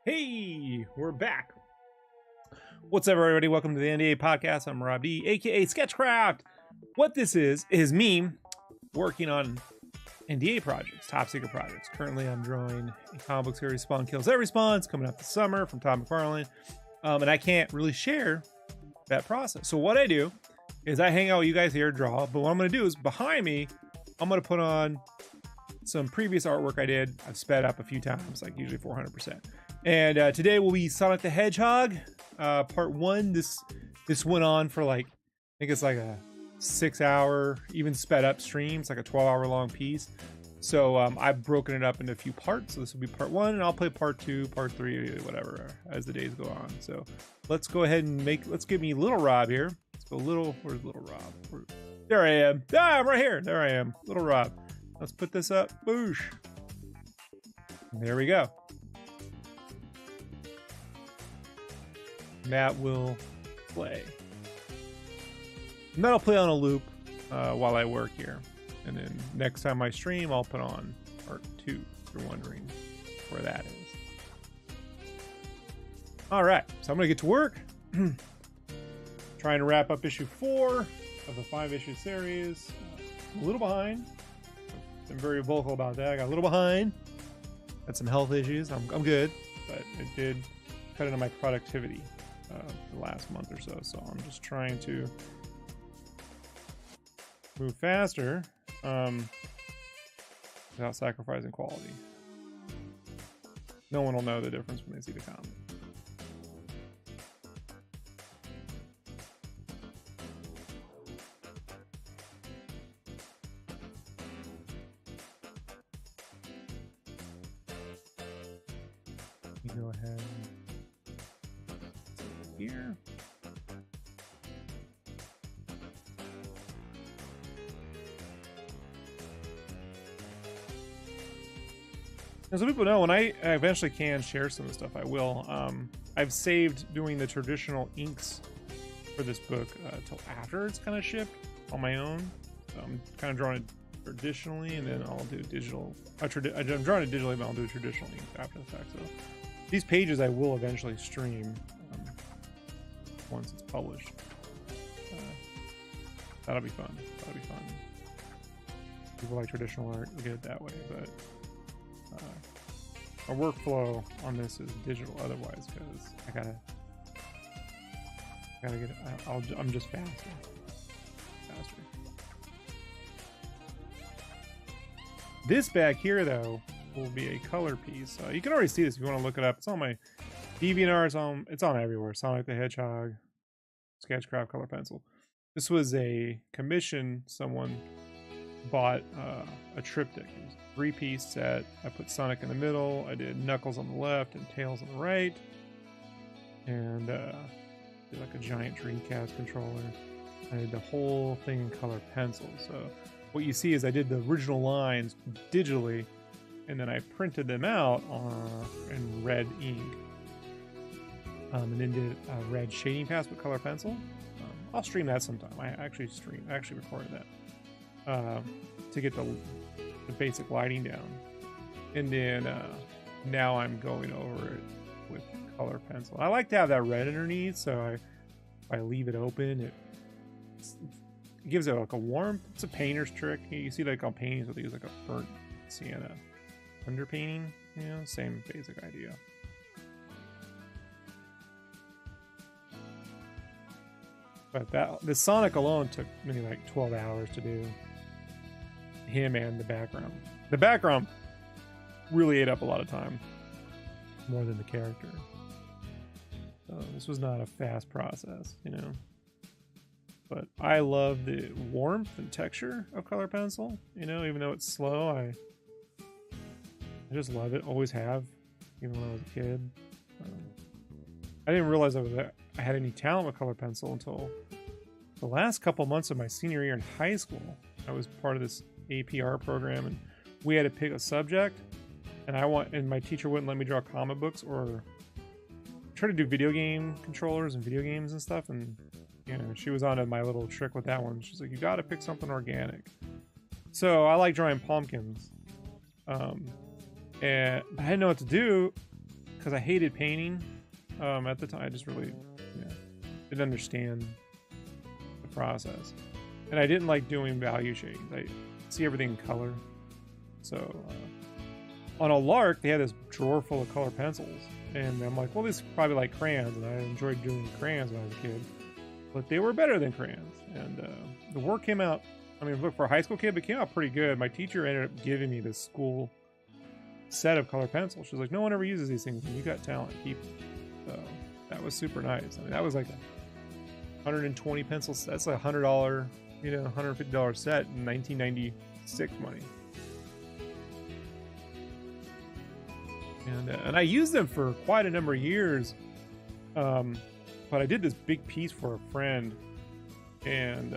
Hey, we're back. What's up, everybody? Welcome to the NDA Podcast. I'm Rob D, aka Sketchcraft. What this is me working on NDA projects, top secret projects. Currently, I'm drawing a comic book series, Spawn Kills Every Spawn. It's coming out this summer from Todd McFarlane. And I can't really share that process. So what I do is I hang out with you guys here, draw. But what I'm going to do is behind me, I'm going to put on some previous artwork I did. I've sped up a few times, like usually 400%. And today will be Sonic the Hedgehog, part 1. This went on for like, I think it's like a 6-hour, even sped up stream. It's like a 12-hour long piece. So I've broken it up into a few parts. So this will be part 1, and I'll play part 2, part 3, whatever, as the days go on. So let's go ahead and let's give me Little Rob here. Let's go where's Little Rob? There I am. Ah, I'm right here. There I am, Little Rob. Let's put this up. Boosh. There we go. That will play. And that'll play on a loop while I work here. And then next time I stream, I'll put on part 2, if you're wondering where that is. All right, so I'm gonna get to work. Trying to wrap up issue 4 of a 5-issue series. I'm a little behind. I've been very vocal about that. I got a little behind. Had some health issues. I'm good, but it did cut into my productivity the last month or so. So I'm just trying to move faster without sacrificing quality. No one will know the difference when they see the comic. You go ahead here. As people know, when I eventually can share some of the stuff, I will. I've saved doing the traditional inks for this book till after it's kind of shipped on my own. So I'm kind of drawing it traditionally, and then I'll do digital. I'm drawing it digitally, but I'll do traditional ink after the fact. So these pages I will eventually stream once it's published. That'll be fun. People like traditional art, we get it that way, but our workflow on this is digital otherwise, because I gotta get it. I'm just faster. This back here though will be a color piece. You can already see this if you want to look it up. It's on my DeviantArt. It's on everywhere. Sonic the Hedgehog, Sketchcraft color pencil. This was a commission. Someone bought a triptych. It was a 3-piece set. I put Sonic in the middle. I did Knuckles on the left and Tails on the right, and did like a giant Dreamcast controller. I did the whole thing in color pencil. So what you see is I did the original lines digitally, and then I printed them out in red ink, and then did a red shading pass with color pencil. I'll stream that sometime. I actually recorded that to get the basic lighting down, and then now I'm going over it with color pencil. I like to have that red underneath, so if I leave it open, it gives it like a warmth. It's a painter's trick. You see, like on paintings, they use like a burnt sienna underpainting. You know, same basic idea. But the Sonic alone took maybe like 12 hours to do. Him and the background. The background really ate up a lot of time, more than the character. So this was not a fast process, you know. But I love the warmth and texture of color pencil, you know, even though it's slow. I just love it. Always have, even when I was a kid. I didn't realize I had any talent with color pencil until the last couple months of my senior year in high school. I was part of this APR program, and we had to pick a subject, and my teacher wouldn't let me draw comic books or try to do video game controllers and video games and stuff. And you know, she was on to my little trick with that one. She's like, you got to pick something organic. So I like drawing pumpkins, and I didn't know what to do. because I hated painting at the time. I just really didn't understand the process, and I didn't like doing value shades. I see everything in color. So on a lark, they had this drawer full of color pencils, and I'm like, well, these are probably like crayons, and I enjoyed doing crayons when I was a kid, but they were better than crayons. And the work came out, I mean, look, for a high school kid, it came out pretty good. My teacher ended up giving me this school set of color pencils. She's like, no one ever uses these things, and you got talent, keep them. So that was super nice. I mean, that was like a 120 pencils. That's like $100, $150 set in 1996 money. And I used them for quite a number of years, but I did this big piece for a friend, and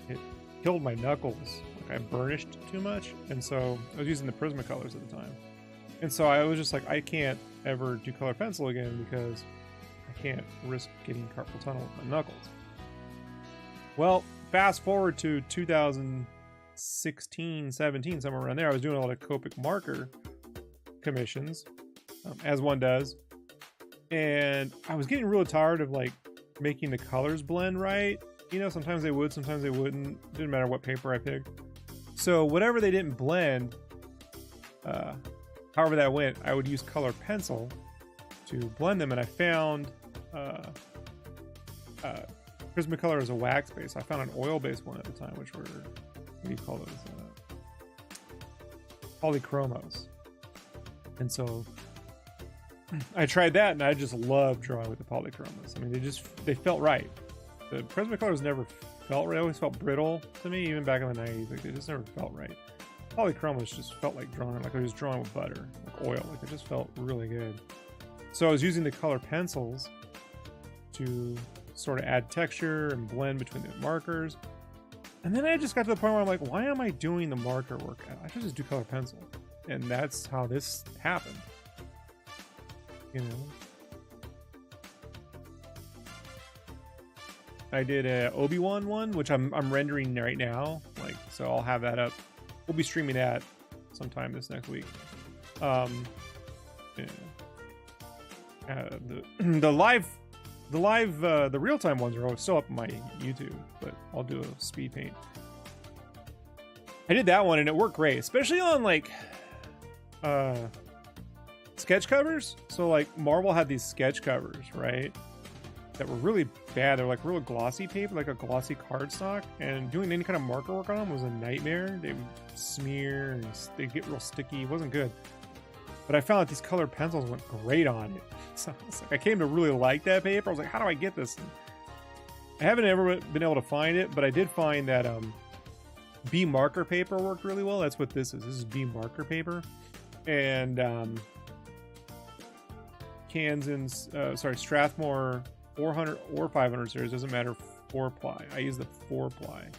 it killed my knuckles. Like, I burnished too much, and so I was using the Prismacolors at the time, and so I was just like, I can't ever do color pencil again because I can't risk getting carpal tunnel with my knuckles. Well, fast forward to 2016, 17, somewhere around there, I was doing a lot of Copic marker commissions, as one does, and I was getting really tired of like making the colors blend right. Sometimes they would, sometimes they wouldn't. Didn't matter what paper I picked. So whatever they didn't blend, however that went, I would use color pencil to blend them. And I found Prismacolor is a wax base. I found an oil based one at the time, which were, what do you call those? Polychromos. And so I tried that, and I just loved drawing with the polychromos. I mean, they felt right. The Prismacolors never felt right. They always felt brittle to me, even back in the 90s. Like, they just never felt right. Polychromos just felt like drawing, like I was drawing with butter, like oil. Like, it just felt really good. So I was using the color pencils to sort of add texture and blend between the markers. And then I just got to the point where I'm like, why am I doing the marker work? I should just do color pencil. And that's how this happened. I did a Obi-Wan one, which I'm rendering right now. Like, so I'll have that up. We'll be streaming that sometime this next week. The real-time ones are still up on my YouTube, but I'll do a speed paint. I did that one, and it worked great, especially on like sketch covers. So like Marvel had these sketch covers, right, that were really bad. They're like real glossy paper, like a glossy cardstock, and doing any kind of marker work on them was a nightmare. They would smear and they'd get real sticky. It wasn't good. But I found that these colored pencils went great on it. So it's like I came to really like that paper. I was like, how do I get this? And I haven't ever been able to find it, but I did find that B marker paper worked really well. That's what this is. This is B marker paper. And Strathmore 400 or 500 series, doesn't matter, 4-ply. I use the 4-ply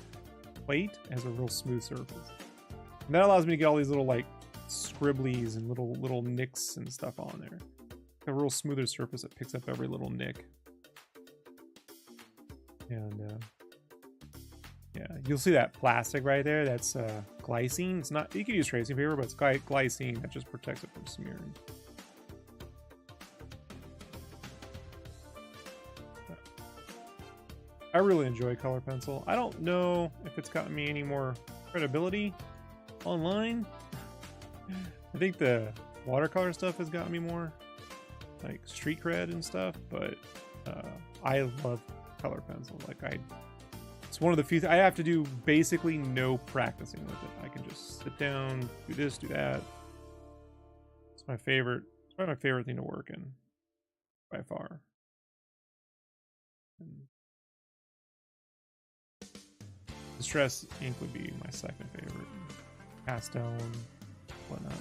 plate. It has a real smooth surface, and that allows me to get all these little like scribblies and little nicks and stuff on there. A real smoother surface that picks up every little nick. And yeah, you'll see that plastic right there. That's glycine. It's not, you can use tracing paper, but it's glycine that just protects it from smearing. I really enjoy color pencil. I don't know if it's gotten me any more credibility online. I think the watercolor stuff has gotten me more like street cred and stuff, but I love color pencil. Like, it's one of the few I have to do basically no practicing with it. I can just sit down, do this, do that. It's my favorite. It's probably my favorite thing to work in by far. And Distress ink would be my second favorite. Pastel and whatnot.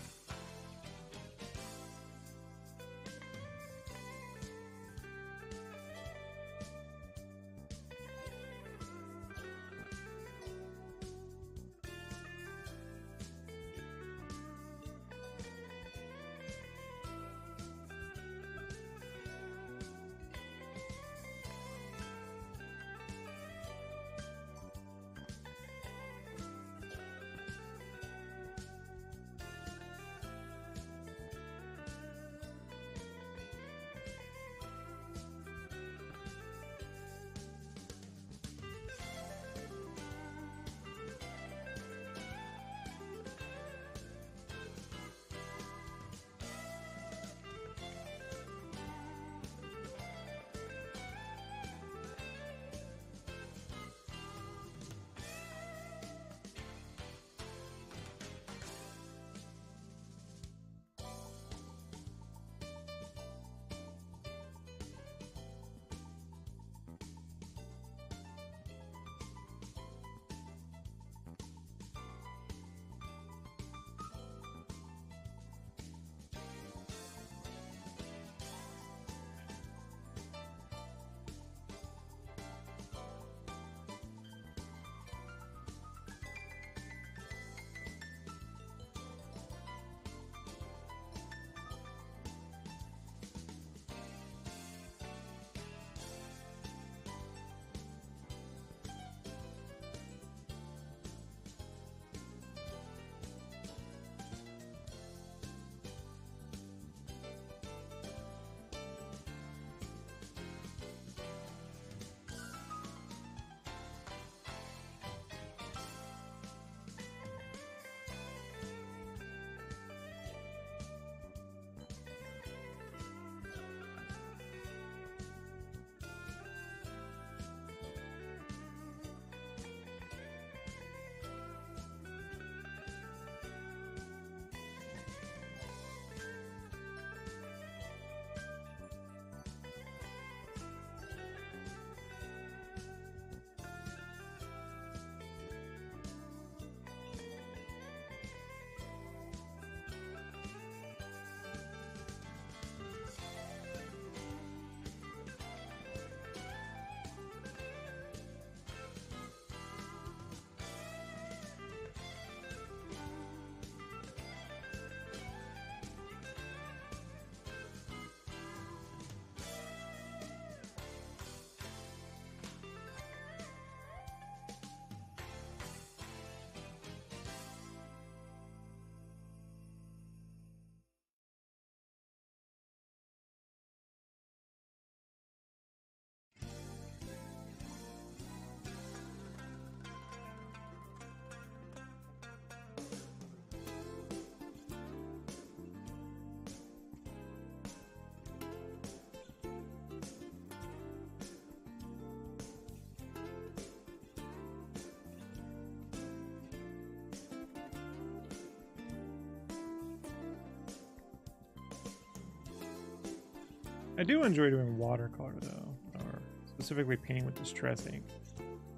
I do enjoy doing watercolor though, or specifically painting with distress ink.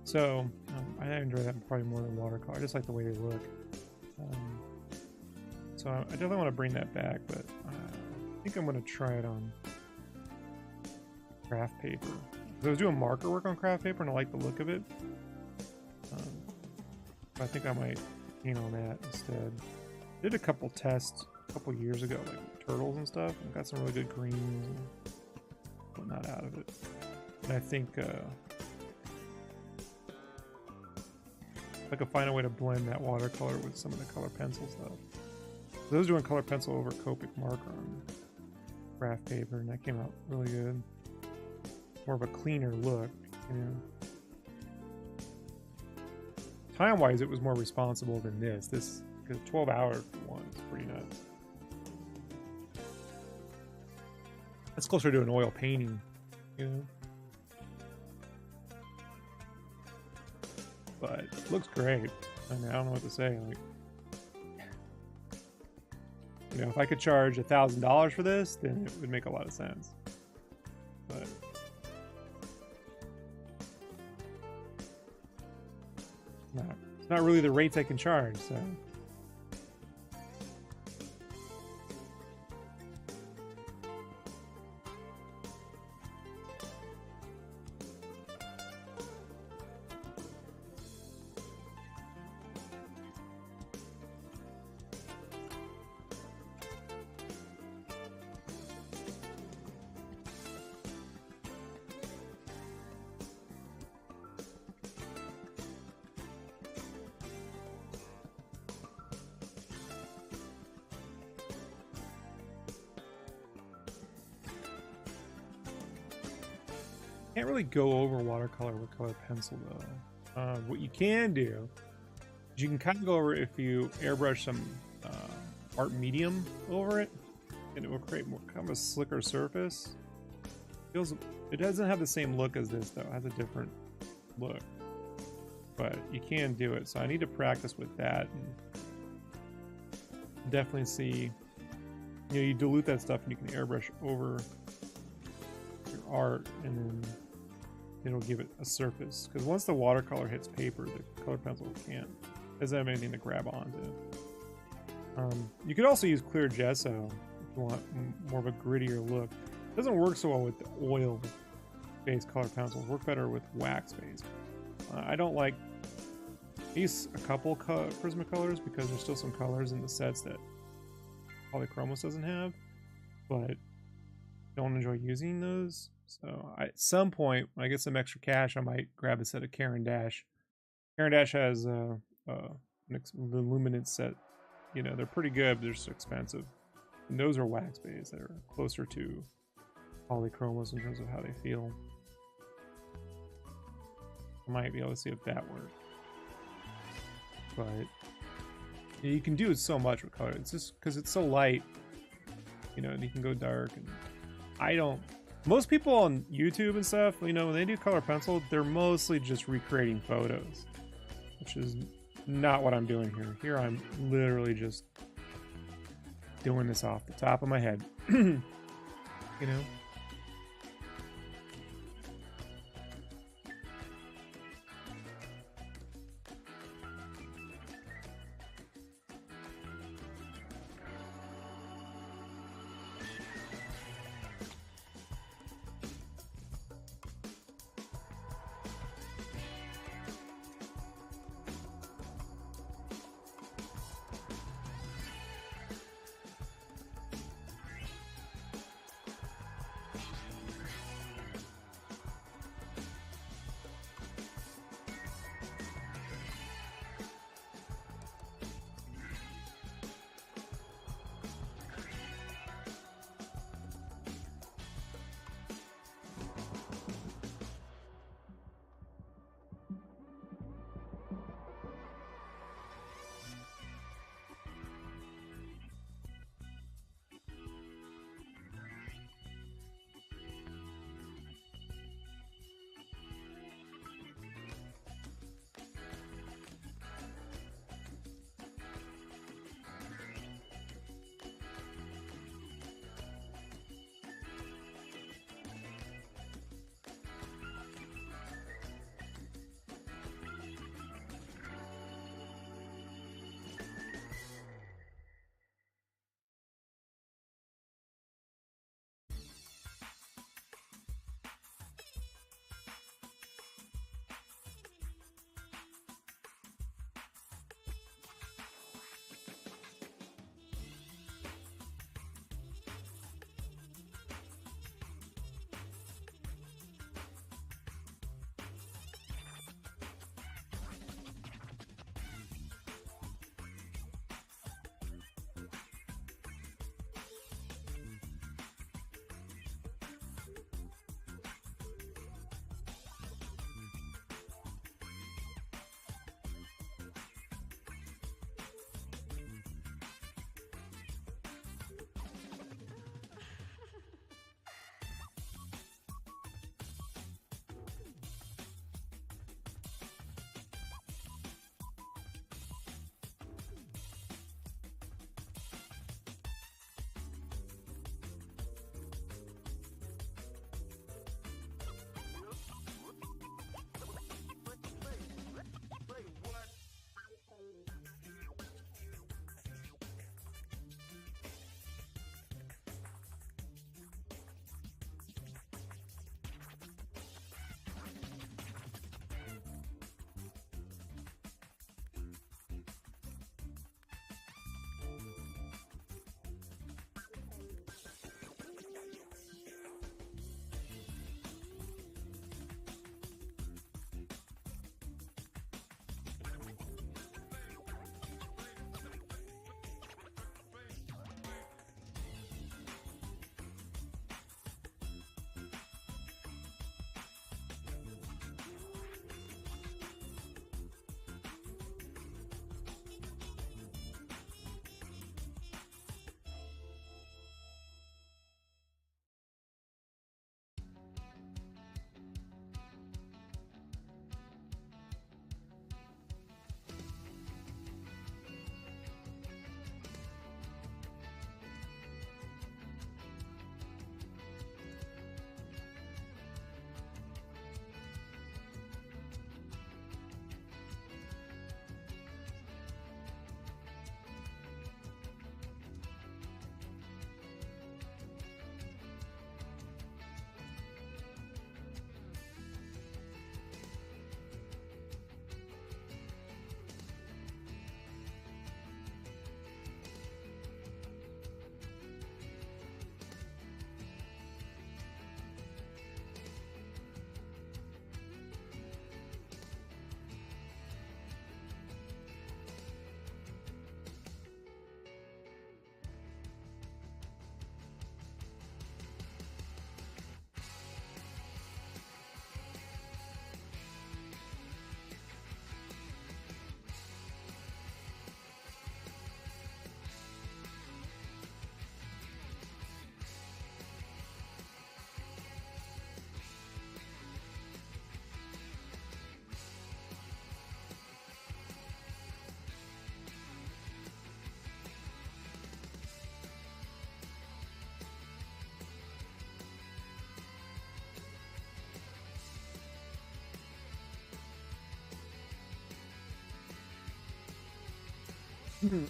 So I enjoy that probably more than watercolor. I just like the way they look. So I definitely want to bring that back, but I think I'm going to try it on craft paper. I was doing marker work on craft paper and I like the look of it. I think I might paint on that instead. Did a couple tests a couple years ago, like turtles and stuff, and got some really good greens and whatnot out of it. And I think I could find a way to blend that watercolor with some of the color pencil stuff. So I was doing color pencil over Copic marker on craft paper, and that came out really good. More of a cleaner look, you know. Time-wise, it was more responsible than this. Because 12 hours for one is pretty nuts. That's closer to an oil painting, you know. But it looks great. I mean, I don't know what to say. Like, you know, if I could charge $1,000 for this, then it would make a lot of sense. But it's not really the rates I can charge, so. Can't really go over watercolor with color pencil though. What you can do is you can kind of go over it if you airbrush some art medium over it, and it will create more kind of a slicker surface. It doesn't have the same look as this though. It has a different look, but you can do it. So I need to practice with that and definitely see. You know, you dilute that stuff and you can airbrush over your art, and then it'll give it a surface. Because once the watercolor hits paper, the color pencil doesn't have anything to grab onto. You could also use clear gesso if you want more of a grittier look. It doesn't work so well with the oil-based color pencils. Work better with wax-based. I don't like these a couple Prismacolors because there's still some colors in the sets that Polychromos doesn't have, but don't enjoy using those. So at some point, when I get some extra cash, I might grab a set of Caran d'Ache. Caran d'Ache has the luminance set. You know, they're pretty good, but they're just expensive. And those are wax-based. They're closer to Polychromos in terms of how they feel. I might be able to see if that works. But yeah, you can do so much with color. It's just because it's so light, you know, and you can go dark. And most people on YouTube and stuff, you know, when they do color pencil, they're mostly just recreating photos, which is not what I'm doing here. Here I'm literally just doing this off the top of my head, you know. Alright.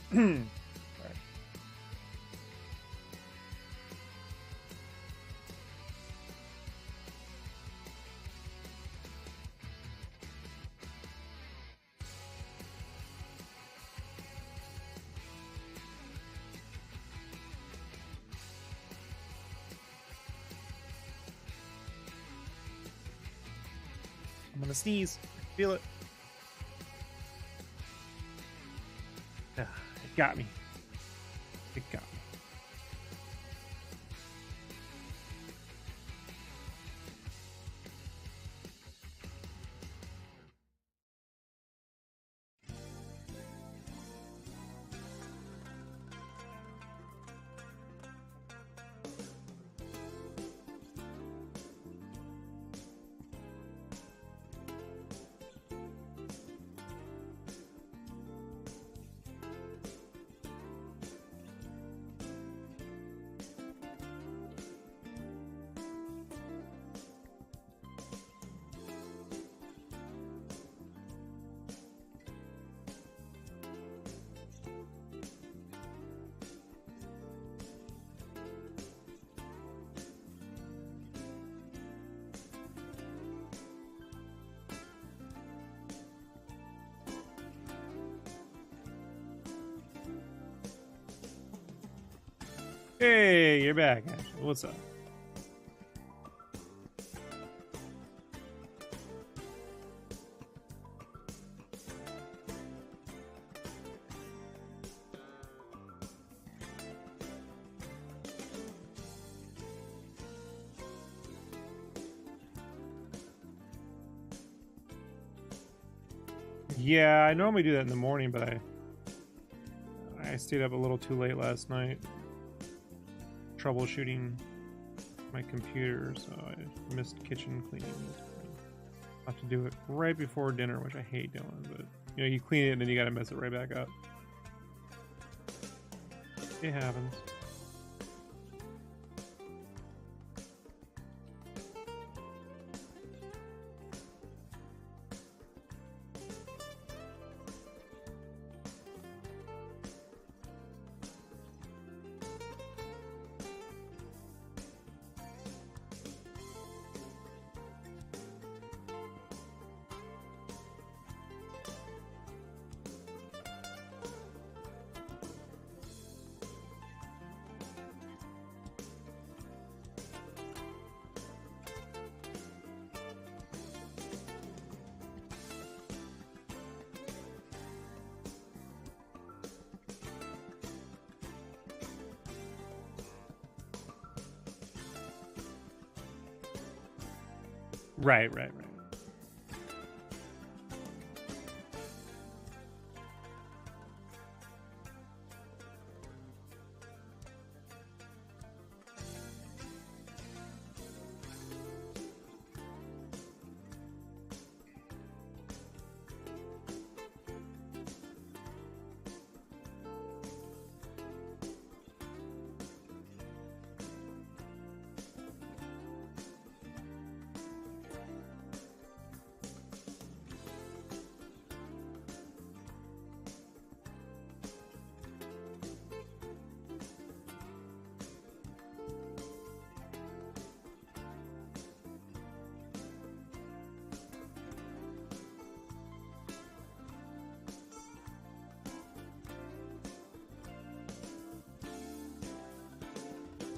I'm gonna sneeze. Feel it. It got me. It got me. Hey, you're back, Ashley. What's up? Yeah, I normally do that in the morning, but I stayed up a little too late last night troubleshooting my computer, so I missed kitchen cleaning. I have to do it right before dinner, which I hate doing, but you know, you clean it and then you gotta mess it right back up. It happens. Right.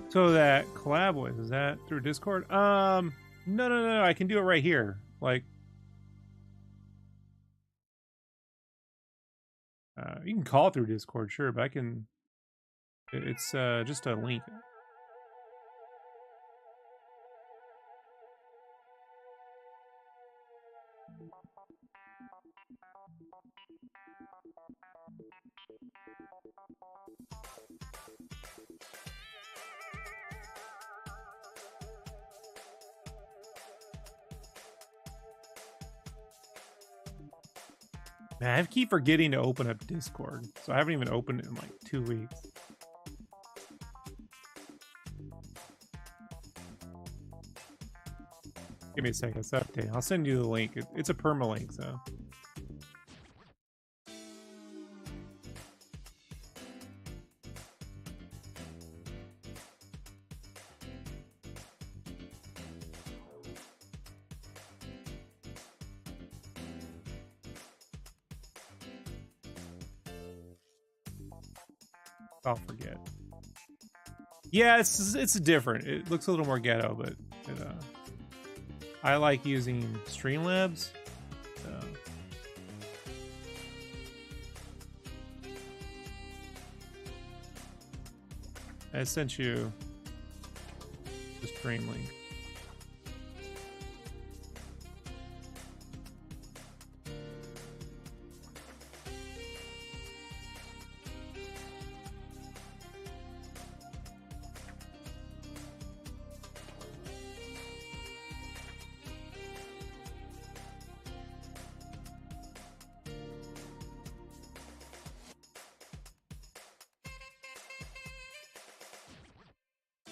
So that collab voice, is that through Discord? No. I can do it right here. Like, you can call through Discord, sure, but I can. It's just a link. Man, I keep forgetting to open up Discord, so I haven't even opened it in like 2 weeks. Give me a second, it's update. I'll send you the link. It's a permalink, so. I'll forget. Yeah, it's different. It looks a little more ghetto, but I like using Streamlabs. I sent you the stream link.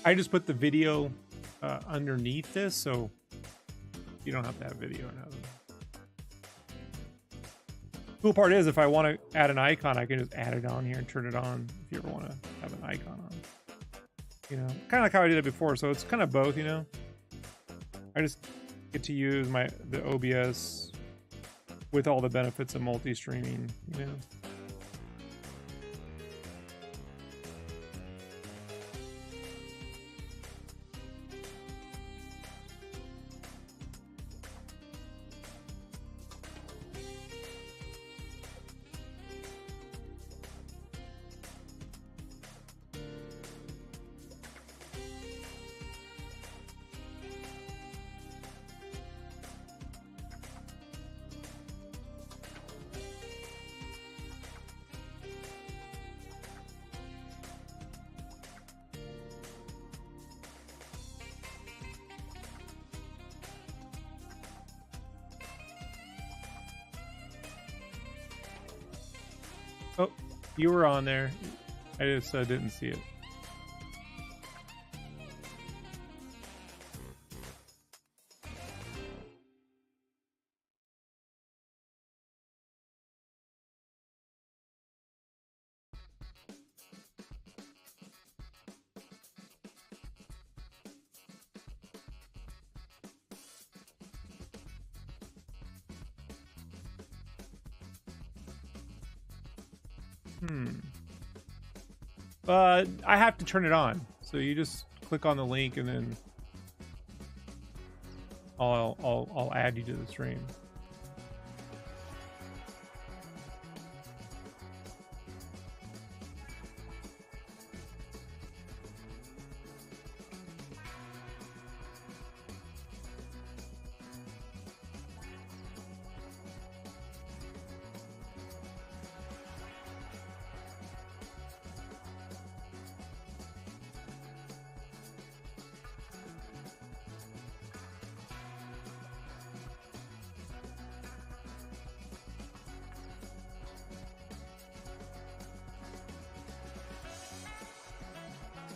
I just put the video underneath this, so you don't have to have video. Cool part is, if I want to add an icon, I can just add it on here and turn it on if you ever want to have an icon on. You know, kind of like how I did it before, so it's kind of both, you know. I just get to use the OBS with all the benefits of multi-streaming, you know. Oh, you were on there. I just didn't see it. I have to turn it on. So you just click on the link and then I'll add you to the stream.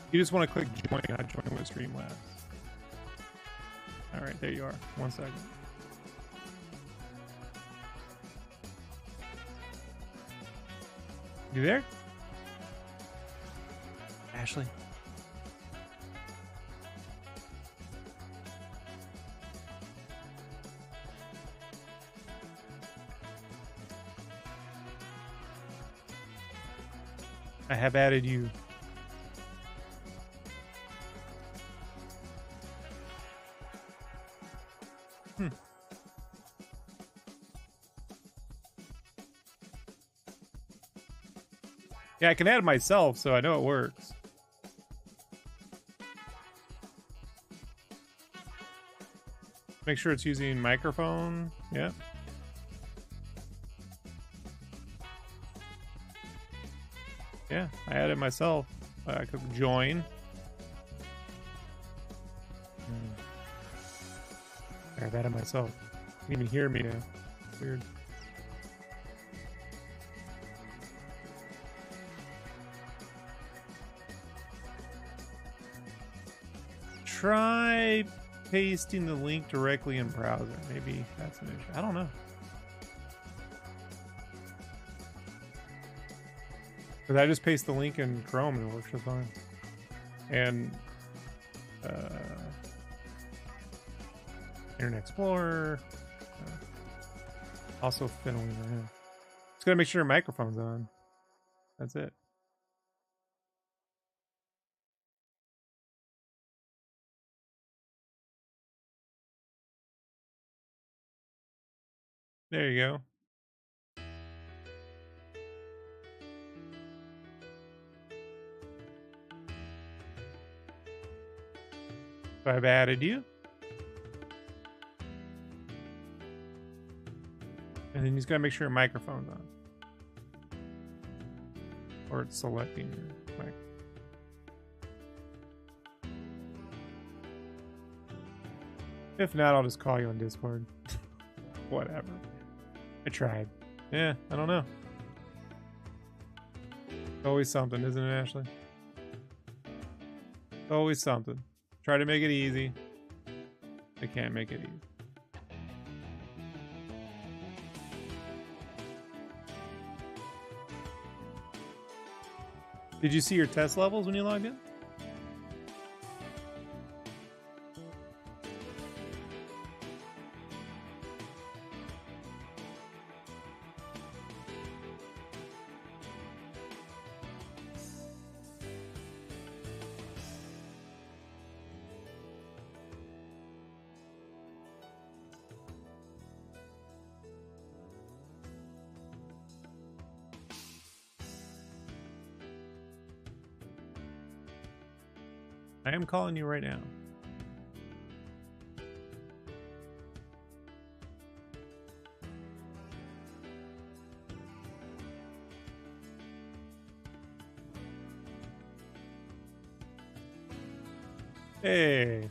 You just want to click join, not join with Streamlabs. All right, there you are. 1 second. You there? Ashley? I have added you. Yeah, I can add myself, so I know it works. Make sure it's using microphone. Yeah. Yeah, I added myself. I could join. I've added myself. You can even hear me now. Weird. Try pasting the link directly in browser. Maybe that's an issue. I don't know. Because I just paste the link in Chrome and it works just fine. And Internet Explorer. Also fiddling around. Just gotta make sure your microphone's on. That's it. There you go. So I've added you. And then you just gotta make sure your microphone's on. Or it's selecting your mic. If not, I'll just call you on Discord. Whatever. I tried. Yeah, I don't know. Always something, isn't it, Ashley? Always something. Try to make it easy. I can't make it easy. Did you see your test levels when you logged in? I am calling you right now. Hey.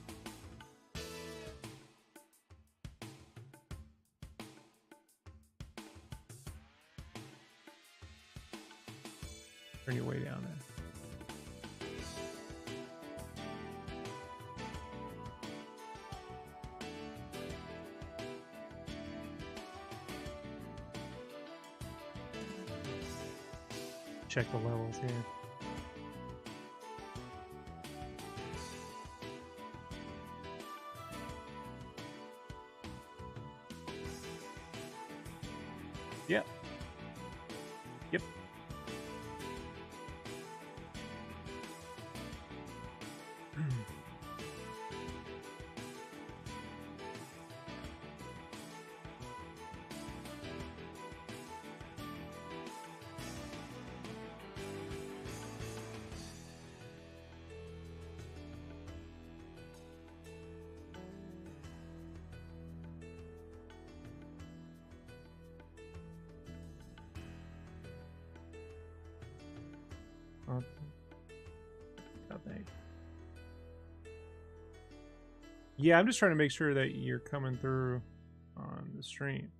Turn your way down there. Check the levels here. Yep. Yep. Yeah, I'm just trying to make sure that you're coming through on the stream.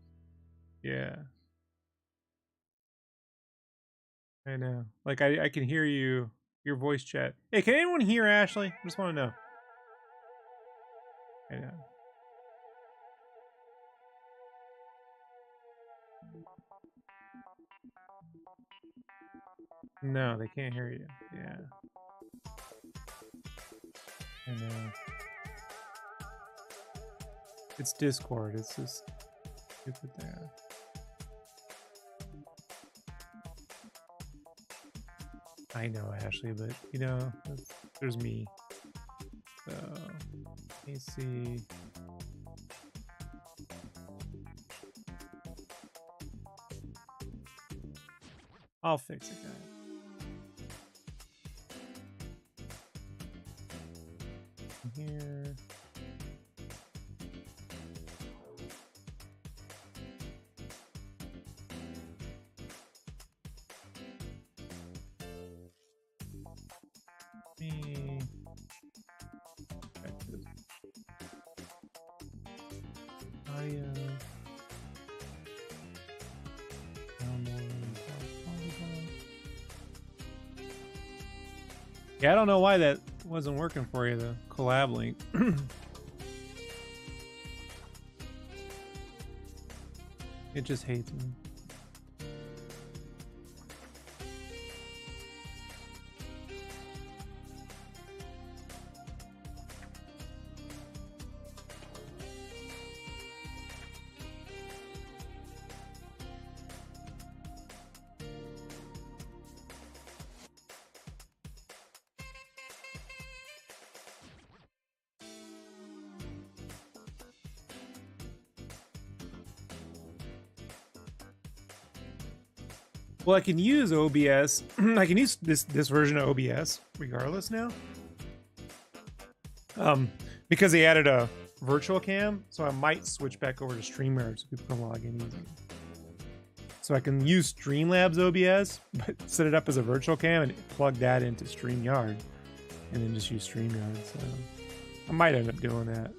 Yeah. I know. Like, I can hear you, your voice chat. Hey, can anyone hear Ashley? I just want to know. I know. No, they can't hear you. Yeah. I know. It's Discord. It's just stupid there. I know, Ashley, but you know, there's me. So let me see. I'll fix it, guys. Here. Audio. Yeah, I don't know why that wasn't working for you, the collab link. It just hates me. Well, I can use OBS. I can use this version of OBS regardless now. Because they added a virtual cam, so I might switch back over to StreamYard so people can log in easy. So I can use Streamlabs OBS, but set it up as a virtual cam and plug that into StreamYard, and then just use StreamYard. So I might end up doing that.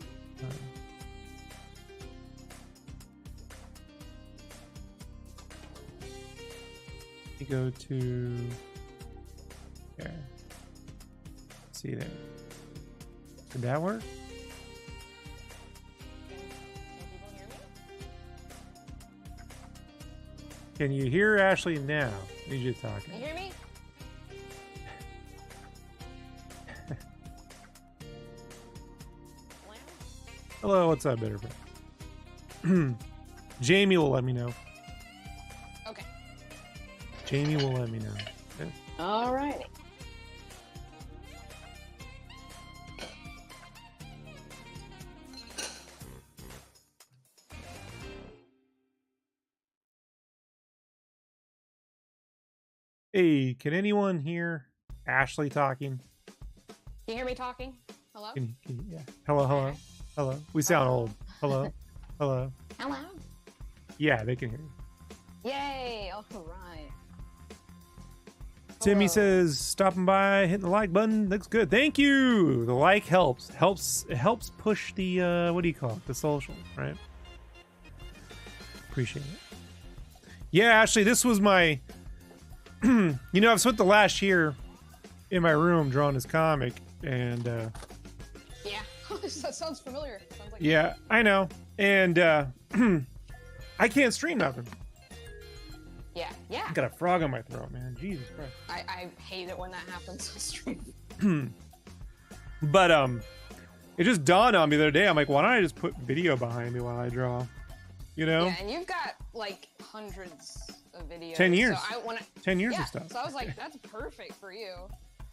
You go to there. See there. Did that work? Can you hear Ashley now? I need you to talk. Can you hear me? Hello, what's up, Bitterbird? Jamie will let me know. Okay. Jamie will let me know. Okay. All righty. Hey, can anyone hear Ashley talking? Can you hear me talking? Hello? Yeah. Hello. Hello. We sound old. Hello. Hello. Hello? Yeah, they can hear you. Yay! All right. Timmy Hello. says, stopping by, hitting the like button. Looks good. Thank you. The like helps. It helps push the, what do you call it? The social, right? Appreciate it. Yeah, Ashley, this was my... you know, I've spent the last year in my room drawing this comic, and Yeah, that sounds familiar. Sounds like yeah, I know, and I can't stream nothing. Yeah. I got a frog in my throat, man. Jesus Christ. I hate it when that happens on stream. But it just dawned on me the other day. I'm like, why don't I just put video behind me while I draw? You know? Yeah, and you've got like hundreds of videos. 10 years. So 10 years yeah, of stuff. so I was like, that's perfect for you.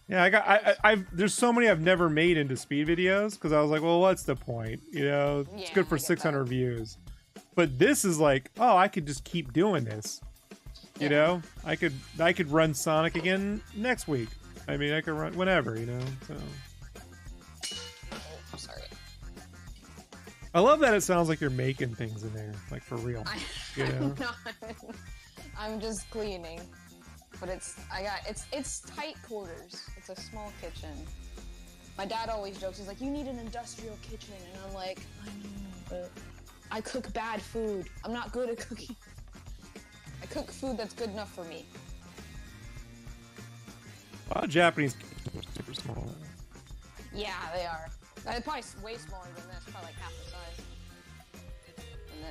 Yeah, I've there's so many I've never made into speed videos because I was like, well, what's the point? You know, it's good for 600 views. But this is like, oh, I could just keep doing this. You know, I could run Sonic again next week. I mean, I could run whenever, you know. So Oh, sorry. I love that it sounds like you're making things in there, like for real. You know? I'm not. I'm just cleaning. But it's tight quarters. It's a small kitchen. My dad always jokes, he's like, you need an industrial kitchen. And I'm like, I know, but I cook bad food. I'm not good at cooking. I cook food that's good enough for me. A lot of Japanese kitchens are super small. Yeah, they are. They're probably way smaller than this, probably like half the size. And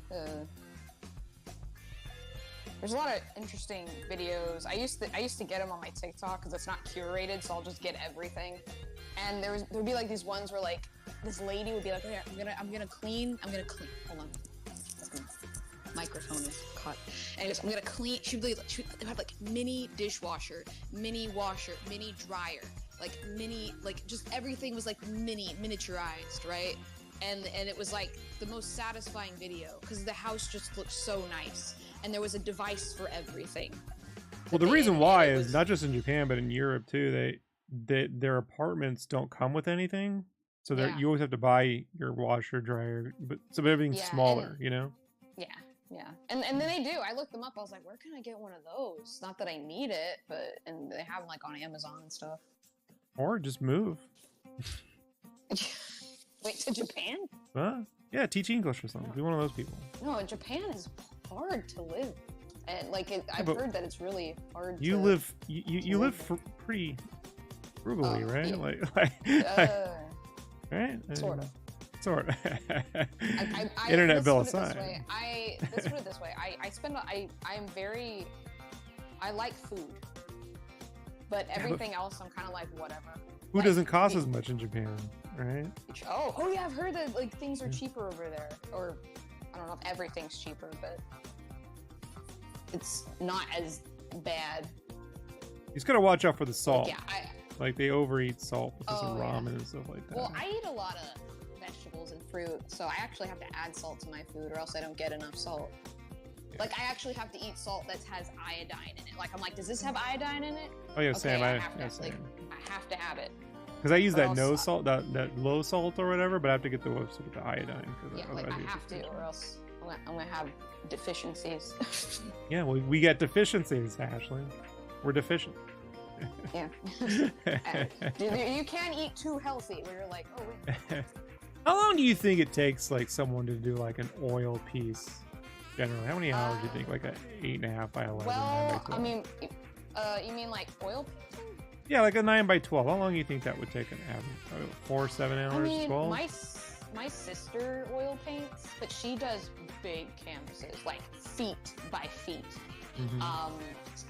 then there's a lot of interesting videos. I used to get them on my TikTok because it's not curated, so I'll just get everything. And there'd be like these ones where like this lady would be like, okay, I'm gonna clean. Hold on, microphone is caught. Anyways, I'm gonna clean. She would have like mini dishwasher, mini washer, mini dryer, like mini, like just everything was like miniaturized, right? And it was like the most satisfying video because the house just looked so nice. And there was a device for everything. Well, the reason why is not just in Japan, but in Europe too. Their apartments don't come with anything, so you always have to buy your washer, dryer, but so everything's smaller, you know. Yeah, and then they do. I looked them up. I was like, where can I get one of those? Not that I need it, and they have them like on Amazon and stuff. Or just move. Wait, to Japan? Yeah, teach English or something. Be one of those people. No, Japan is hard to live, and like I've heard that it's really hard. You live pretty frugally, right? Yeah. Right? Sort of. Internet bill aside. Let's put it this way. I like food, but everything else I'm kind of like whatever. Food doesn't cost as much in Japan, right? Oh yeah, I've heard that like things are cheaper over there, or I don't know if everything's cheaper, but it's not as bad. You just gotta watch out for the salt. Yeah, like they overeat salt because of ramen and stuff like that. Well, I eat a lot of vegetables and fruit, so I actually have to add salt to my food, or else I don't get enough salt. Like, I actually have to eat salt that has iodine in it. Like, I'm like, does this have iodine in it? Oh yeah, Okay, same. I have to, same. like, I have to have it. Because I use Or that else, no salt, that low salt or whatever, but I have to get the iodine. Yeah, like, I have to, or else I'm gonna have deficiencies. Yeah, well, we get deficiencies, Ashley. We're deficient. Yeah. You can't eat too healthy where you're like, oh wait. How long do you think it takes, like, someone to do like an oil piece? Generally, how many hours do you think? Like a 8.5 by 11? Well, I mean, you mean like oil painting? Yeah, like a 9 by 12. How long do you think that would take an average? 4, 7 hours? I mean, 12? my sister oil paints, but she does big canvases, like feet by feet. Mm-hmm.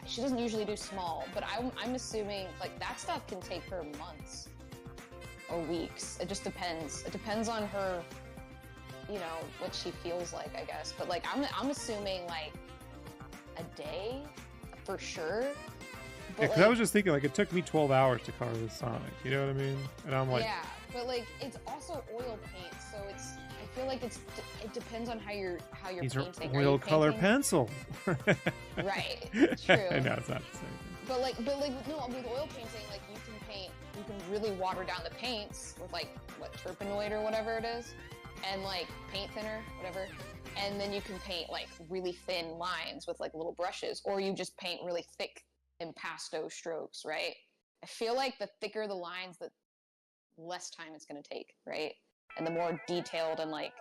She doesn't usually do small, but I'm assuming like that stuff can take her months or weeks. It just depends. It depends on her, you know, what she feels like, I guess. But like I'm assuming like a day for sure. But yeah, because I was just thinking, like, it took me 12 hours to color this Sonic. You know what I mean? And I'm like, yeah, but like it's also oil paint, so it's. I feel like it depends on how you're these painting. Are oil color pencil. Right. True. I know it's not the same thing. But like no, with oil painting, like you can really water down the paints with like terpenoid or whatever it is, and like paint thinner, whatever. And then you can paint like really thin lines with like little brushes, or you just paint really thick impasto strokes, right? I feel like the thicker the lines, the less time it's going to take, right? And the more detailed and like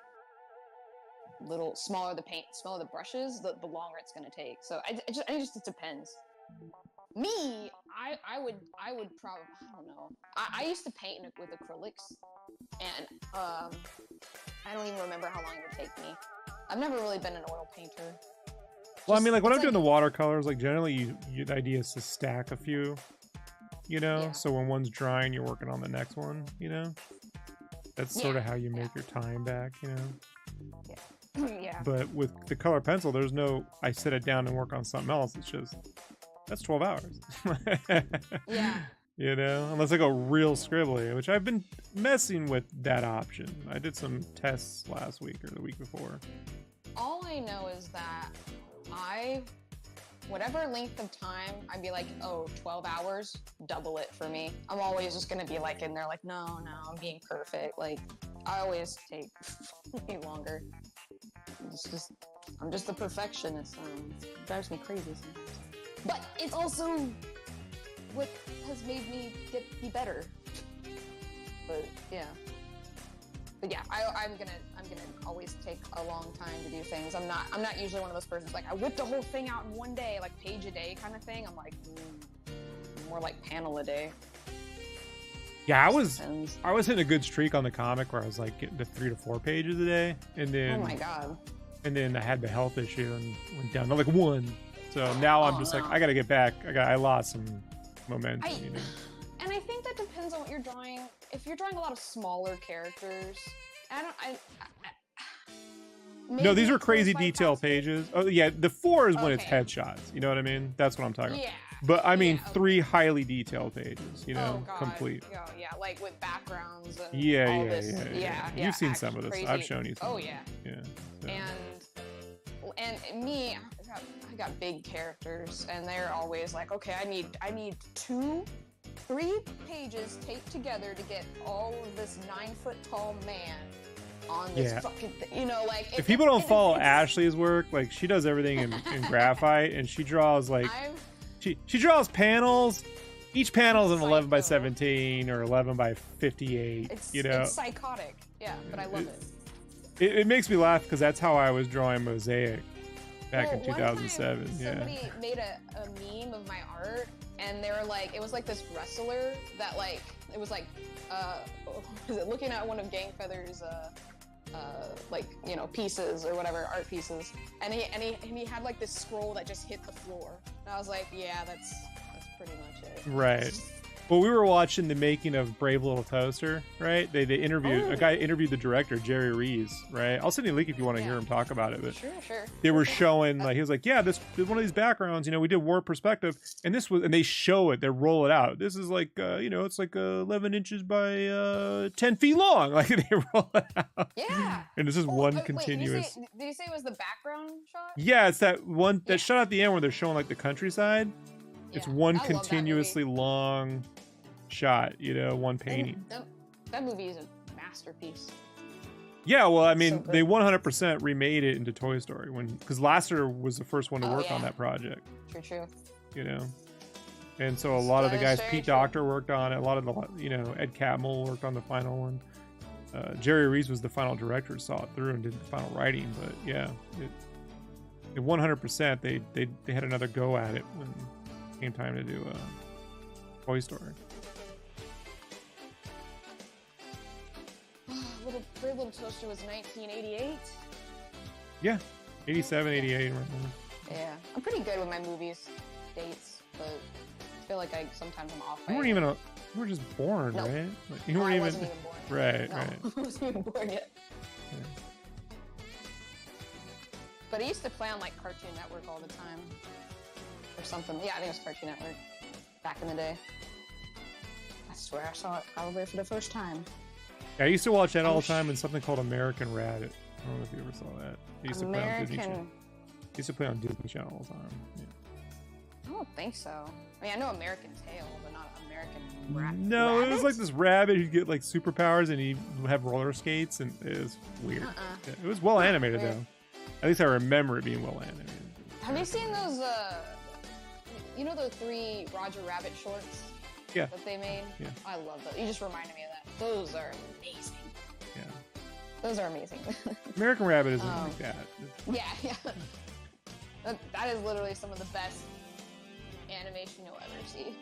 smaller the paint, smaller the brushes, the longer it's going to take. So it depends. Me, I would probably, I don't know. I used to paint with acrylics, and I don't even remember how long it would take me. I've never really been an oil painter. Well, I mean, like when I'm doing the watercolors, like generally the idea is to stack a few, you know? Yeah. So when one's drying, you're working on the next one, you know? That's sort of how you make your time back, you know? Yeah. Yeah. But with the color pencil, there's no, I sit it down and work on something else. It's just, that's 12 hours. Yeah. You know, unless I go real scribbly, which I've been messing with that option. I did some tests last week or the week before. All I know is that whatever length of time, I'd be like, oh, 12 hours, double it for me. I'm always just gonna be like in there like, no, I'm being perfect. Like, I always take way longer. I'm just a perfectionist. It drives me crazy sometimes. But it's also what has made me be better. But yeah. But yeah, I'm gonna always take a long time to do things. I'm not usually one of those persons like I whip the whole thing out in one day, like page a day kind of thing. I'm like more like panel a day. Yeah, I was hitting a good streak on the comic where I was like getting to 3 to 4 pages a day, and then oh my god, and then I had the health issue and went down to like 1. So now I'm just like I gotta get back. I lost some momentum. You know? And I think that depends on what you're drawing. If you're drawing a lot of smaller characters, no, these are crazy detail pages. Oh yeah, the 4 is when it's headshots. You know what I mean? That's what I'm talking about. But I mean 3 highly detailed pages. You know, complete. Oh yeah, like with backgrounds. And Yeah. You've seen some of this. Crazy. I've shown you some. Oh yeah. Yeah. So. And me, I got big characters, and they're always like, okay, I need 2, 3 pages taped together to get all of this 9-foot-tall man on this fucking thing. You know, like if people don't follow Ashley's work, like she does everything in graphite, and she draws like she draws panels. Each panel is an 11 by 17 or 11 by 58. You know, it's psychotic. Yeah, but I love it. It makes me laugh because that's how I was drawing Mosaic back in 2007. One time, somebody made a meme of my art, and they were like, it was like this wrestler that like, it was like, looking at one of Gang Feather's like, you know, pieces or whatever, art pieces, and he had like this scroll that just hit the floor, and I was like, yeah, that's pretty much it. Right. Well, we were watching the making of Brave Little Toaster, right? They interviewed a guy interviewed the director, Jerry Rees, right? I'll send you a link if you want to hear him talk about it. But Sure. they were showing like he was like, yeah, this one of these backgrounds, we did war perspective, and they show it, they roll it out. This is like, it's like 11 inches by 10 feet long, like they roll it out. Yeah. And this is one continuous. Wait, did you say it was the background shot? Yeah, it's that one that shot at the end where they're showing like the countryside. It's one continuously long shot, one painting. That movie is a masterpiece. Yeah, well, I mean, they 100% remade it into Toy Story because Lasseter was the first one to work on that project. True. And so a lot of the guys, Pete Docter worked on it. A lot of the, Ed Catmull worked on the final one. Jerry Rees was the final director, saw it through and did the final writing. But yeah, it 100% they had another go at it when it came time to do Toy Story. Brave Little Toaster was 1988. Yeah, 87, 88. Yeah, I'm pretty good with my movies dates, but I feel like sometimes I'm off. You were just born, right? Like, you weren't wasn't even born. Right. I wasn't even born yet. Yeah. But I used to play on like Cartoon Network all the time, or something. Yeah, I think it was Cartoon Network back in the day. That's where I saw it probably for the first time. Yeah, I used to watch that all the time in something called American Rabbit. I don't know if you ever saw that. I used to play on Disney Channel. Used to play on Disney Channel all the time. Yeah. I don't think so. I mean, I know American Tail, but not American Rabbit. No, it was like this rabbit who'd get like superpowers and he'd have roller skates, and it was weird. Yeah, it was well animated though. At least I remember it being well animated. Have you seen those? Those 3 Roger Rabbit shorts? Yeah. That they made? Yeah. I love those. You just reminded me of that. Those are amazing. Yeah. Those are amazing. American Rabbit isn't like that. Yeah. That is literally some of the best animation you'll ever see.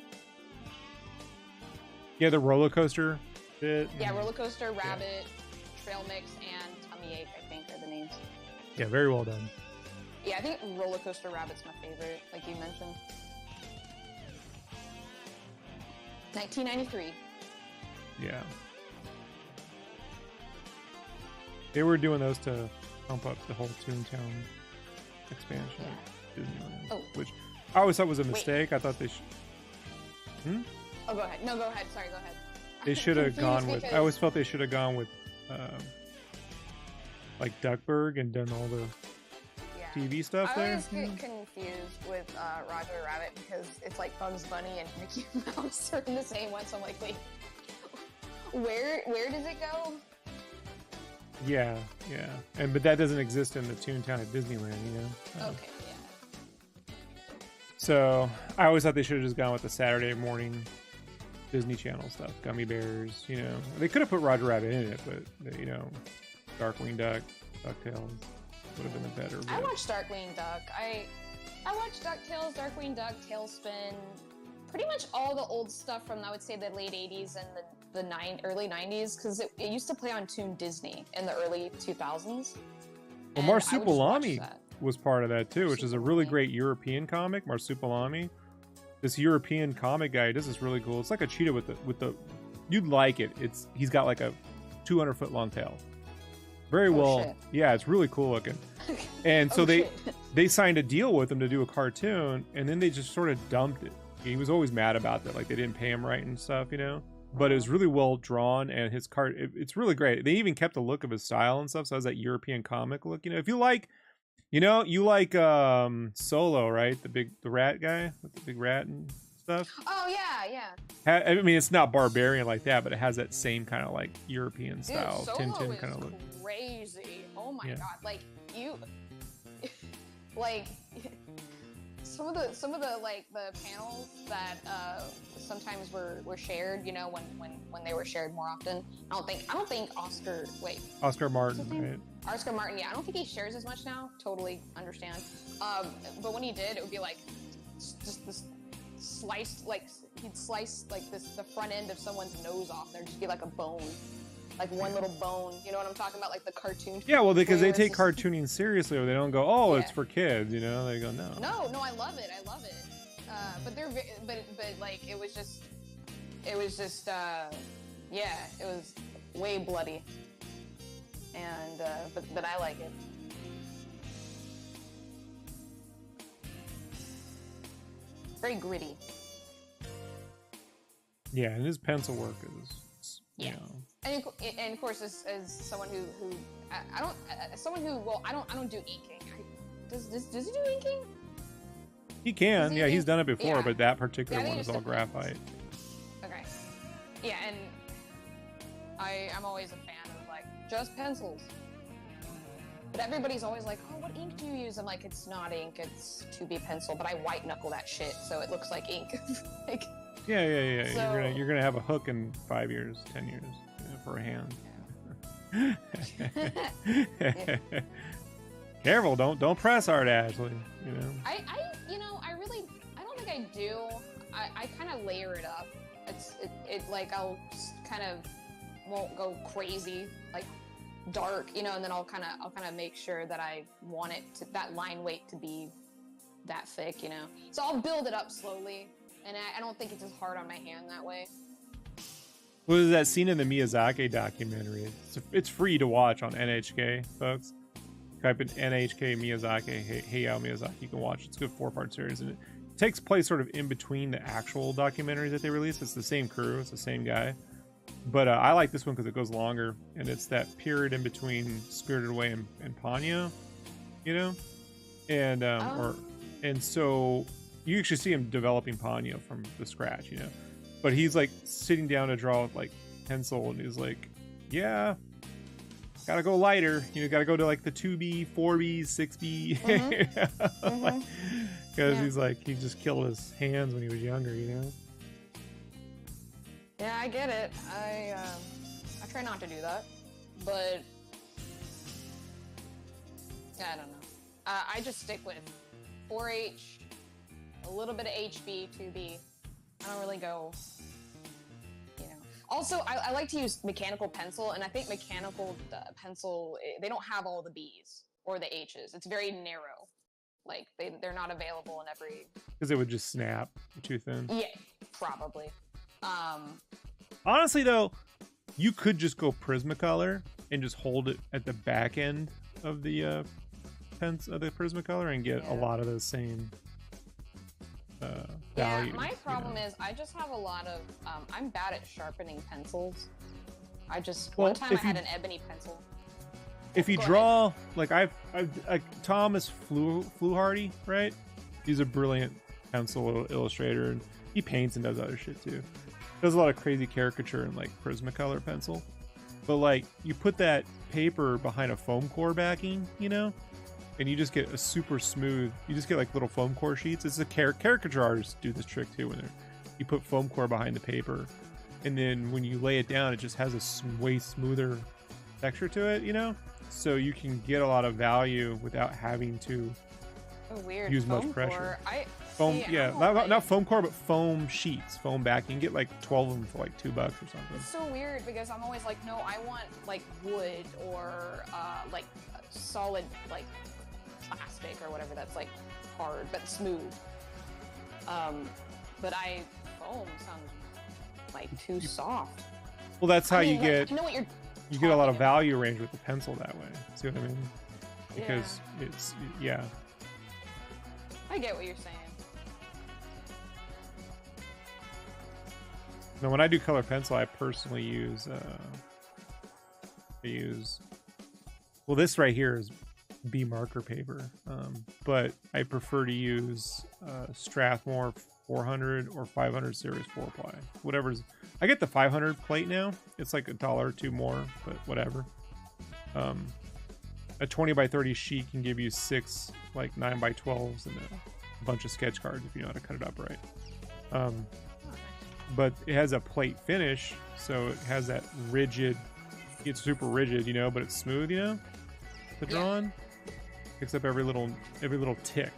Yeah, the roller coaster bit. Yeah, roller coaster, rabbit, trail mix, and tummy ache, I think are the names. Yeah, very well done. Yeah, I think roller coaster rabbit's my favorite, like you mentioned. 1993. Yeah. They were doing those to pump up the whole Toontown expansion at Disneyland, which I always thought was a mistake. I thought they should... Oh, go ahead. No, go ahead. Sorry, go ahead. They should have gone with... I always felt they should have gone with like Duckburg and done all the TV stuff there. I always get confused with Roger Rabbit because it's like Bugs Bunny and Mickey Mouse are in the same one. So I'm like, wait, where does it go? Yeah, but that doesn't exist in the Toontown at Disneyland, Okay, yeah. So I always thought they should have just gone with the Saturday morning Disney Channel stuff, Gummy Bears. They could have put Roger Rabbit in it, but Darkwing Duck, DuckTales would have been the better. I watched Darkwing Duck. I watched DuckTales, Darkwing Duck, Tailspin, pretty much all the old stuff from, I would say, the late 80s and the early 90s, because it used to play on Toon Disney in the early 2000s. Well, Marsupilami was part of that too, which is a really great European comic. Marsupilami, this European comic guy does this really cool. It's like a cheetah with the you'd like it. He's got like a 200-foot long tail. Very well. Shit. Yeah, it's really cool looking. And so they signed a deal with him to do a cartoon, and then they just sort of dumped it. He was always mad about that, like they didn't pay him right and stuff, But it was really well drawn, and his it's really great. They even kept the look of his style and stuff, so it has that European comic look. If you like, you like Solo, right? The rat guy with the big rat and stuff. Oh yeah. I mean, it's not barbarian like that, but it has that same kind of like European style, Tintin kind of look. Crazy! Oh my god! Like you, like some of the like the panels that sometimes were shared. When they were shared more often. I don't think Oscar Martin, right? Oscar Martin. Yeah, I don't think he shares as much now. Totally understand. But when he did, it would be like just this sliced, like he'd slice like the front end of someone's nose off. There'd just be like a bone. Like one little bone, you know what I'm talking about? Like the cartoon. Yeah, well, because they take cartooning seriously, or they don't go, it's for kids, They go, no. No, I love it. But like it was just it was just, yeah, it was way bloody. And, but I like it. Very gritty. Yeah, and his pencil work is, Yeah. you know. And of course, as someone who I don't, as someone who, well, I don't do inking. Does he do inking? He can, yeah, he's done it before, yeah. but that particular Yeah, one is all graphite. Okay. Yeah, and I'm always a fan of like just pencils. But everybody's always like, oh, what ink do you use? I'm like, it's not ink, it's 2B pencil, but I white knuckle that shit, so it looks like ink. Like, Yeah. So, You're gonna have a hook in 5 years, 10 years, for a hand. Yeah. Careful, don't press hard, Ashley. You know. I don't think I do. I kind of layer it up. It like I'll kind of won't go crazy like dark, you know, and then I'll kind of make sure that I want it to, that line weight to be that thick, you know. So I'll build it up slowly, and I don't think it's as hard on my hand that way. What was that scene in the Miyazaki documentary? It's free to watch on NHK, folks. Type in NHK Miyazaki, Hayao Miyazaki. You can watch. It's a good 4-part series, and it takes place sort of in between the actual documentaries that they release. It's the same crew, it's the same guy. But I like this one because it goes longer, and it's that period in between Spirited Away and Ponyo, you know, and and so you actually see him developing Ponyo from the scratch, you know. But he's like sitting down to draw with like pencil, and he's like, yeah, gotta go lighter, you know, gotta go to like the 2B, 4B, 6B, because he's like, he just killed his hands when he was younger, you know. Yeah, I get it. I try not to do that, but I don't know. I just stick with 4H, a little bit of HB, 2B. I don't really go, you know. Also, I like to use mechanical pencil, and I think mechanical pencil, they don't have all the B's or the H's. It's very narrow. Like, they're not available in every... Because it would just snap too thin. Yeah, probably. Honestly, though, you could just go Prismacolor and just hold it at the back end of the Prismacolor and get a lot of those same values. Yeah, my problem is I just have a lot of I'm bad at sharpening pencils. One time I had an ebony pencil. If you draw, like I've Thomas Fluharty, right? He's a brilliant pencil illustrator, and he paints and does other shit too. Does a lot of crazy caricature in like Prismacolor pencil, but like you put that paper behind a foam core backing, you know, and you just get a super smooth. You just get like little foam core sheets. It's a caricature artists do this trick too, when you put foam core behind the paper, and then when you lay it down, it just has a way smoother texture to it, you know. So you can get a lot of value without having to use much pressure. Foam, not foam core, but foam sheets, foam backing. You can get like 12 of them for like $2 or something. It's so weird because I'm always like, no, I want like wood or like solid like plastic or whatever that's like hard but smooth. But foam sounds like too soft. Well, that's how you get. I know what you're. You get a lot of value range with the pencil that way. See what I mean? Because it's I get what you're saying. Now, when I do color pencil, I personally use well, this right here is B marker paper, but I prefer to use Strathmore 400 or 500 series 4-ply. Whatever's, I get the 500 plate now. It's like $1 or $2 more, but whatever. A 20 by 30 sheet can give you 6 like 9 by 12s and a bunch of sketch cards if you know how to cut it up right. But it has a plate finish, so it has that rigid. It's super rigid, you know, but it's smooth, you know. The drawing picks up every little tick,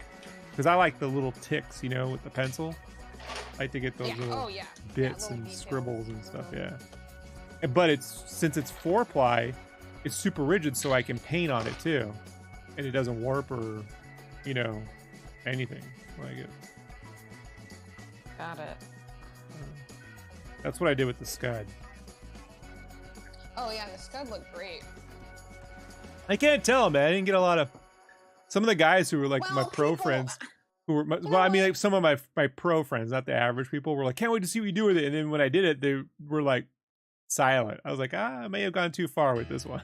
because I like the little ticks, you know, with the pencil. I like to get those little bits and scribbles and stuff. Yeah, but since it's 4-ply, it's super rigid, so I can paint on it too, and it doesn't warp or, you know, anything like it. Got it. That's what I did with the Scud. Oh yeah, the Scud looked great. I can't tell, man. I didn't get a lot of. Some of the guys who were like my pro friends, who were well, I mean, like some of my pro friends, not the average people, were like, "Can't wait to see what you do with it." And then when I did it, they were like silent. I was like, I may have gone too far with this one.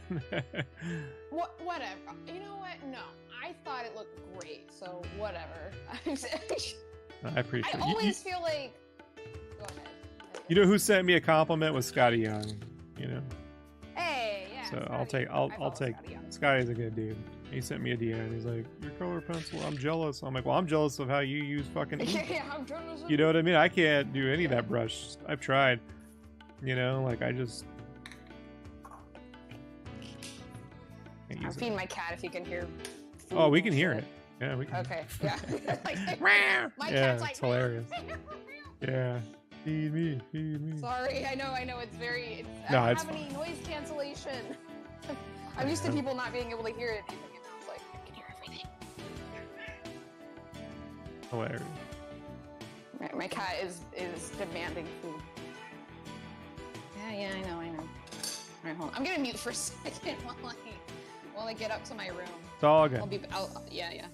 Whatever. You know what? No, I thought it looked great. So whatever. I appreciate it. I always feel like. Go ahead. You know who sent me a compliment was Scotty Young. You know. Hey, yeah. So Scotty. I'll take. Scotty's a good dude. He sent me a DM. He's like, "Your color pencil. I'm jealous." I'm like, "Well, I'm jealous of how you use fucking ink." Yeah, I'm jealous. You know what I mean? I can't do any of that brush. I've tried. You know, like I just. I'm feeding my cat. If you can hear. Oh, we can hear it. Yeah, we can. Okay. Yeah. My yeah, cat's like. It's hilarious. Yeah. Feed me. Feed me. Sorry, I know. It's very. I No, don't it's have any noise cancellation. I'm used to people not being able to hear anything, and now it's like I can hear everything. Hilarious. My cat is demanding food. Yeah, I know. All right, hold on. I'm gonna mute for a second while I get up to my room. It's all good. Yeah.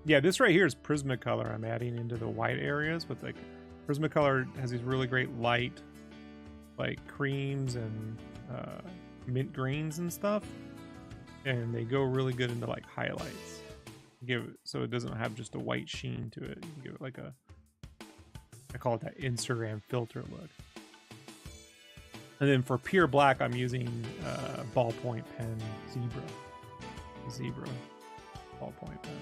Yeah, this right here is Prismacolor I'm adding into the white areas, but like Prismacolor has these really great light, like creams and mint greens and stuff, and they go really good into like highlights. Give it so it doesn't have just a white sheen to it. You can give it like I call it that Instagram filter look. And then for pure black, I'm using ballpoint pen Zebra ballpoint pen.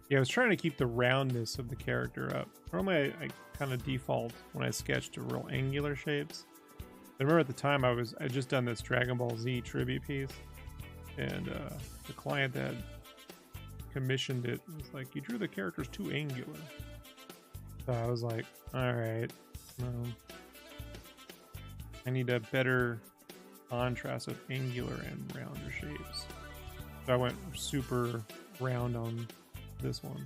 Yeah, I was trying to keep the roundness of the character up. Normally, I kind of default when I sketch to real angular shapes. I remember at the time I just done this Dragon Ball Z tribute piece, and the client that commissioned it was like, "You drew the characters too angular." So I was like, "All right, no, I need a better contrast of angular and rounder shapes." So I went super round on this one.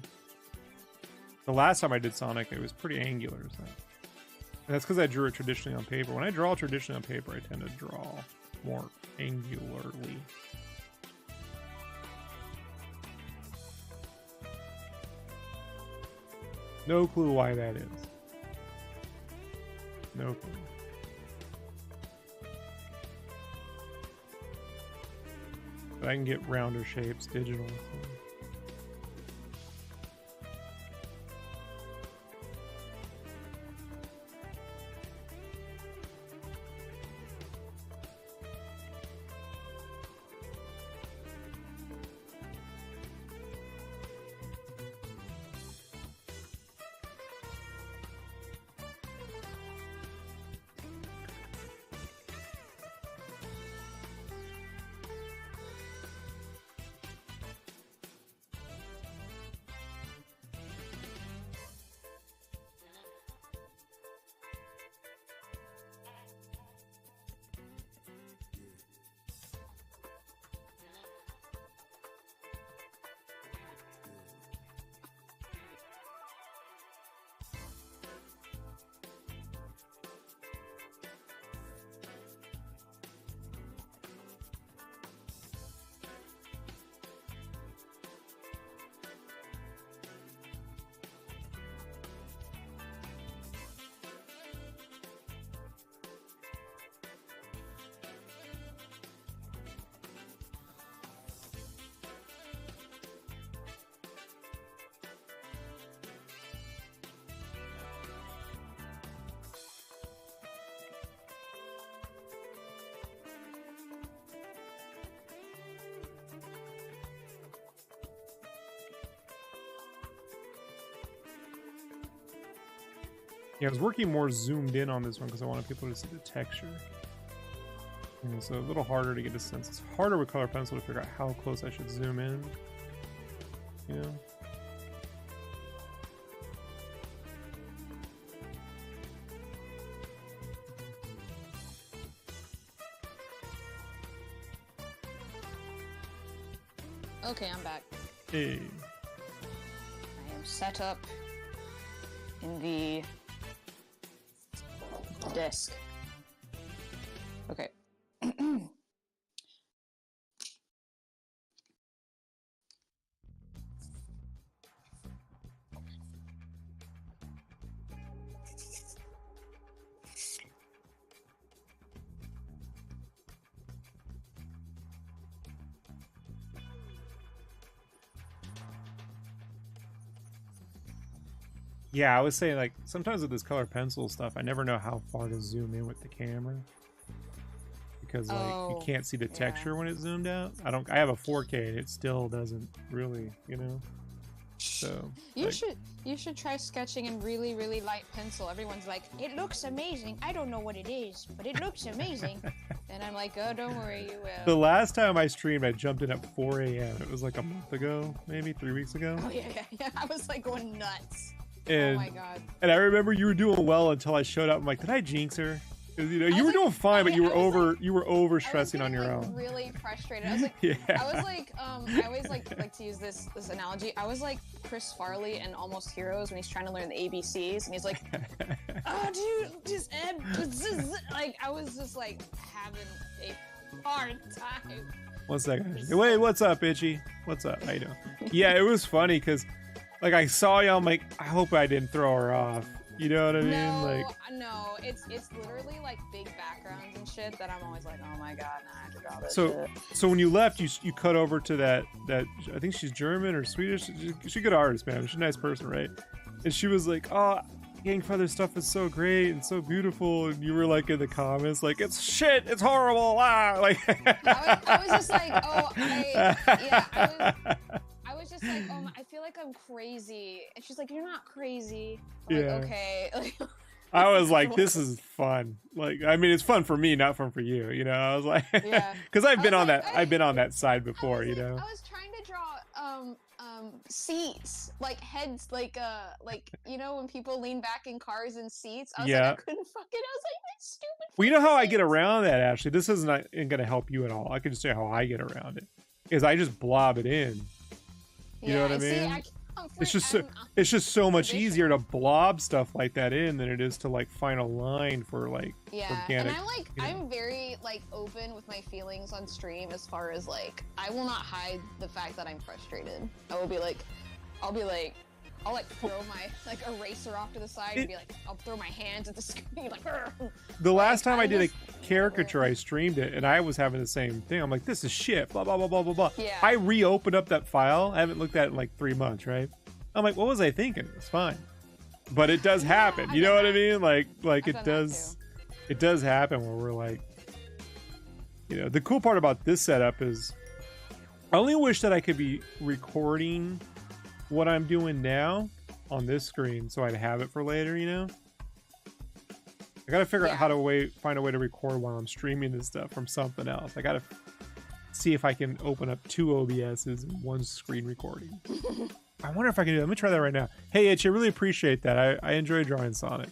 The last time I did Sonic, it was pretty angular. So. And that's because I drew it traditionally on paper. When I draw traditionally on paper, I tend to draw more angularly. No clue why that is. No clue. but I can get rounder shapes digital. So. Yeah, I was working more zoomed in on this one because I wanted people to see the texture. And it's a little harder to get a sense. It's harder with color pencil to figure out how close I should zoom in. You know? Okay, I'm back. Hey. I am set up in the desk. Okay. Yeah, I was saying, like, sometimes with this color pencil stuff, I never know how far to zoom in with the camera. Because, like, you can't see the texture when it's zoomed out. I have a 4K and it still doesn't really, you know? So... You should try sketching in really, really light pencil. Everyone's like, it looks amazing. I don't know what it is, but it looks amazing. And I'm like, oh, don't worry, you will. The last time I streamed, I jumped in at 4 a.m. It was like a month ago, maybe 3 weeks ago. Oh, yeah. I was, like, going nuts. And, oh my god! And I remember you were doing well until I showed up. I'm like, did I jinx her? Because you were doing fine, but you were over stressing on your own. Really frustrated. I was like, yeah. I was like, I always like to use this analogy. I was like Chris Farley in Almost Heroes when he's trying to learn the ABCs, and he's like, oh, dude, just like I was just like having a hard time. 1 second. Wait, what's up, Itchy? What's up? How you doing? Yeah, it was funny because. Like, I saw you, I'm like, I hope I didn't throw her off. You know what I mean? No, it's literally like big backgrounds and shit that I'm always like, oh my god, nah, I forgot this shit. So when you left, you cut over to that I think she's German or Swedish. She's a good artist, man. She's a nice person, right? And she was like, oh, Gang Feather stuff is so great and so beautiful. And you were like in the comments, like, it's shit, it's horrible. Like, I was just like, oh, I was just like, oh, I feel like I'm crazy. And she's like, you're not crazy. I'm like, okay. I was like, this is fun. Like, I mean, it's fun for me, not fun for you. You know, I was like, because I've been on that side before. You know, I was trying to draw seats, like heads, like you know when people lean back in cars and seats. I was like, I couldn't fucking. I was like, that's stupid. Well, you know how I get around that, Ashley. This isn't going to help you at all. I can just say how I get around it. Is I just blob it in. You know what I mean? It's just so much easier to blob stuff like that in than it is to like find a line for like organic. And I'm like, I'm very like open with my feelings on stream as far as like, I will not hide the fact that I'm frustrated. I'll be like, I'll like throw my like eraser off to the side and be like, I'll throw my hands at the screen like. The last time I did a caricature, I streamed it, and I was having the same thing. I'm like, this is shit, blah, blah, blah, blah, blah, blah. Yeah. I reopened up that file. I haven't looked at it in like 3 months, right? I'm like, what was I thinking? It's fine. But it does happen. You know what I mean? Like it does happen where we're like, you know, the cool part about this setup is I only wish that I could be recording what I'm doing now on this screen so I'd have it for later, you know? I gotta figure out how to find a way to record while I'm streaming this stuff from something else. I gotta see if I can open up 2 OBSs and 1 screen recording. I wonder if I can do that. Let me try that right now. Hey, Itch, I really appreciate that. I enjoy drawing Sonic.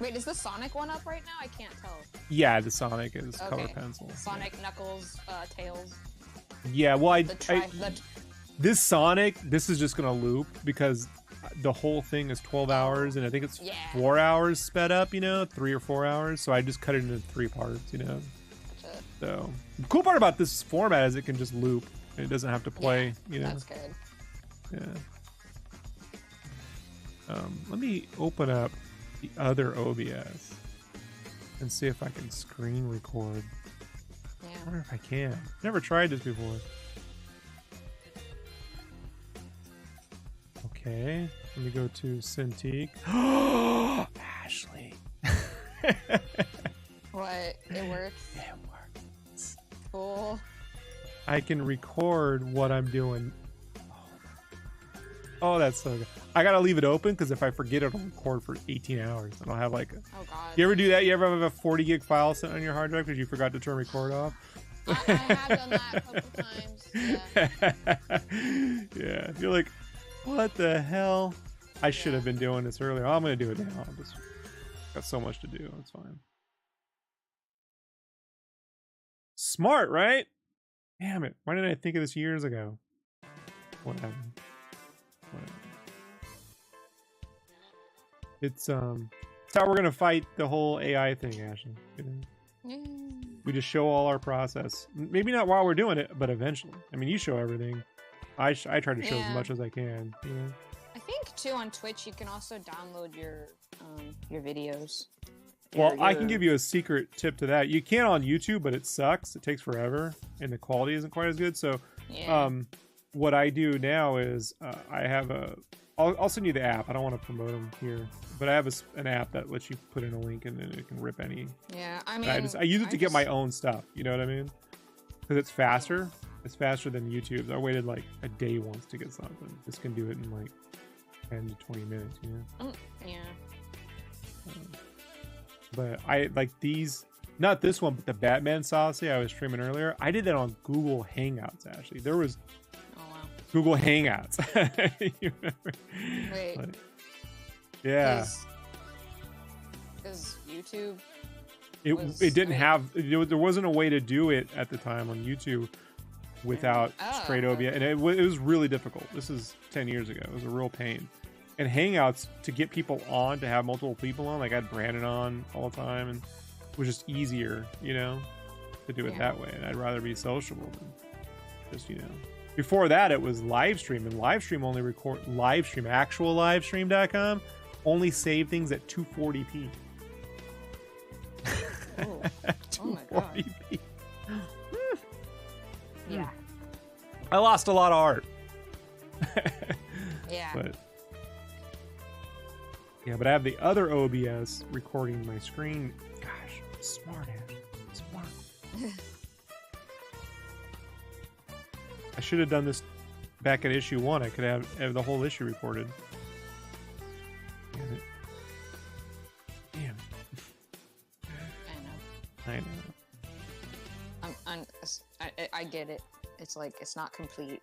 Wait, is the Sonic one up right now? I can't tell. Yeah, the Sonic is color pencil. Sonic, Knuckles, Tails. Yeah, well, this Sonic, this is just gonna loop because the whole thing is 12 hours, and I think it's 4 hours sped up, you know, 3 or 4 hours. So I just cut it into 3 parts, you know. Gotcha. So the cool part about this format is it can just loop. It doesn't have to play, you know. That's good. Yeah. Let me open up the other OBS and see if I can screen record. Yeah. I wonder if I can. Never tried this before. Okay. Let me go to Cintiq. Ashley. What? It works? It works. Cool. I can record what I'm doing. Oh, that's so good. I gotta leave it open because if I forget, it'll record for 18 hours. And I'll have like oh god. You ever do that? You ever have a 40 gig file sitting on your hard drive because you forgot to turn record off? I have done that a couple times. Yeah. Yeah. You're like, what the hell? I should have been doing this earlier. I'm gonna do it now. I'm just got so much to do. It's fine. Smart, right? Damn it. Why didn't I think of this years ago? Whatever. It's how we're gonna fight the whole AI thing, Ashley. You know? We just show all our process. Maybe not while we're doing it, but eventually. I mean, you show everything. I try to show as much as I can. You know? I think too on Twitch you can also download your videos. Well, I can give you a secret tip to that. You can on YouTube, but it sucks. It takes forever, and the quality isn't quite as good. So, what I do now is I have I'll send you the app. I don't want to promote them here, but I have an app that lets you put in a link and then it can rip any. Yeah, I mean, I use it to get my own stuff. You know what I mean? Because it's faster. It's faster than YouTube. I waited like a day once to get something. This can do it in like 10 to 20 minutes. You know? Yeah. But I like these, not this one, but the Batman saucy I was streaming earlier. I did that on Google Hangouts, actually. There was Google Hangouts. You remember? Wait. Like, yeah. Is YouTube? It didn't have, there wasn't a way to do it at the time on YouTube without straight OBS. And it was really difficult. This is 10 years ago. It was a real pain. And Hangouts, to get people on, to have multiple people on, like I had Brandon on all the time, and it was just easier, you know, to do it that way. And I'd rather be sociable than just, you know. Before that, it was Livestream, and Livestream only actual livestream.com only save things at 240p. Oh, oh my god. 240p. Yeah. I lost a lot of art. Yeah. But I have the other OBS recording my screen. Gosh, smart ass. Smart. I should have done this back at issue 1. I could have the whole issue recorded. Damn it. Damn it. I know. I get it. It's like, it's not complete.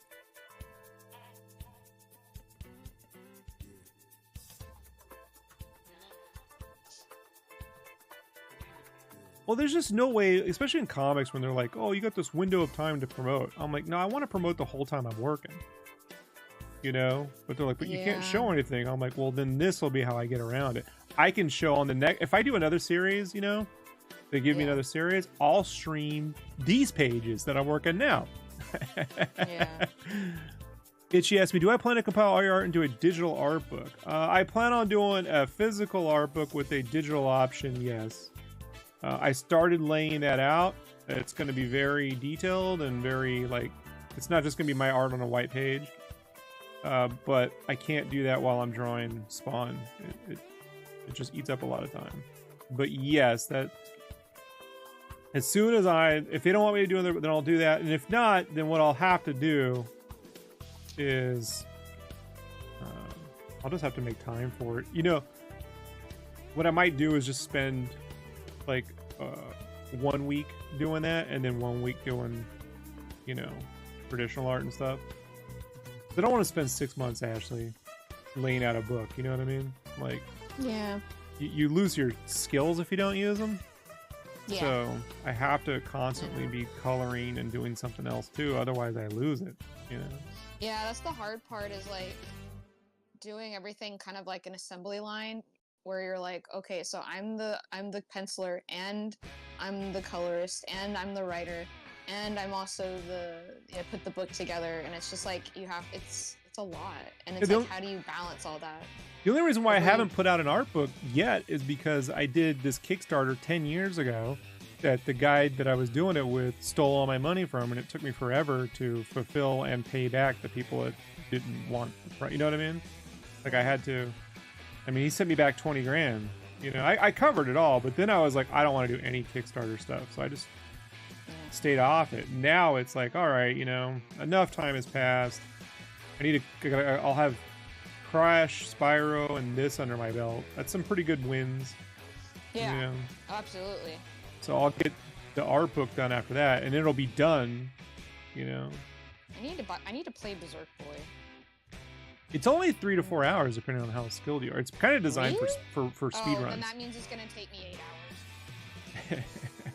Well, there's just no way, especially in comics, when they're like, oh, you got this window of time to promote. I'm like, no, I want to promote the whole time I'm working. You know? But they're like, but you can't show anything. I'm like, well, then this will be how I get around it. I can show on the next, if I do another series, you know, they give me another series, I'll stream these pages that I'm working now. Itchy asked me, do I plan to compile all your art into a digital art book? I plan on doing a physical art book with a digital option, yes. I started laying that out. It's going to be very detailed and very, like, it's not just going to be my art on a white page. But I can't do that while I'm drawing Spawn. It just eats up a lot of time. But yes, that... As soon as if they don't want me to do it, then I'll do that. And if not, then what I'll have to do is I'll just have to make time for it. You know, what I might do is just spend like 1 week doing that, and then 1 week doing, you know, traditional art and stuff. I don't want to spend 6 months actually laying out a book. You know what I mean? Like, yeah, you lose your skills if you don't use them. Yeah. So I have to constantly be coloring and doing something else too. Otherwise, I lose it. You know. Yeah, that's the hard part, is like doing everything kind of like an assembly line, where you're like, okay, so I'm the penciler, and I'm the colorist, and I'm the writer, and I'm also put the book together, and it's just like it's a lot, and it's like, how do you balance all that? The only reason why I haven't put out an art book yet is because I did this Kickstarter 10 years ago that the guy that I was doing it with stole all my money from, and it took me forever to fulfill and pay back the people that didn't want the, you know what I mean? Like, I had to, I mean, he sent me back 20 grand. You know, I covered it all, but then I was like, I don't want to do any Kickstarter stuff, so I just stayed off it. Now it's like, all right, you know, enough time has passed. I'll have Crash, Spyro, and this under my belt. That's some pretty good wins. Yeah, you know? Absolutely. So I'll get the art book done after that, and it'll be done. You know. I need to play Berserk Boy. It's only 3 to 4 hours, depending on how skilled you are. It's kind of designed for speed runs. Then that means it's gonna take me 8 hours.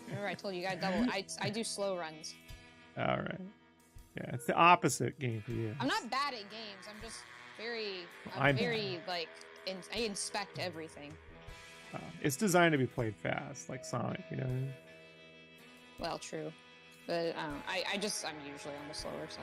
Remember, I told you, I double. I do slow runs. All right. Yeah, it's the opposite game for you. I'm not bad at games. I'm just I'm very like I inspect everything. It's designed to be played fast, like Sonic, you know. Well, true, but I'm usually on the slower side.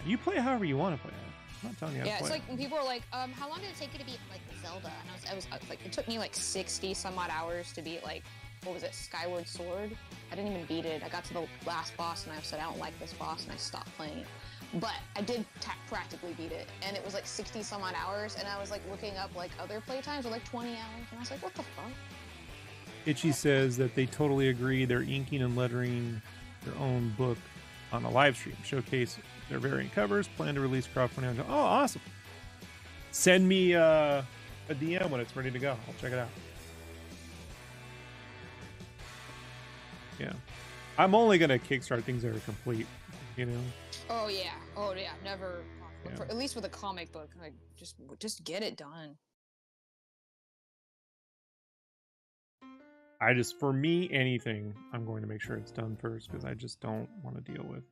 You play however you want to play it. I'm not telling you how to play. Yeah, it's like when people are like, how long did it take you to beat like Zelda? And I was like, it took me like 60 some odd hours to beat like, what was it, Skyward Sword? I didn't even beat it. I got to the last boss and I said, I don't like this boss, and I stopped playing it. But I did practically beat it, and it was like 60 some odd hours, and I was like looking up like other playtimes with like 20 hours, and I was like, what the fuck? Itchy says that they totally agree. They're inking and lettering their own book on a live stream. Showcase their variant covers. Plan to release crowdfunding. Oh, awesome. Send me a DM when it's ready to go. I'll check it out. Yeah. I'm only going to kickstart things that are complete, you know? Oh, yeah. Never. Yeah. At least with a comic book, like, just get it done. For me, anything, I'm going to make sure it's done first, because I just don't want to deal with,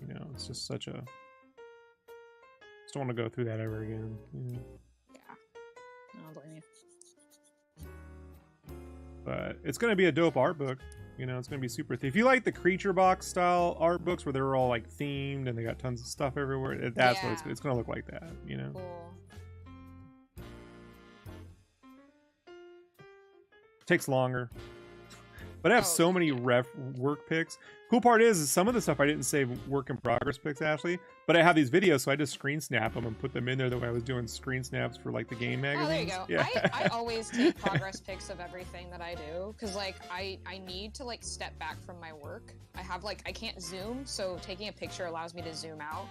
you know, it's just such a, just don't want to go through that ever again. You know? Yeah. I don't blame you. But it's going to be a dope art book. You know, it's going to be super If you like the creature box style art books where they're all like themed and they got tons of stuff everywhere, that's what it's going to look like, that, you know? Cool. Takes longer. But I have so many work pics. Cool part is some of the stuff I didn't save work in progress pics, Ashley, but I have these videos, so I just screen snap them and put them in there the way I was doing screen snaps for like the game magazines. Oh, there you go. Yeah. I always take progress pics of everything that I do, because like I need to like step back from my work. I have like, I can't zoom, so taking a picture allows me to zoom out.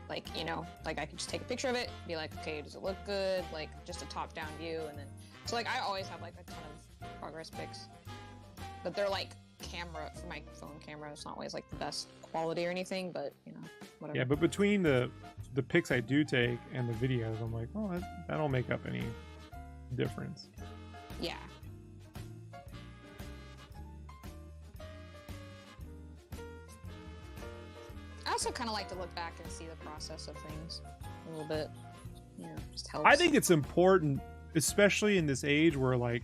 Like, you know, like I can just take a picture of it, be like, okay, does it look good? Like just a top down view, and then, so like I always have like a ton of progress pics. But they're like camera, for my phone camera, it's not always like the best quality or anything, but you know, whatever. Yeah, but between the pics I do take and the videos, I'm like, oh, that'll make up any difference. Yeah. I also kind of like to look back and see the process of things a little bit. You know, just helps. I think it's important, especially in this age where like,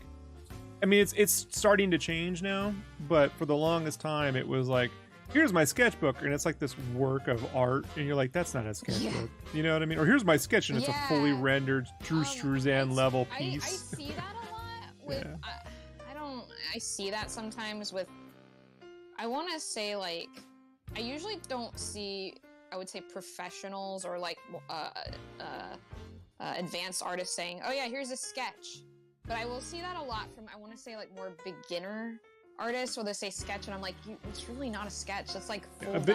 I mean, it's starting to change now, but for the longest time, it was like, here's my sketchbook, and it's like this work of art, and you're like, that's not a sketchbook. You know what I mean? Or here's my sketch, and it's a fully rendered Drew Struzan level piece. I see that a lot with. I see that sometimes with. I want to say like, I usually don't see. I would say professionals or like advanced artists saying, "Oh yeah, here's a sketch," but I will see that a lot from. I want to say like more beginner artists, where they say sketch, and I'm like, it's really not a sketch. That's like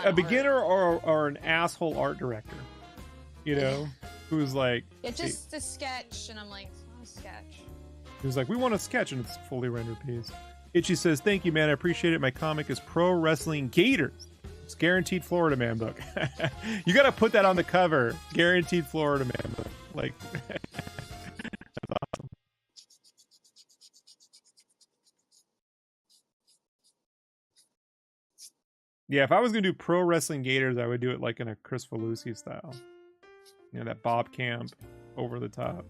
a beginner or an asshole art director, you know, who's like, it's just a sketch, and I'm like, it's not a sketch. Who's like, we want a sketch, and it's a fully rendered piece. Itchy says, thank you, man. I appreciate it. My comic is Pro Wrestling Gators. It's guaranteed Florida Man book. You got to put that on the cover. Guaranteed Florida Man book. Like, that's awesome. Yeah, if I was going to do Pro Wrestling Gators, I would do it like in a Chris Falusi style. You know, that Bob Camp over the top.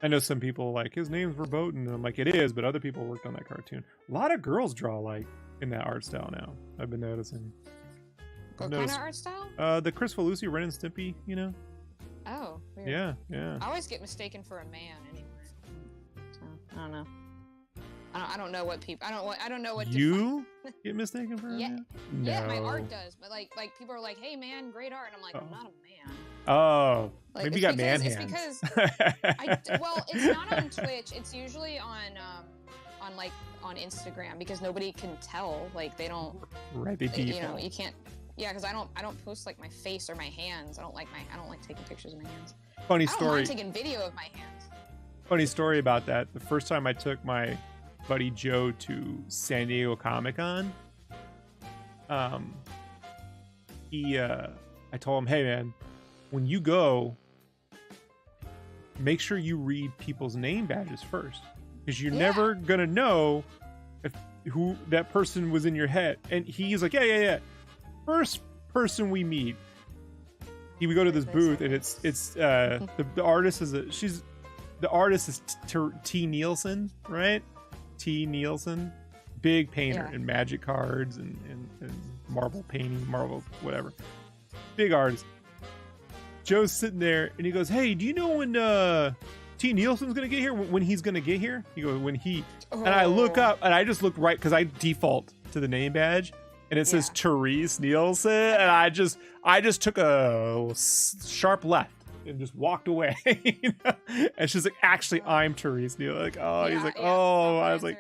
I know some people like, his name's verboten, and I'm like, it is, but other people worked on that cartoon. A lot of girls draw like in that art style now. I've been noticing. What kind of art style? The Chris Falusi, Ren and Stimpy, you know? Oh, weird. Yeah, yeah. I always get mistaken for a man anyway. So, I don't know. I don't know what people. I don't know what. You get mistaken for a man? No. Yeah, my art does, but like people are like, "Hey, man, great art," and I'm like, "I'm not a man." Oh, like, maybe you got man hands. It's because well, it's not on Twitch. It's usually on Instagram, because nobody can tell. Like they don't. Right, they default. You know, you can't. Yeah, because I don't post like my face or my hands. I don't like taking pictures of my hands. Funny story. I don't mind taking video of my hands. Funny story about that. The first time I took my buddy Joe to San Diego Comic-Con, I told him, hey man, when you go, make sure you read people's name badges first, because you're never gonna know who that person was in your head. And he's like, yeah. First person we meet, we go to this booth, and it's the artist is the artist is T. Nielsen, right? T. Nielsen, big painter in magic cards and marble painting, marble whatever, big artist. Joe's sitting there, and he goes, "Hey, do you know when T. Nielsen's gonna get here? When he's gonna get here?" He goes, "When he." Oh. And I look up, and I just look right, because I default to the nname badge, and it says Therese Nielsen, and I just took a sharp left and just walked away. You know? And she's like, actually, I'm Therese Nielsen. Like, he's like, I was like,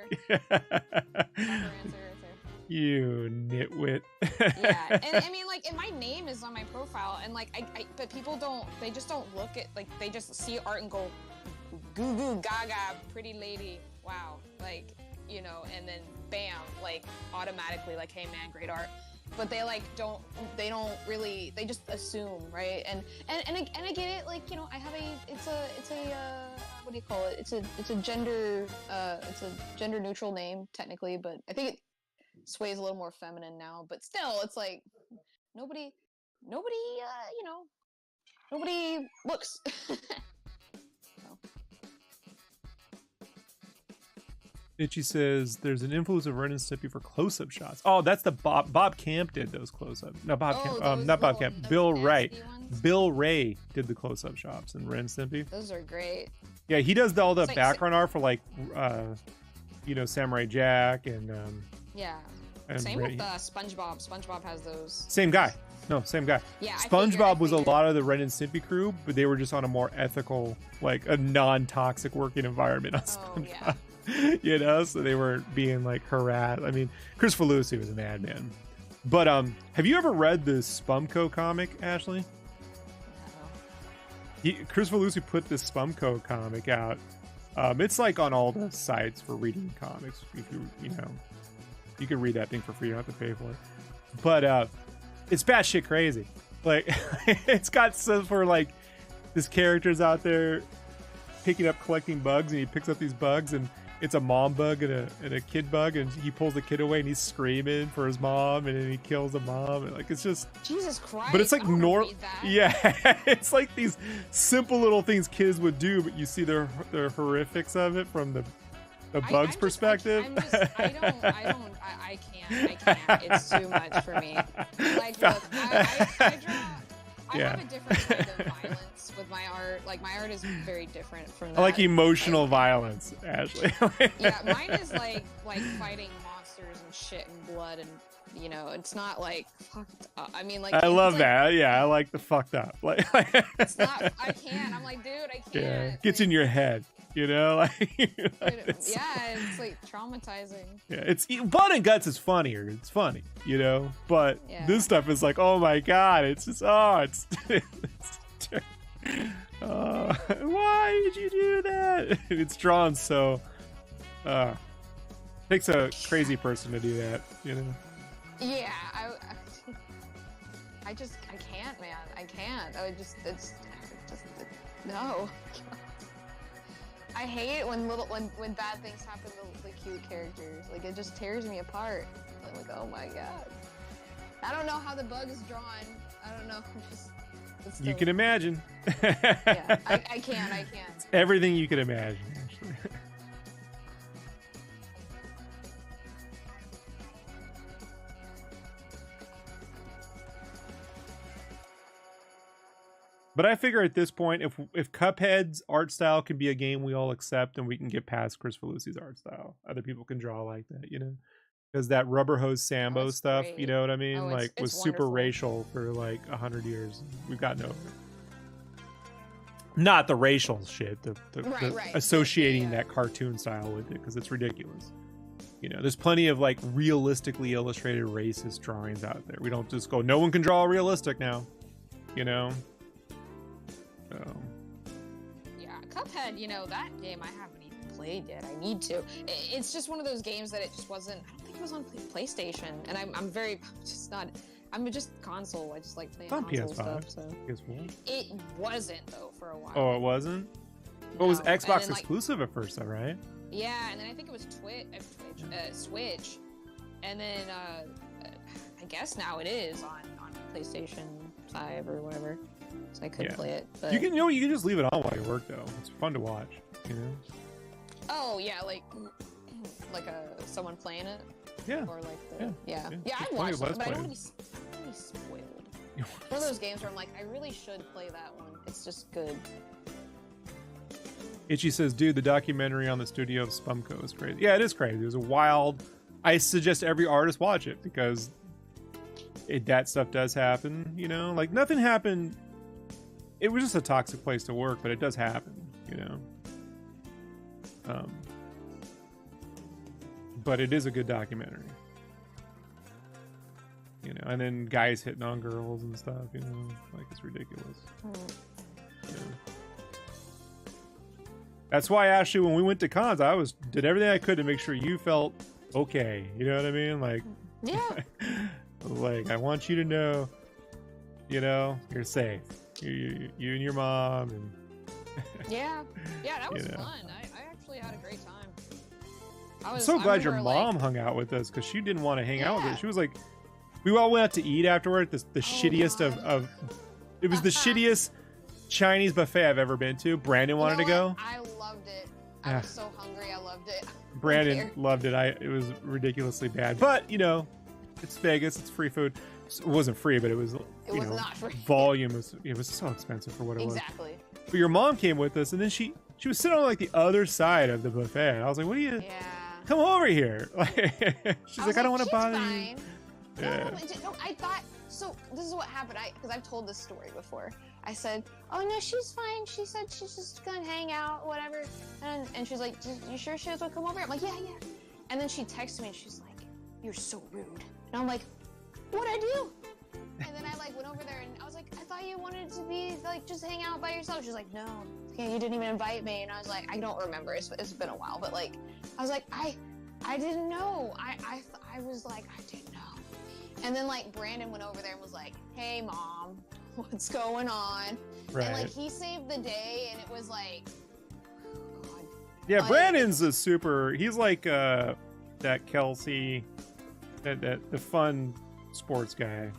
you nitwit. Yeah, and I mean, like, and my name is on my profile, and like, but people just don't look at, like, they just see art and go, goo goo gaga, pretty lady, wow, like, you know, and then bam, like, automatically, like, hey man, great art. But they like don't really, they just assume, right? And I get it, like, you know, I have it's a what do you call it? It's a gender neutral name technically, but I think it sways a little more feminine now. But still, it's like nobody you know, nobody looks. Itchy says there's an influence of Ren and Stimpy for close-up shots. Oh, that's the Bob Camp did those close-up. No, not Bob Camp. Bill Ray. Ones? Bill Ray did the close-up shots in Ren and Stimpy. Those are great. Yeah, he does all the background art for, like, you know, Samurai Jack and and same with SpongeBob. SpongeBob has those. Same guy. No, same guy. Yeah, SpongeBob was a lot of the Ren and Stimpy crew, but they were just on a more ethical, like a non-toxic working environment on SpongeBob. Yeah. You know, so they weren't being like harassed. I mean, Chris Falusi was a madman. But have you ever read the Spumco comic, Ashley? No. Chris Falusi put this Spumco comic out. It's like on all the sites for reading comics. If you know, you can read that thing for free. You don't have to pay for it. But it's batshit crazy. Like, it's got stuff for like this character's out there picking up, collecting bugs, and he picks up these bugs, and it's a mom bug and a kid bug, and he pulls the kid away, and he's screaming for his mom, and then he kills the mom, and like, it's just Jesus Christ. But it's like yeah, it's like these simple little things kids would do, but you see the horrifics of it from the the bug's perspective. I can't. It's too much for me. Like, look, I draw. I have a different kind of violence with my art. Like, my art is very different from that. I like emotional violence, Ashley. Yeah, mine is like fighting monsters and shit and blood and, you know, it's not like fucked up. I mean, like, I love that. Yeah, I like the fucked up. Like, it's not. I can't. I'm like, dude, I can't. Yeah, gets in your head. You know, like it's like traumatizing. Yeah, it's blood and guts is funnier. It's funny, you know, but this stuff is like, oh my god, it's just why did you do that? It's drawn so takes a crazy person to do that, you know. Yeah, I can't, man. I can't. It's just no. I hate it when bad things happen to the cute characters. Like, it just tears me apart. I'm like, oh my god. I don't know how the bug is drawn. I don't know. You can imagine. Yeah, I can't. It's everything you can imagine, actually. But I figure at this point, if Cuphead's art style can be a game we all accept, and we can get past Chris Felucci's art style, other people can draw like that, you know? Because that Rubber Hose Sambo stuff, great. You know what I mean? Like, was super racial for like 100 years. We've gotten over it. Not the racial shit, the associating that cartoon style with it, because it's ridiculous. You know, there's plenty of like realistically illustrated racist drawings out there. We don't just go, no one can draw realistic now, you know? Yeah, Cuphead, you know, that game I haven't even played yet. I need to. It's just one of those games that it just wasn't. I don't think it was on PlayStation, and I'm just console. I just like playing console PS5, stuff. So PS4. It wasn't though for a while. Oh, it wasn't. No. It was Xbox exclusive at first, though, right? Yeah, and then I think it was Switch, and then I guess now it is on PlayStation 5 or whatever. So I could play it. But... You can just leave it on while you work though. It's fun to watch, you know. Oh yeah, like someone playing it. Yeah. Or like I've watched it, but I don't want to be spoiled. One of those games where I'm like, I really should play that one. It's just good. Itchy says, dude, the documentary on the studio of Spumco is crazy. Yeah, it is crazy. It was a wild. I suggest every artist watch it because that stuff does happen. You know, like nothing happened. It was just a toxic place to work, but it does happen, you know. But it is a good documentary, you know. And then guys hitting on girls and stuff, you know, like it's ridiculous. You know? That's why, Ashley, when we went to cons, I did everything I could to make sure you felt okay. You know what I mean? Like, yeah. Like I want you to know, you know, you're safe. You and your mom and yeah, that was fun. I actually had a great time. I'm so glad your mom hung out with us because she didn't want to hang out with us. She was like, we all went out to eat afterward. The shittiest of it was the shittiest Chinese buffet I've ever been to. Brandon wanted to go. I loved it. I was so hungry. I loved it. Brandon loved it. It was ridiculously bad, but you know, it's Vegas. It's free food. It wasn't free, but it was not free. Volume it was so expensive for what it was. Exactly. But your mom came with us, and then she was sitting on like the other side of the buffet. And I was like, "What are you? Yeah. Come over here." She's like, "I don't want to bother fine. you." Yeah. No, I thought so. This is what happened. Because I've told this story before. I said, "Oh no, she's fine. She said she's just gonna hang out, whatever." And she's like, "You sure she was gonna come over?" I'm like, "Yeah." And then she texted me, and she's like, "You're so rude." And I'm like, "What'd I do?" And then I like went over there and I was like, "I thought you wanted to be like just hang out by yourself." She's like, "No, you didn't even invite me." And I was like, "I don't remember. It's been a while." But like, I was like, I didn't know. I was like, I didn't know. And then like Brandon went over there and was like, "Hey mom, what's going on?" Right. And like he saved the day, and it was like, oh, God. Yeah, like, Brandon's a super. He's like that Kelsey, that the fun sports guy.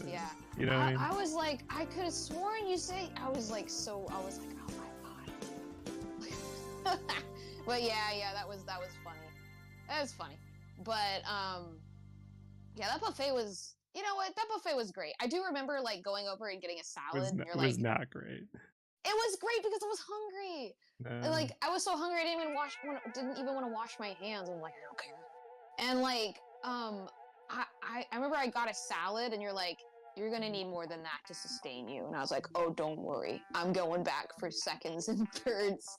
Yeah. You know what I mean? I was like, I could have sworn you say. I was like, oh my God. But yeah, that was funny. That was funny. But yeah, that buffet was. You know what? That buffet was great. I do remember like going over and getting a salad. It was not great. It was great because I was hungry. And, like I was so hungry, I didn't even want to wash my hands. I'm like, I don't care. And like, I remember I got a salad, and you're like, you're gonna need more than that to sustain you. And I was like, oh, don't worry, I'm going back for seconds and thirds,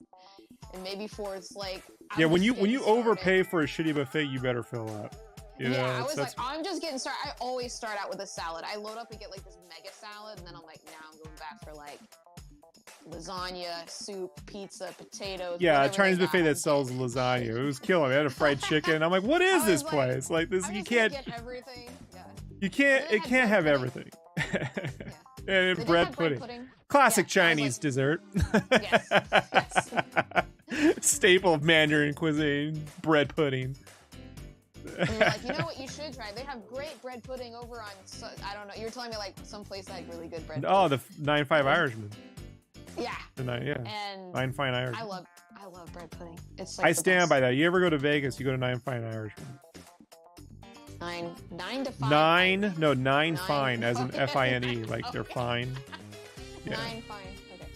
and maybe fourths. Like, yeah, when you overpay for a shitty buffet, you better fill up. You know, I was like, I'm just getting started. I always start out with a salad. I load up and get like this mega salad, and then I'm like, now I'm going back for like lasagna, soup, pizza, potatoes. Yeah, a Chinese buffet that sells lasagna. It was killing me. I had a fried chicken. I'm like, what is this place? Like this, you can't get everything. Yeah. You can't. It can't have everything. And bread pudding. Classic Chinese dessert. Yes. Staple of Mandarin cuisine. Bread pudding. And you're like, you know what you should try? They have great bread pudding over on, I don't know, you were telling me like some place that had really good bread pudding. Oh, the 9-5 Irishman. Yeah. And 9 Fine Irishman. I love bread pudding. It's like I stand by that. You ever go to Vegas, you go to 9 Fine Irishman. 9 to 5. 9 fine as in Fine, like they're fine. Yeah. 9 fine. Okay.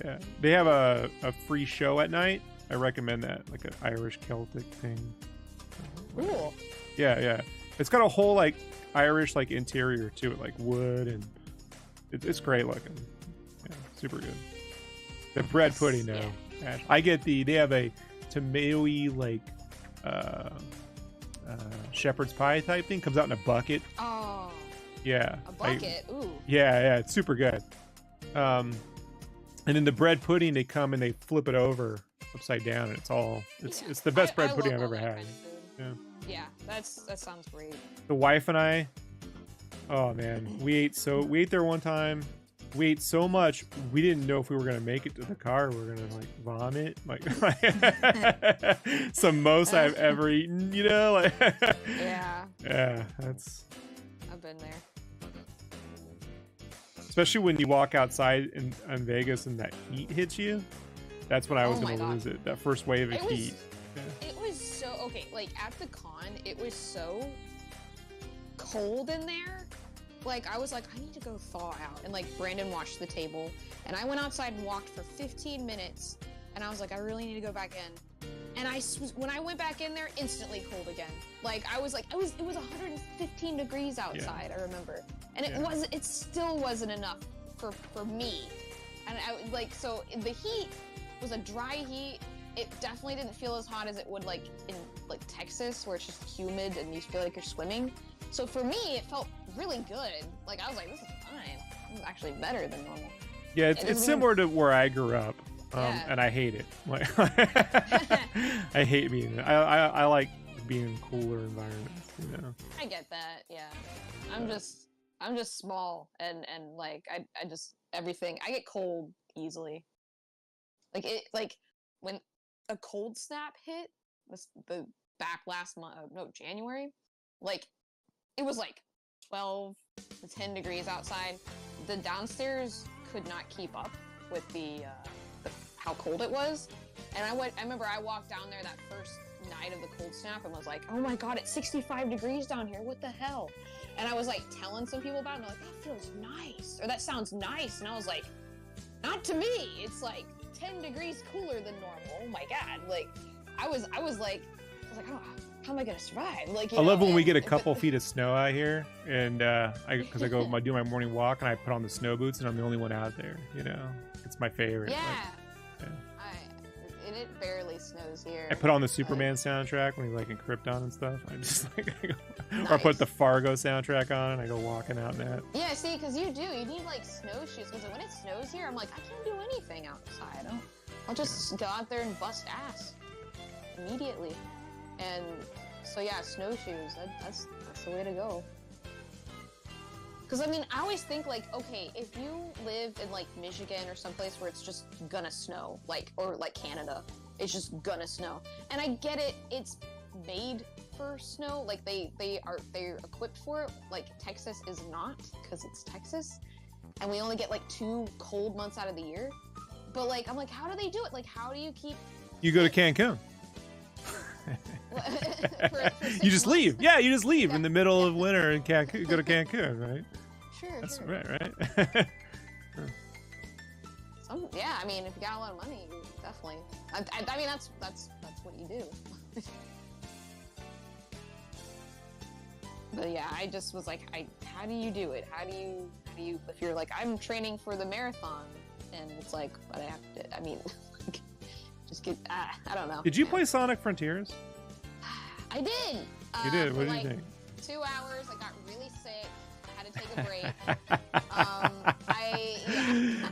Yeah. They have a free show at night. I recommend that, like an Irish Celtic thing. Cool. Yeah. It's got a whole like Irish like interior to it, like wood, and it's great looking. Yeah, super good. The bread pudding though. Yeah. I get they have a tomatoey like shepherd's pie type thing, comes out in a bucket. Oh. Yeah. A bucket. Ooh. Yeah, it's super good. And in the bread pudding, they come and they flip it over upside down, and it's the best bread pudding I've ever had. Yeah, that sounds great. The wife and I, oh man, we ate there one time. We ate so much, we didn't know if we were gonna make it to the car. We were gonna like vomit, like some most I've ever eaten. You know, like yeah. That's. I've been there. Especially when you walk outside in Vegas and that heat hits you. That's when I was gonna lose it. That first wave of heat. It was so okay. Like at the con, it was so cold in there. Like I was like, I need to go thaw out. And like Brandon washed the table, and I went outside and walked for 15 minutes. And I was like, I really need to go back in. And when I went back in there, instantly cold again. Like I was like, it was 115 degrees outside. I remember, and it still wasn't enough for me. And I like so the heat was a dry heat. It definitely didn't feel as hot as it would like in like Texas, where it's just humid and you feel like you're swimming. So for me, it felt really good. Like I was like, this is fine. This is actually better than normal. Yeah, it's similar to where I grew up, and I hate it. Like I hate being. I like being in cooler environments. You know. I get that. Yeah, I'm just small and like I just everything. I get cold easily. Like when a cold snap hit the back last month, January, like it was like 12 to 10 degrees outside. The downstairs could not keep up with the how cold it was, and I remember I walked down there that first night of the cold snap and was like, oh my god, it's 65 degrees down here, what the hell? And I was like telling some people about it, and they're like, that feels nice, or that sounds nice, and I was like, not to me, it's like 10 degrees cooler than normal. Oh my god! Like, I was like, oh, how am I gonna survive? Like, I love when we get a couple feet of snow out here, and because I do my morning walk and I put on the snow boots, and I'm the only one out there. You know, it's my favorite. Yeah. Like, it barely snows here. I put on the Superman soundtrack when he's like in Krypton and stuff. I just like, or I put the Fargo soundtrack on and I go walking out in that. Yeah, see, because you need like snowshoes. Because when it snows here, I'm like, I can't do anything outside. I'll just go out there and bust ass immediately. And so yeah, snowshoes. That's the way to go. Because I mean, I always think like, okay, if you live in like Michigan or someplace where it's just gonna snow, like, or like Canada, it's just gonna snow. And I get it, it's made for snow, like they're equipped for it. Like Texas is not, because it's Texas, and we only get like 2 cold months out of the year. But like, I'm like, how do they do it? Like, how do you keep? You go to Cancun. You just leave. Yeah, you just leave in the middle of winter in Cancun. Go to Cancun, right? Sure. That's sure. right. Yeah, I mean, if you got a lot of money, you definitely. I mean, that's what you do. But yeah, I just was like, how do you do it? How do you? If you're like, I'm training for the marathon, and it's like, but I have to. I mean, just get. I don't know. Did you play Sonic Frontiers? I did. You did. What did you think? 2 hours. I got really sick. I had to take a break.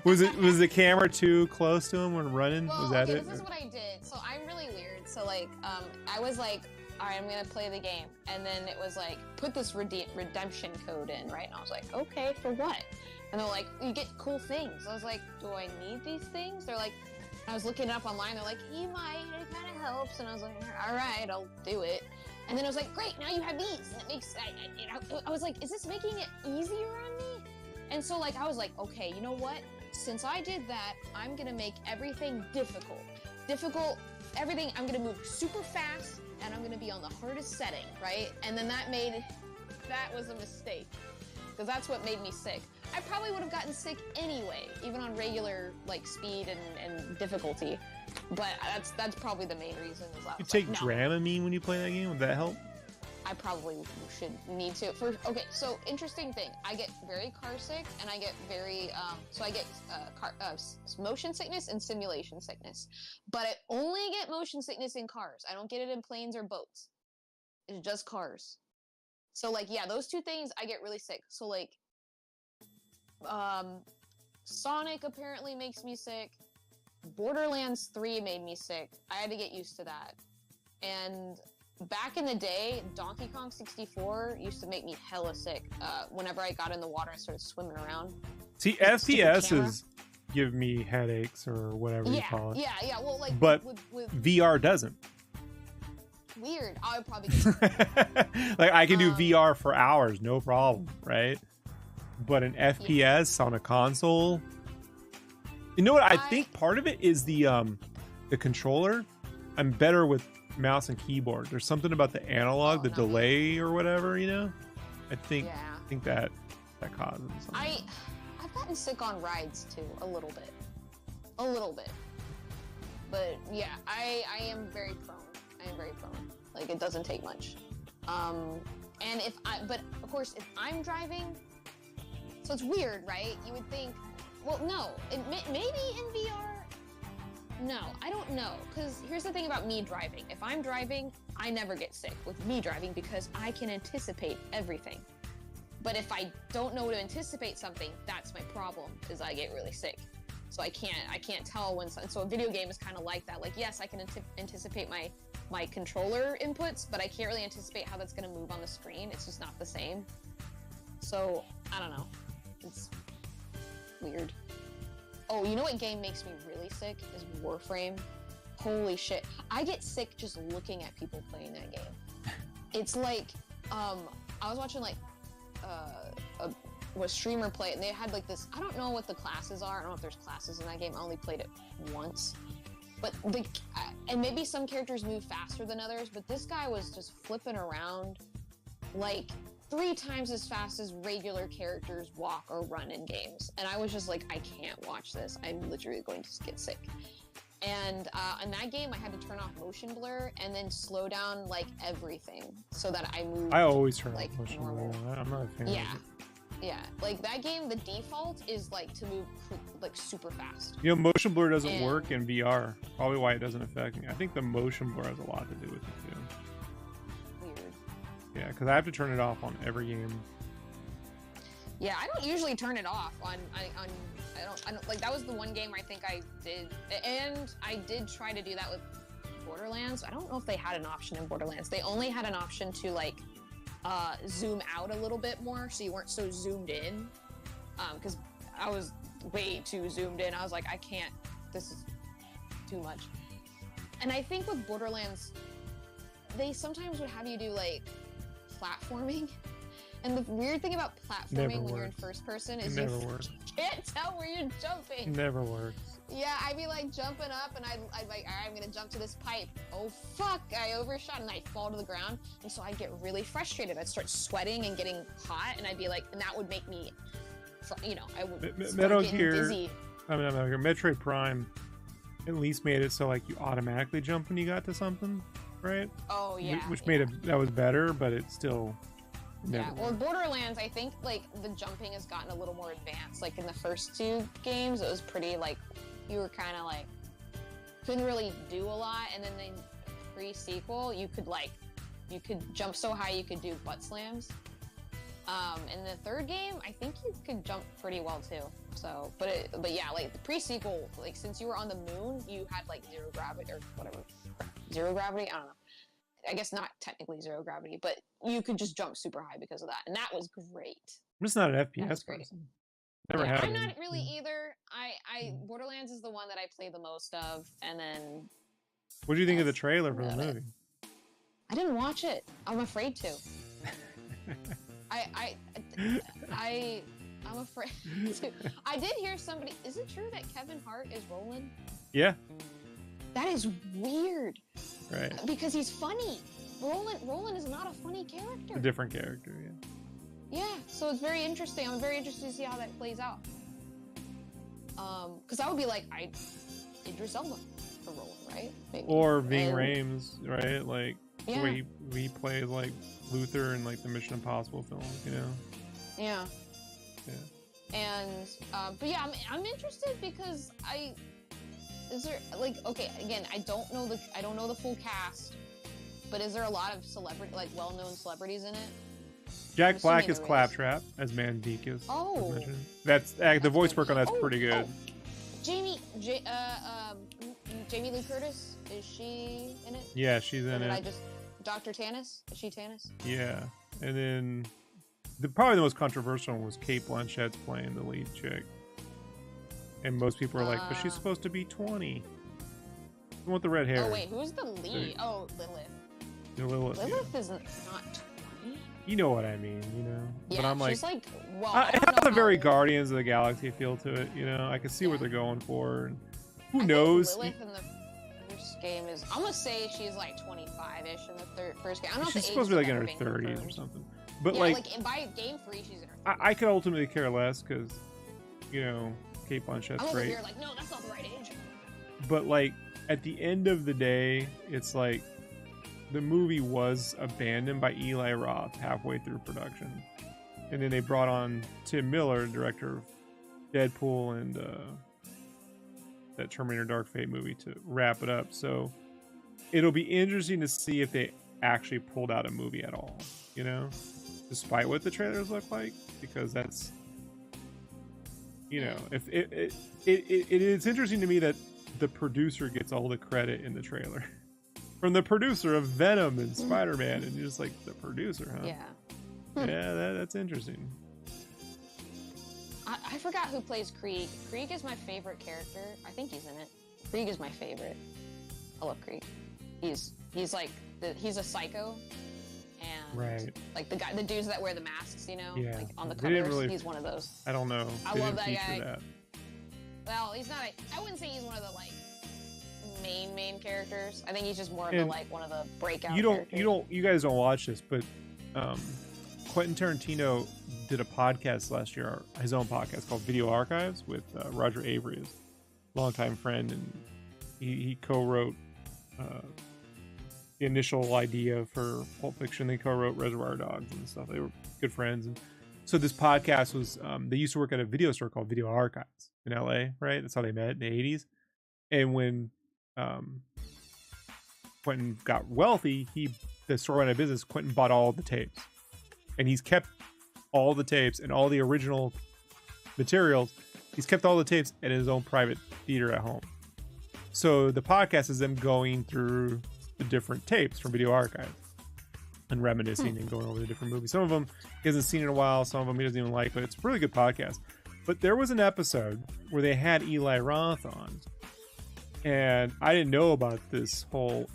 Was the camera too close to him when running? Well, was that okay, it? This is what I did. So I'm really weird. So like, I was like, all right, I'm gonna play the game, and then it was like, put this redemption code in, right? And I was like, okay, for what? And they're like, you get cool things. I was like, do I need these things? They're like, I was looking it up online. They're like, you might. It kind of helps. And I was like, all right, I'll do it. And then I was like, great, now you have these. And it makes, I was like, is this making it easier on me? And so like, I was like, okay, you know what? Since I did that, I'm gonna make everything difficult. Everything, I'm gonna move super fast, and I'm gonna be on the hardest setting, right? And then that was a mistake, because that's what made me sick. I probably would have gotten sick anyway, even on regular like speed and difficulty. But that's probably the main reason. You take Dramamine when you play that game? Would that help? I probably should need to. Okay, so interesting thing. I get very car sick, and I get very so I get motion sickness and simulation sickness. But I only get motion sickness in cars. I don't get it in planes or boats. It's just cars. So like, yeah, those two things I get really sick. So like, Sonic apparently makes me sick. Borderlands 3 made me sick. I had to get used to that. And back in the day, Donkey Kong 64 used to make me hella sick. Whenever I got in the water and started swimming around. See, FPSs give me headaches or whatever you call it. Yeah. Well, like, but with VR doesn't. Weird. I would probably get like, I can do VR for hours, no problem, right? But an FPS on a console, you know what? I think part of it is the controller. I'm better with mouse and keyboard. There's something about the analog, the delay or whatever, you know. I think that causes something. I've gotten sick on rides too, a little bit. But yeah, I am very prone. Like, it doesn't take much. But of course, if I'm driving, so it's weird, right? You would think, well, no, maybe in VR. No, I don't know. Because here's the thing about me driving. If I'm driving, I never get sick with me driving because I can anticipate everything. But if I don't know to anticipate something, that's my problem, is I get really sick. So I can't tell when. So a video game is kind of like that. Like, yes, I can anticipate my controller inputs, but I can't really anticipate how that's going to move on the screen. It's just not the same. So I don't know. It's weird. Oh, you know what game makes me really sick is Warframe. Holy shit. I get sick just looking at people playing that game. It's like, I was watching like a streamer play it, and they had like this, I don't know what the classes are. I don't know if there's classes in that game. I only played it once. But and maybe some characters move faster than others, but this guy was just flipping around like 3 times as fast as regular characters walk or run in games. And I was just like, I can't watch this. I'm literally going to get sick. And in that game, I had to turn off motion blur and then slow down like everything so that I move. I always turn like off motion normal. blur. I'm not a fan of it. Yeah, like that game, the default is like to move like super fast. You know, motion blur doesn't work in VR. Probably why it doesn't affect me. I think the motion blur has a lot to do with it too. Weird. Yeah, because I have to turn it off on every game. Yeah, I don't usually turn it off on. I don't like, that was the one game I think I did, and I did try to do that with Borderlands. I don't know if they had an option in Borderlands. They only had an option to like zoom out a little bit more, so you weren't so zoomed in. Because I was way too zoomed in. I was like, I can't. This is too much. And I think with Borderlands, they sometimes would have you do like platforming. And the weird thing about platforming when you're in first person is you can't tell where you're jumping. Never works. Yeah, I'd be like jumping up, and I'd like, all right, I'm gonna jump to this pipe. Oh fuck, I overshot, and I'd fall to the ground, and so I'd get really frustrated. I'd start sweating and getting hot, and I'd be like, and that would make me, you know, I would Metal start getting Gear. dizzy. Metroid Prime at least made it so like you automatically jump when you got to something, right? Oh yeah. Which made it that was better, but it still. Yeah, or Borderlands, I think like the jumping has gotten a little more advanced. Like in the first 2 games, it was pretty like you were kind of like couldn't really do a lot, and then the pre-sequel, you could jump so high you could do butt slams. In the 3rd game, I think you could jump pretty well too. So, but yeah, like the pre-sequel, like since you were on the moon, you had like zero gravity or whatever, zero gravity. I don't know. I guess not technically zero gravity, but you could just jump super high because of that, and that was great. I'm just not an FPS great. person. Never had. I'm not really either. Borderlands is the one that I play the most of, and then. What do you think of the trailer for the movie? I didn't watch it. I'm afraid to. I'm afraid to. I did hear somebody. Is it true that Kevin Hart is Roland? Yeah. That is weird. Right. Because he's funny. Roland is not a funny character. A different character, yeah. Yeah, so it's very interesting. I'm very interested to see how that plays out. Because I would be like, Idris Elba for Roland, right? Maybe. Or Ving Rhames, right? Like yeah. the way he plays like Luther in like the Mission Impossible films, you know? Yeah. Yeah. And but yeah, I'm interested because is there like, okay, again, I don't know the full cast, but is there a lot of well-known celebrities in it? Jack Black is Claptrap as Mandekus. Oh, that's the voice work on that's pretty good. Jamie Lee Curtis, is she in it? Yeah, she's in it. Dr. Tannis? Is she Tannis? Yeah, and then probably the most controversial one was Cate Blanchett's playing the lead chick, and most people are like, but she's supposed to be 20. The one with the red hair. Oh wait, who's the lead? Oh, Lilith. Lilith is not 20. You know what I mean, you know? Yeah, but I'm like, she's like, well, it has a very Guardians of the Galaxy feel to it, you know? I can see what they're going for. And who knows? Lilith in the first game is, I'm gonna say she's like 25-ish in the first game. I don't know if she's supposed to be like in her 30s or something. But yeah, like by game 3, she's in her 30s. I could ultimately care less because, you know, Cate Blanchett's I'm great. over here like, no, that's not the right age. But like, at the end of the day, it's like, the movie was abandoned by Eli Roth halfway through production. And then they brought on Tim Miller, director of Deadpool and that Terminator Dark Fate movie, to wrap it up. So it'll be interesting to see if they actually pulled out a movie at all, you know, despite what the trailers look like, because that's, you know, if it's interesting to me that the producer gets all the credit in the trailer. From the producer of Venom and Spider-Man, and you're just like, the producer, huh? Yeah. Yeah, that's interesting. I forgot who plays Krieg. Krieg is my favorite character. I think he's in it. Krieg is my favorite. I love Krieg. He's like he's a psycho, and like the dudes that wear the masks, you know, like on the covers. He's one of those. I don't know. I love that guy. Well, he's not. I wouldn't say he's one of the like main characters. I think he's just more of one of the breakout characters. You guys don't watch this, but Quentin Tarantino did a podcast last year, his own podcast called Video Archives with Roger Avery, his longtime friend, and he co-wrote the initial idea for Pulp Fiction. They co-wrote Reservoir Dogs and stuff. They were good friends, and so this podcast was they used to work at a video store called Video Archives in LA, right? That's how they met in the 80s. And when Quentin got wealthy, the store went out of business. Quentin bought all the tapes, and he's kept all the tapes and all the original materials. He's kept all the tapes at his own private theater at home. So the podcast is them going through the different tapes from Video Archive and reminiscing and going over the different movies. Some of them he hasn't seen in a while, some of them he doesn't even like, but it's a really good podcast. But there was an episode where they had Eli Roth on, and I didn't know about this whole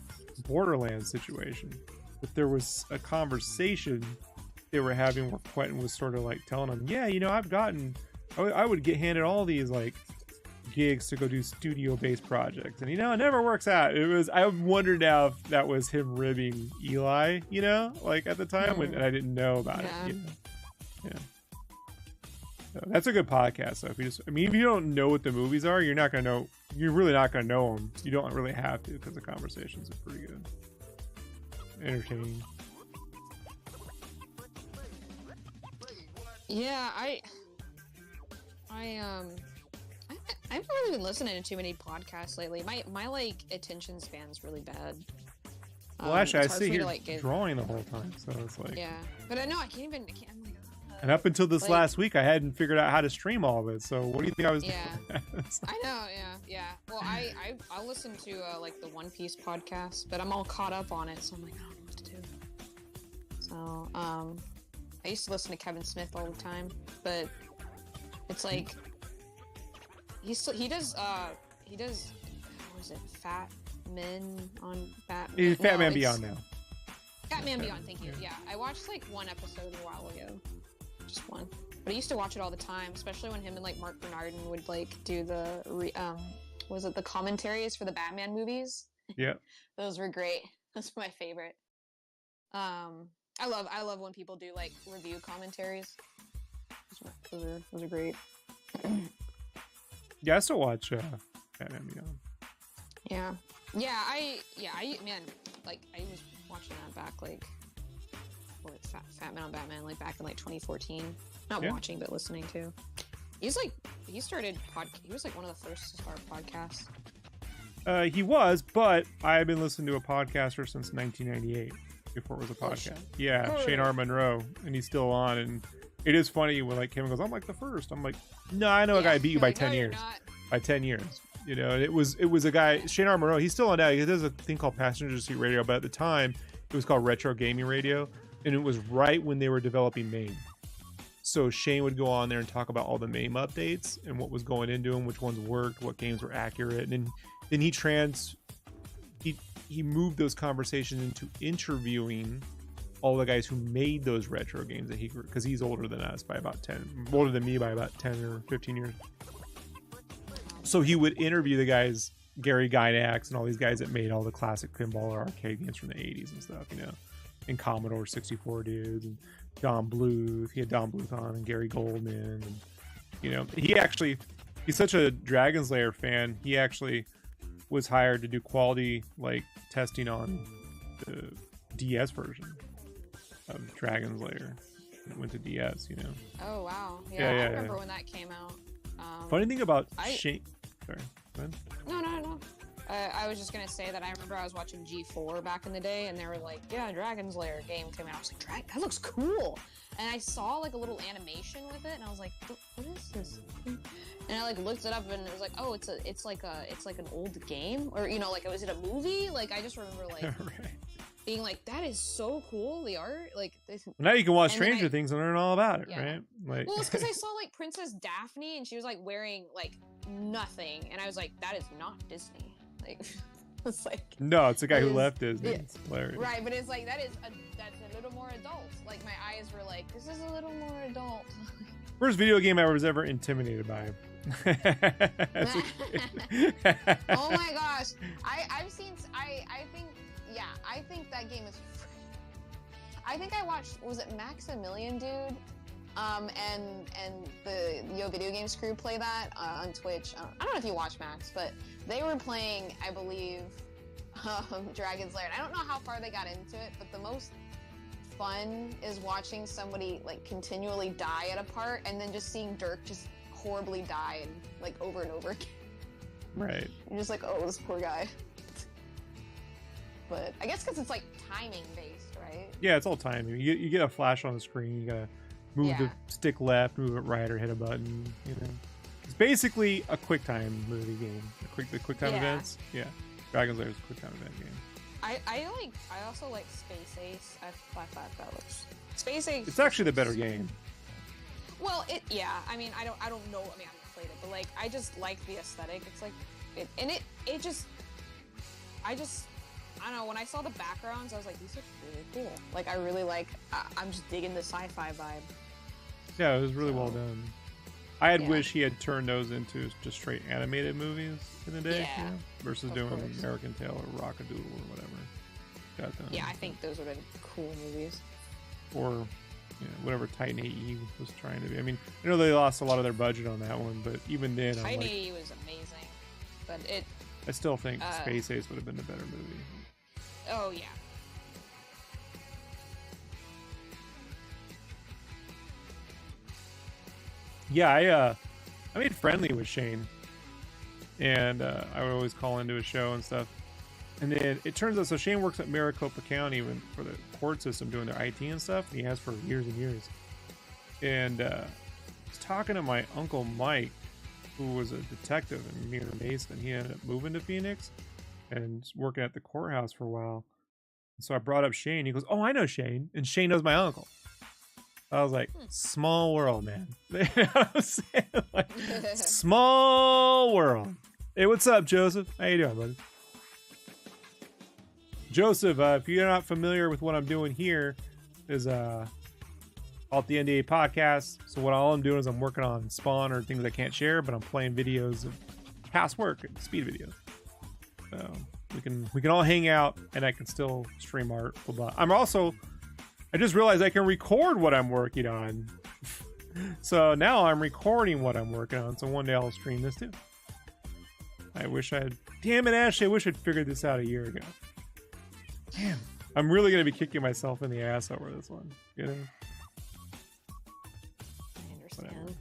Borderlands situation, but there was a conversation they were having where Quentin was sort of like telling him, yeah, you know, I would get handed all these like gigs to go do studio-based projects, and it never works out. I wonder now if that was him ribbing Eli, like at the time and I didn't know about it. Yeah. So that's a good podcast. So if you don't know what the movies are, you're really not gonna know them. You don't really have to, because the conversations are pretty good, entertaining. Yeah, I haven't really been listening to too many podcasts lately. My like attention span's really bad. Well, actually, I see you're drawing the whole time, so it's like yeah. But I know I can't. I'm like, and up until this last week, I hadn't figured out how to stream all of it. So what do you think I was doing? I know. Yeah. Well, I listen to like the One Piece podcast, but I'm all caught up on it, so I'm like, I don't know what to do. So I used to listen to Kevin Smith all the time, but it's like he does how is it, Fat Men on Batman? Fat Man Beyond now. Fat Man Beyond, thank you. Yeah, I watched like one episode a while ago, just one. But I used to watch it all the time, especially when him and like Mark Bernardin would like do the the commentaries for the Batman movies? Yeah, those were great. Those were my favorite. I love when people do like review commentaries. Those are great. Yeah, I still watch Batman Beyond. I was watching that back like Fat Man on Batman, like back in like 2014. Not watching, but listening to. He was like one of the first to start podcasts. He was, but I've been listening to a podcaster since 1998. Before it was a podcast. Shane R. Monroe, and he's still on, and it is funny when like Kevin goes, I'm like the first. I'm like, no, I know a guy beat you by 10 years. By 10 years. And it was a guy, Shane R. Monroe, he's still on now. He does a thing called Passenger Seat Radio, but at the time it was called Retro Gaming Radio, and it was right when they were developing MAME. So Shane would go on there and talk about all the MAME updates and what was going into them, which ones worked, what games were accurate, and then he moved those conversations into interviewing all the guys who made those retro games that because he's older than us by about 10, older than me by about 10 or 15 years. So he would interview the guys, Gary Gygax and all these guys that made all the classic pinball or arcade games from the 80s and stuff, and Commodore 64 dudes, and Don Bluth. He had Don Bluth on, and Gary Goldman, and he's such a Dragon's Lair fan. He actually was hired to do quality like testing on the DS version of Dragon's Lair. It went to DS, Oh wow, I remember when that came out. Funny thing about Shane. Sorry, go ahead. No. I was just gonna say that I remember I was watching G4 back in the day, and they were like, Dragon's Lair game came out. I was like, that looks cool. And I saw like a little animation with it, and I was like, what is this? And I like looked it up, and it was like, oh, it's like an old game, or was it a movie? Like I just remember like right. being like, that is so cool, the art. Like now you can watch Stranger Things and learn all about it, right? Like, well, it's because I saw like Princess Daphne, and she was like wearing like nothing, and I was like, that is not Disney. Like it's like no, it's the guy who left Disney. It's hilarious. Right, but it's like that's a little more adult. Like my eyes were like, this is a little more adult. First video game I was ever intimidated by. Oh my gosh, I think that game is. I think I watched, was it Maximilian Dude, and the Yo Video Games crew play that on Twitch. I don't know if you watch Max, but they were playing, I believe, Dragon's Lair. And I don't know how far they got into it, but the most fun is watching somebody like continually die at a part, and then just seeing Dirk just horribly die and like over and over again. Right. You're just like, oh, this poor guy. But I guess because it's like timing based, right? Yeah, it's all timing. You get a flash on the screen. You gotta move the stick left, move it right, or hit a button. It's basically a QuickTime movie game. The QuickTime events. Yeah, Dragon's Lair is a QuickTime event game. I also like Space Ace. I thought that looks Space Ace. It's actually the better game. Well, I mean, I don't know. I mean, I haven't played it, but like, I just like the aesthetic. It's like, I don't know. When I saw the backgrounds, I was like, these look really cool. Like, I really like. I'm just digging the sci-fi vibe. Yeah, it was really well done. I had wished he had turned those into just straight animated movies in the day, Yeah, versus of doing course. American Tail or Rockadoodle or whatever. Got done. Yeah, I think those would have been cool movies. Or whatever Titan AE was trying to do. I mean, I know they lost a lot of their budget on that one, but even then, Titan AE was amazing, but I still think Space Ace would have been a better movie. Oh yeah. Yeah, I made friendly with Shane, and I would always call into a show and stuff. And then it turns out, so Shane works at Maricopa County for the court system doing their IT and stuff. And he has for years and years. And I was talking to my uncle Mike, who was a detective in Mira Mason. He ended up moving to Phoenix and working at the courthouse for a while. So I brought up Shane. He goes, "Oh, I know Shane," and Shane knows my uncle. I was like, small world, man. You know what I'm saying? Like, small world. Hey, what's up, Joseph? How you doing, buddy? Joseph, if you're not familiar with what I'm doing here, is called the NDA Podcast. So all I'm doing is I'm working on Spawn or things I can't share, but I'm playing videos of past work and speed videos. So we can all hang out, and I can still stream art. Blah, blah. I just realized I can record what I'm working on. So now I'm recording what I'm working on. So one day I'll stream this too. Damn it, Ashley, I wish I'd figured this out a year ago. Damn. I'm really going to be kicking myself in the ass over this one. You know? I understand. Whatever.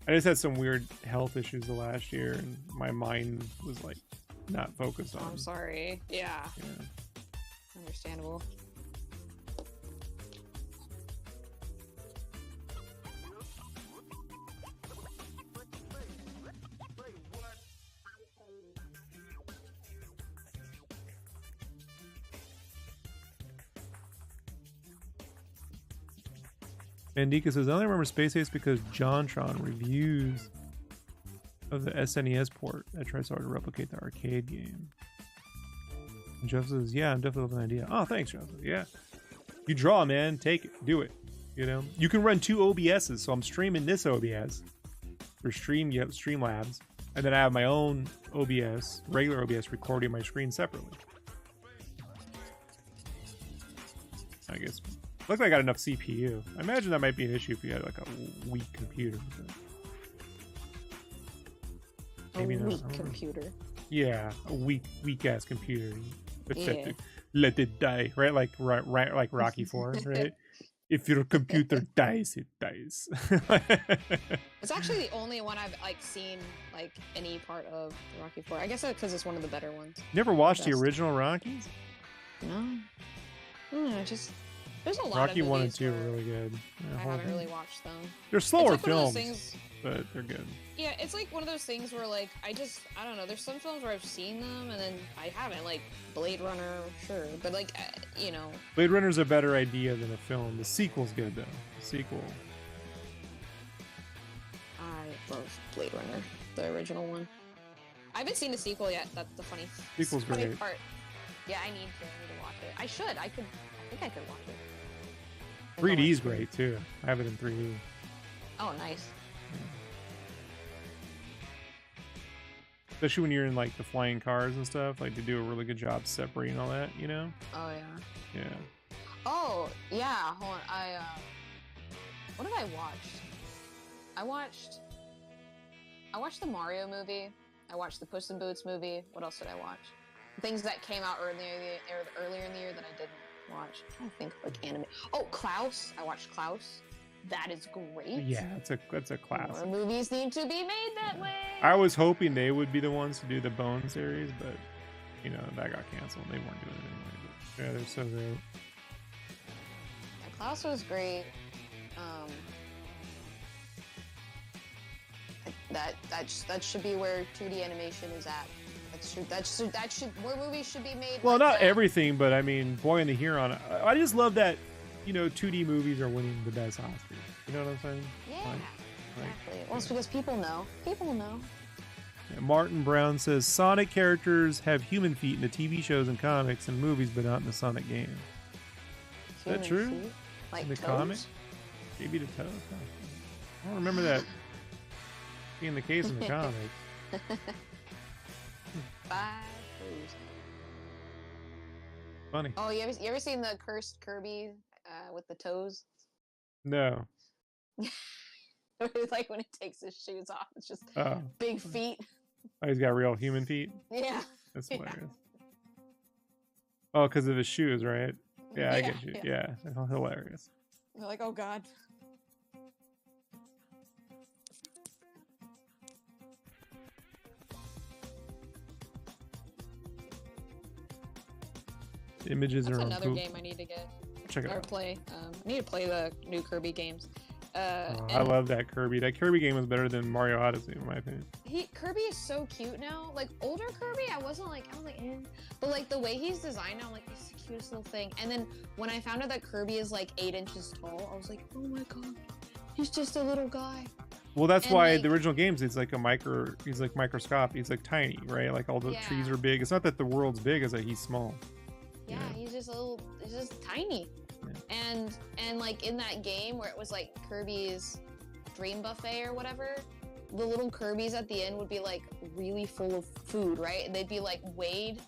I just had some weird health issues the last year, and my mind was like not focused on. I'm sorry. Yeah. Yeah. Understandable. Mandika says, I only remember Space Ace because JonTron reviews of the SNES port that tries hard to replicate the arcade game. And Jeff says, yeah, I'm definitely with an idea. Oh, thanks, Jeff. Yeah. You draw, man. Take it. Do it. You know? You can run 2 OBSs, so I'm streaming this OBS. For Stream, you have Streamlabs. And then I have my own OBS, regular OBS, recording my screen separately. I guess. Looks like I got enough CPU. I imagine that might be an issue if you had like a weak computer. Maybe a weak computer. Yeah, a weak ass computer. Let it die, right? Like Rocky 4, right? If your computer dies, it dies. It's actually the only one I've seen any part of Rocky 4. I guess because it's one of the better ones. Never watched the original Rockies? No. Just there's a lot Rocky of 1 and 2 are really good. I haven't really watched them. They're slower films, but they're good. Yeah, it's like one of those things where I don't know. There's some films where I've seen them and then I haven't. Like Blade Runner, sure, but Blade Runner's a better idea than a film. The sequel's good though. The sequel. I love Blade Runner, the original one. I haven't seen the sequel yet. That's the funny. Sequel's funny great. part. Yeah, I need to watch it. I should. I think I could watch it. 3D's great too. I have it in 3D. Oh, nice. Yeah. Especially when you're in the flying cars and stuff, they do a really good job separating all that, you know? Oh yeah. Yeah. Oh yeah. Hold on. What did I watch? I watched the Mario movie. I watched the Puss in Boots movie. What else did I watch? Things that came out earlier in the year that I didn't watch. I think anime. Oh, Klaus. I watched Klaus. That is great. Yeah, that's a classic. More movies need to be made that way. I was hoping they would be the ones to do the Bone series, but that got canceled. They weren't doing it anyway. But yeah, they're so great. Yeah, Klaus was great. That should be where 2D animation is at. That should where movies should be made. Well, not everything, but I mean, Boy and the Huron. I just love that 2D movies are winning the best Oscars. You know what I'm saying? Yeah, exactly. Well, it's because people know. People know. Yeah, Martin Brown says Sonic characters have human feet in the TV shows and comics and movies, but not in the Sonic game. Is that true? Feet? In the toes? comic? Maybe the toes. I don't remember that. being the case in the comic. 5 toes. Funny. Oh, you ever seen the cursed Kirby with the toes? No. It's like when it takes his shoes off, it's just big feet. Oh, he's got real human feet? Yeah. That's hilarious. Oh, because of his shoes, right? Yeah, I get you. Yeah, hilarious. You're like, oh god. Images That's are another game I need to get. Check it or out. play. I need to play the new Kirby games. I love that Kirby. That Kirby game was better than Mario Odyssey, in my opinion. Kirby is so cute now. Like older Kirby, I was like, but like the way he's designed now, I'm like, it's the cutest little thing. And then when I found out that Kirby is like 8 inches tall, I was like, oh my god, he's just a little guy. Well, that's why the original games, it's like he's like microscopic. He's like tiny, right? Like all the trees are big. It's not that the world's big, it's that he's small. Yeah, he's just tiny. Yeah. And like in that game where it was like Kirby's Dream Buffet or whatever, the little Kirbys at the end would be like really full of food, right? And they'd be like weighed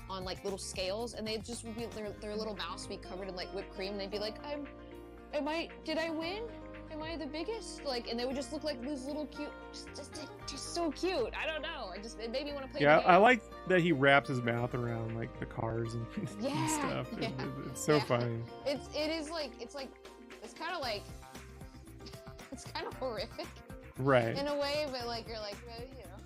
on like little scales, and they'd just be their little mouths would be covered in like whipped cream. And they'd be like, did I win? Am I the biggest? Like, and they would just look like these little cute, just so cute. I don't know. It made me want to play. Yeah, I like that he wraps his mouth around like the cars and, and stuff. Yeah. It's so funny. It's kind of like it's kind of horrific, right? In a way, but like you're like, well, you know.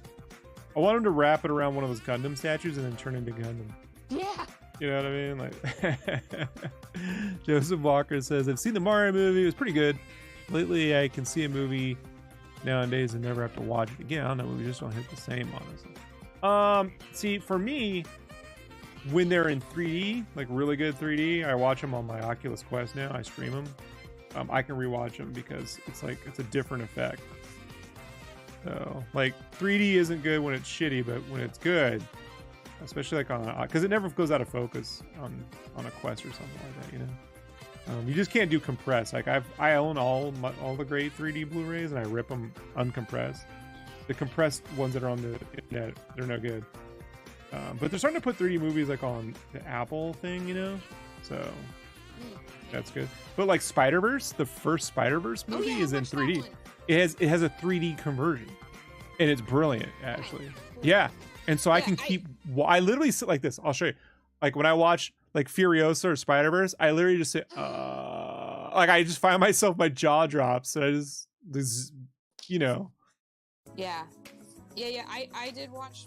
I want him to wrap it around one of those Gundam statues and then turn into Gundam. Yeah. You know what I mean? Like Joseph Walker says, I've seen the Mario movie. It was pretty good. Lately, I can see a movie nowadays and never have to watch it again. I don't know, movies just don't hit the same, honestly. See, for me, when they're in 3D, like really good 3D, I watch them on my Oculus Quest now. I stream them. I can rewatch them because it's a different effect. So, like 3D isn't good when it's shitty, but when it's good, especially like because it never goes out of focus on a Quest or something like that, you know. You just can't do compress. Like I own all the great 3D Blu-rays and I rip them uncompressed. The compressed ones that are on the internet, they're no good. But they're starting to put 3D movies like on the Apple thing, you know. So that's good. But like Spider-Verse, the first Spider-Verse movie is in 3D. It has a 3D conversion, and it's brilliant actually. Yeah, and so I can I literally sit like this. I'll show you. Like when I watch like Furiosa or Spider-Verse, I literally just sit, like I just find myself, my jaw drops, and I just you know. Yeah. I did watch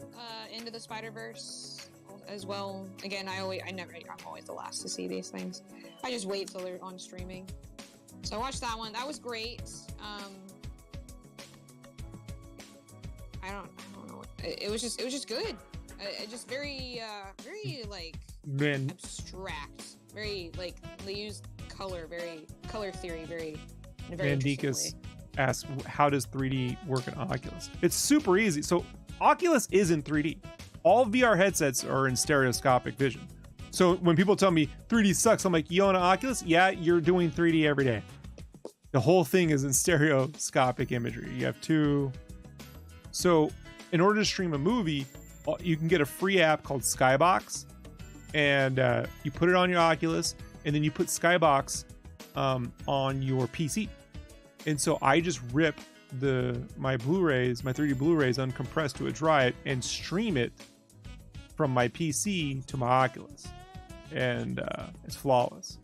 Into the Spider-Verse as well. Again, I'm always the last to see these things. I just wait till they're on streaming. So I watched that one. That was great. I don't know. It was just good. It just very like abstract. Very like they used color theory very Mandikas asks, how does 3D work in Oculus? It's super easy. So Oculus is in 3D. All VR headsets are in stereoscopic vision. So when people tell me 3D sucks, I'm like, you own an Oculus? Yeah, you're doing 3D every day. The whole thing is in stereoscopic imagery. You have two. So in order to stream a movie, you can get a free app called Skybox, and you put it on your Oculus, and then you put Skybox on your PC. And so I just rip my Blu-rays, my 3D Blu-rays uncompressed to a drive and stream it from my PC to my Oculus. And it's flawless.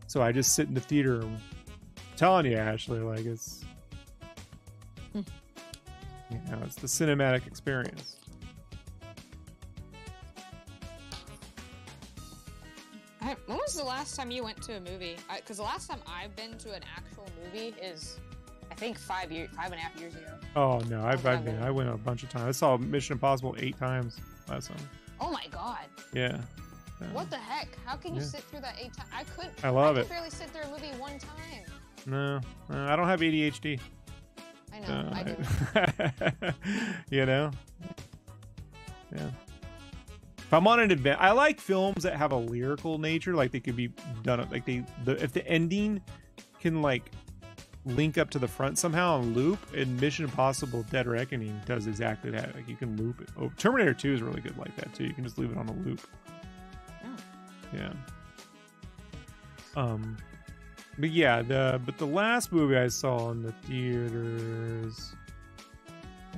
So I just sit in the theater room. I'm telling you, Ashley, like it's it's the cinematic experience. When was the last time you went to a movie? Because the last time I've been to an actual movie is, I think 5.5 years ago. Oh no, I went a bunch of times. I saw Mission Impossible 8 times last summer. Oh my god. Yeah. What the heck? How can you sit through that 8 times? I could barely sit through a movie 1 time. No, I don't have ADHD. I know, I do. You know? Yeah. If I'm on an event, I like films that have a lyrical nature, like they could be done, like if the ending can like link up to the front somehow on loop, and Mission Impossible Dead Reckoning does exactly that. Like you can loop it. Oh, Terminator 2 is really good like that too. You can just leave it on a loop. Yeah. But yeah, the last movie I saw in the theaters.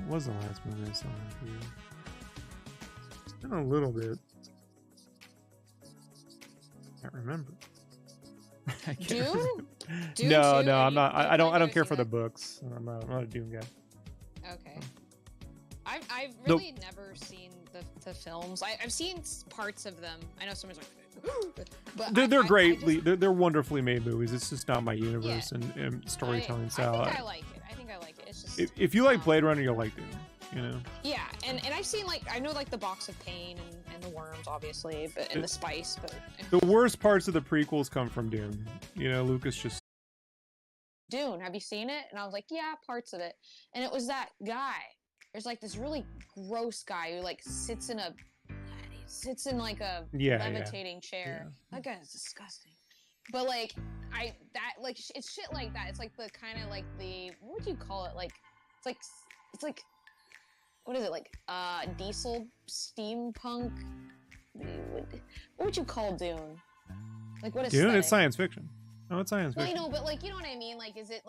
What was the last movie I saw in the theater? It's been a little bit. Can't remember. I can't remember. Dune No, 2? I'm not. I don't go care see for the that? books. I'm not a Dune guy. Okay. I've really never seen the films. I've seen parts of them. I know someone's like, but They're great. just, They're wonderfully made movies. It's just not my universe and storytelling style. I think I like it. It's just If you like Blade Runner, you'll like Dune. You know. Yeah, and I've seen I know the Box of Pain and the worms obviously, but and the spice, but the worst parts of the prequels come from Dune. You know, Lucas just. Dune, have you seen it? And I was like, yeah, parts of it. And it was that guy. There's this really gross guy who sits in a levitating chair. Yeah. That guy is disgusting. But it's shit like that. It's the kind of the what would you call it? It's what is it diesel steampunk? What would you call Dune? What is Dune? It's science fiction. No, it's science fiction. Well, I know, but you know what I mean. Is it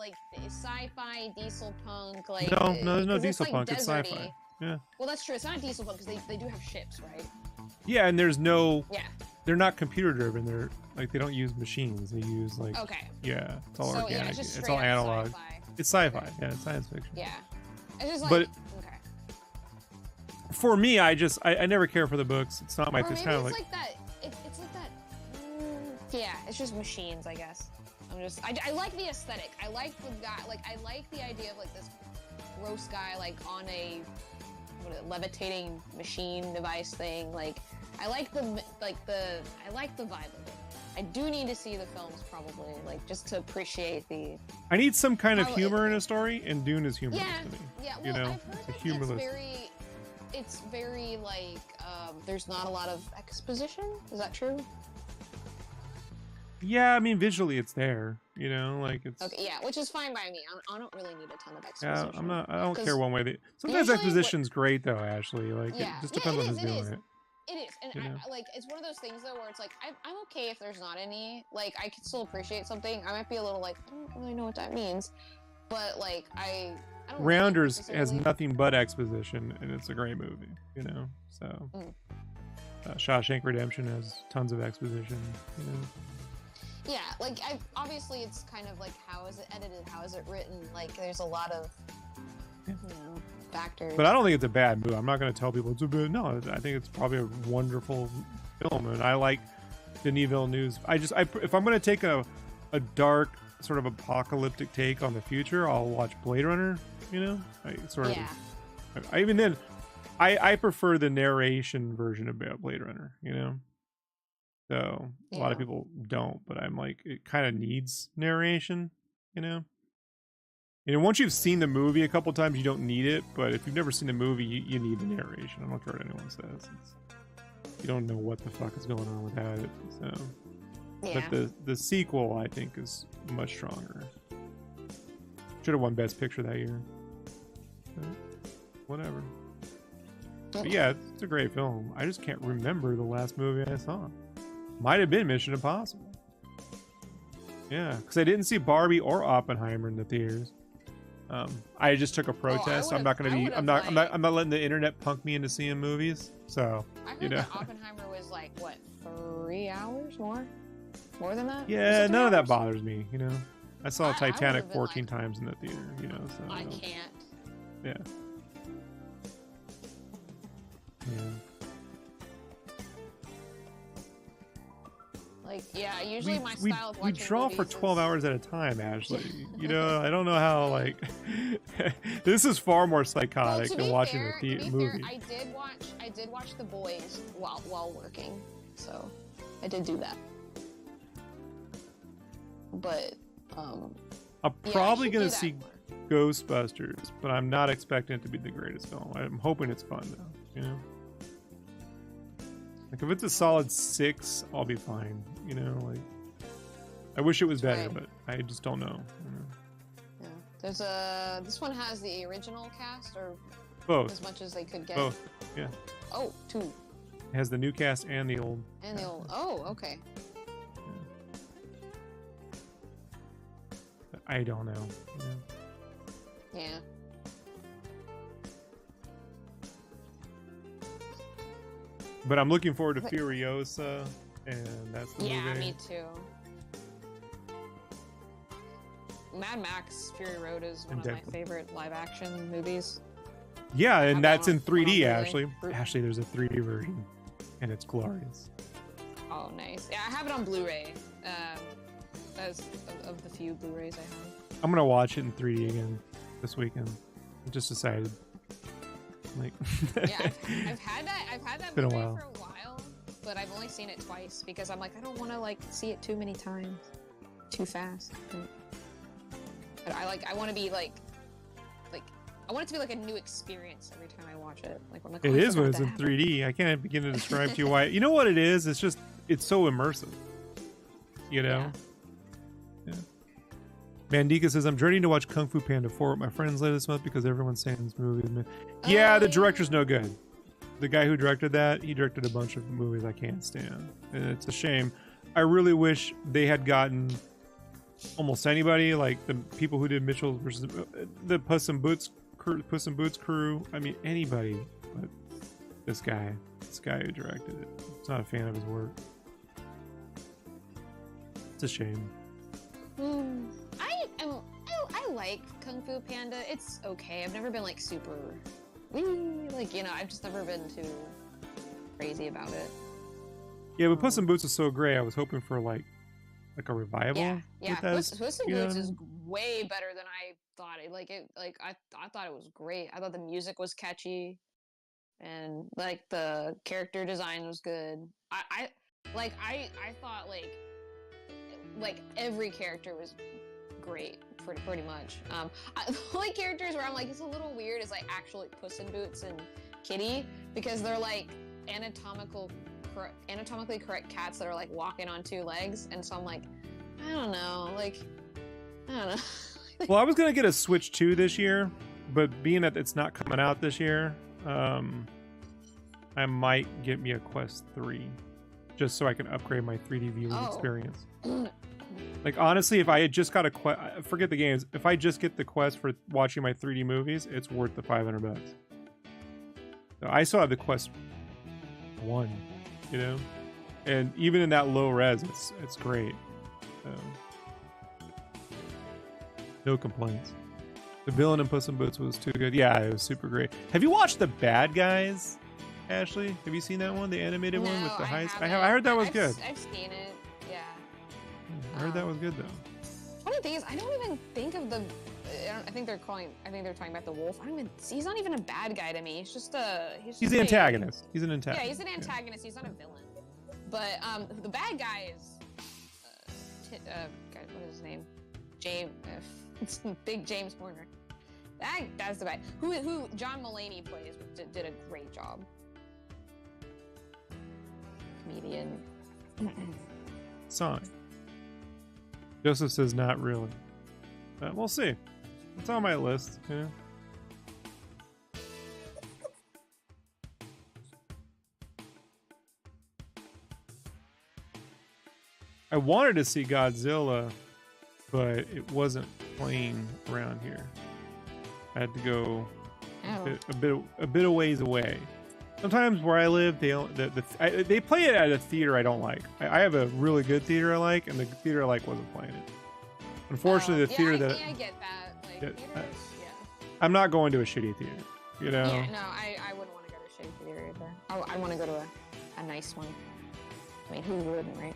sci-fi diesel punk? No, there's no diesel punk. It's deserty. sci-fi. Yeah. Well, that's true. It's not diesel punk because they do have ships, right? Yeah, and there's no. Yeah. They're not computer driven. They're they don't use machines. They use Okay. Yeah, it's all So, organic. it's just It's all straight up analog. sci-fi. It's sci-fi. Yeah, it's science fiction. Yeah. It's just But okay. For me, I never care for the books. It's not my. Or It's maybe kind of it's like that. It's like that. Yeah, it's just machines, I guess. I like the aesthetic. I like the guy. I like the idea of this gross guy on a levitating machine device thing. I like the vibe of it. I do need to see the films probably just to appreciate the. I need some kind of humor in a story, and Dune is humorless to me. Yeah. Well, you know, I've heard it's a humorless. It's very there's not a lot of exposition. Is that true? Yeah, I mean visually it's there. You know, it's. Okay, yeah, which is fine by me. I don't really need a ton of exposition. Yeah, I don't care one way. Sometimes exposition's great though, Ashley. It just depends on who's doing it. It is, and it's one of those things though where it's I'm okay if there's not any. I can still appreciate something. I might be a little I don't really know what that means, but I don't. Rounders has nothing but exposition, and it's a great movie. You know, so. Shawshank Redemption has tons of exposition. You know. Yeah, obviously it's kind of how is it edited, how is it written, there's a lot of factors. But I don't think it's a bad movie. I'm not going to tell people it's a bad. No, I think it's probably a wonderful film, and I like Denis Villeneuve's. If I'm going to take a dark sort of apocalyptic take on the future, I'll watch Blade Runner. You know, I prefer the narration version of Blade Runner. You know. So a lot of people don't, but I'm it kind of needs narration, you know. And once you've seen the movie a couple times, you don't need it. But if you've never seen the movie, you need the narration. I don't care what anyone says. You don't know what the fuck is going on without it. So, but the sequel I think is much stronger. Should have won Best Picture that year. But whatever. But yeah, it's a great film. I just can't remember the last movie I saw. Might have been Mission Impossible. Yeah, because I didn't see Barbie or Oppenheimer in the theaters. I just took a protest. I'm not going to be. I'm not letting the internet punk me into seeing movies. So I heard that Oppenheimer was 3 hours more than that. Yeah, none of that bothers me. You know, I saw Titanic 14 times in the theater. You know, so I can't. Yeah. Usually my style of watching we draw for 12 hours at a time, Ashley. You know, I don't know how this is far more psychotic than watching the movie. I did watch The Boys while working, so I did do that. But I'm probably gonna see Ghostbusters, but I'm not expecting it to be the greatest film. I'm hoping it's fun though. You know. If it's a solid 6, I'll be fine. You know, I wish it was better, but I just don't know. You know? There's this one has the original cast, or both. as much as they could get. Both. Yeah. Oh, two. It has the new cast and the old. And the old. Oh, okay. I don't know. Yeah. But I'm looking forward to Furiosa, and that's the movie. Yeah, me too. Mad Max Fury Road is one of my favorite live-action movies. Yeah, and that's in 3D, Ashley. Ashley, there's a 3D version, and it's glorious. Oh, nice. Yeah, I have it on Blu-ray. That's of the few Blu-rays I have. I'm gonna watch it in 3D again this weekend. I just decided. Like, yeah, I've had that Blu-ray for a while, but I've only seen it twice because I'm like, I don't want to like see it too many times, too fast. But I want to be like I want it to be like a new experience every time I watch it. Like I'm like, it is when it's in 3D. I can't begin to describe to you why. You know what it is? It's just it's so immersive. You know. Yeah. Mandika says, I'm dreading to watch Kung Fu Panda 4 with my friends later this month because everyone's saying this movie is... Yeah, the director's no good. The guy who directed that, he directed a bunch of movies I can't stand. And it's a shame. I really wish they had gotten almost anybody, like the people who did Mitchell versus... the Puss in Boots crew. I mean, anybody. But this guy who directed it. I'm not a fan of his work. It's a shame. I like Kung Fu Panda. It's okay. I've never been like super, like, you know, I've just never been too crazy about it. Yeah, but Puss in Boots is so great. I was hoping for like a revival. Yeah. Puss in Boots is way better than I thought. I thought it was great. I thought the music was catchy, and like the character design was good. I thought like every character was great, pretty much. The only characters where I'm like, it's a little weird is like actually Puss in Boots and Kitty, because they're like anatomically correct cats that are like walking on two legs, and so I'm like, I don't know. Well, I was gonna get a Switch 2 this year, but being that it's not coming out this year, I might get me a Quest 3, just so I can upgrade my 3D viewing experience. Like, honestly, if I had just got a Quest, forget the games. If I just get the Quest for watching my 3D movies, it's worth the $500. So I still have the Quest 1, you know? And even in that low res, it's great. No complaints. The villain in Puss in Boots was too good. Yeah, it was super great. Have you watched The Bad Guys, Ashley? Have you seen that one? The animated one with the heist? I heard that was good. I've seen it. Yeah. I heard that was good though. Funny thing is, I don't even think of the. I think they're talking about the wolf. He's not even a bad guy to me. He's just he's the antagonist. He's an antagonist. Yeah, he's an antagonist. He's not a villain. But the bad guy is. God, what is his name? James. Big James Horner. That's the guy who John Mulaney plays. Did a great job. Comedian. Song. Joseph says not really. We'll see. It's on my list. Yeah. I wanted to see Godzilla, but it wasn't playing around here. I had to go a bit of ways away. Sometimes where I live, they play it at a theater I don't like. I have a really good theater I like, and the theater I like wasn't playing it. Unfortunately, the theater I get that. Like, I'm not going to a shitty theater. You know? Yeah, no, I wouldn't want to go to a shitty theater either. I want to go to a nice one. I mean, who wouldn't, right?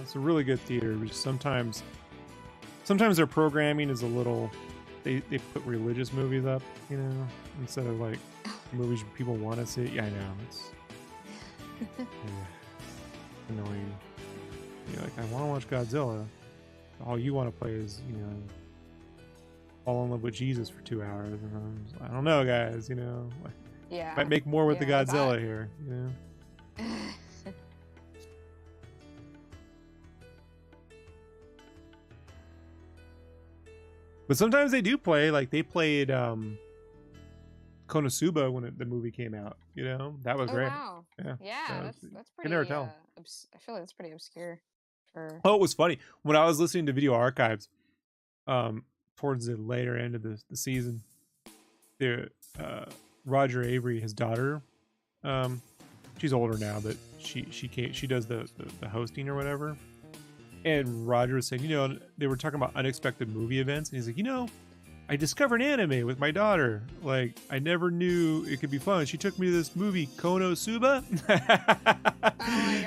It's a really good theater. Sometimes their programming is a little. They put religious movies up, you know, instead of like movies people want to see. Yeah, I know, it's annoying. You're like, I want to watch Godzilla. All you want to play is, you know, fall in love with Jesus for 2 hours, and I don't know, guys. You know, yeah, might make more with the Godzilla here. You know. But sometimes they do play, like they played Konosuba when the movie came out. You know, that was great. Wow. Yeah, Yeah, so that's you pretty. can never tell. I feel like that's pretty obscure. For Oh, it was funny when I was listening to Video Archives. Towards the later end of the season, the Roger Avery, his daughter, she's older now, but she does the hosting or whatever. And Roger was saying, you know, they were talking about unexpected movie events, and he's like, you know, I discovered anime with my daughter. Like, I never knew it could be fun. She took me to this movie, Konosuba.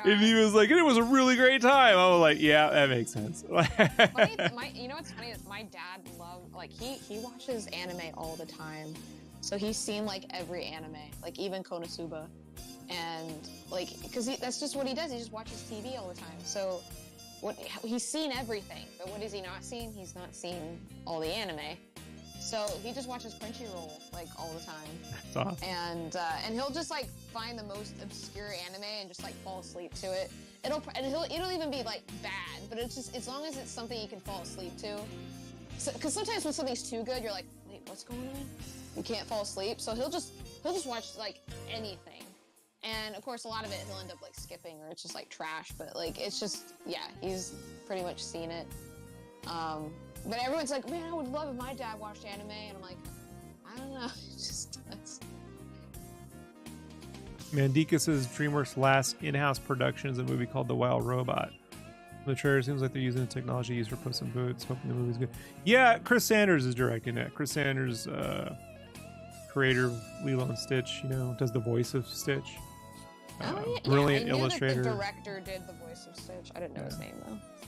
And he was like, and it was a really great time. I was like, yeah, that makes sense. you know what's funny is my dad he watches anime all the time. So he's seen like every anime, like even Konosuba. And like, because that's just what he does. He just watches TV all the time. So he's seen everything, but what has he not seen? He's not seen all the anime. So he just watches Crunchyroll like all the time. That's awesome. And he'll just like find the most obscure anime and just like fall asleep to it. It'll even be like bad, but it's just, as long as it's something you can fall asleep to. Because sometimes when something's too good, you're like, wait, what's going on? You can't fall asleep. So he'll just watch like anything. And of course, a lot of it he'll end up like skipping, or it's just like trash. But like, it's just, yeah, he's pretty much seen it. But everyone's like, man, I would love if my dad watched anime, and I'm like, I don't know, it just does. Mandika says DreamWorks' last in-house production is a movie called The Wild Robot. The trailer seems like they're using the technology used for Puss in Boots, hoping the movie's good. Yeah, Chris Sanders is directing that. Chris Sanders, creator of Lilo and Stitch, you know, does the voice of Stitch. Brilliant illustrator. That the director did the voice of Stitch. I didn't know his name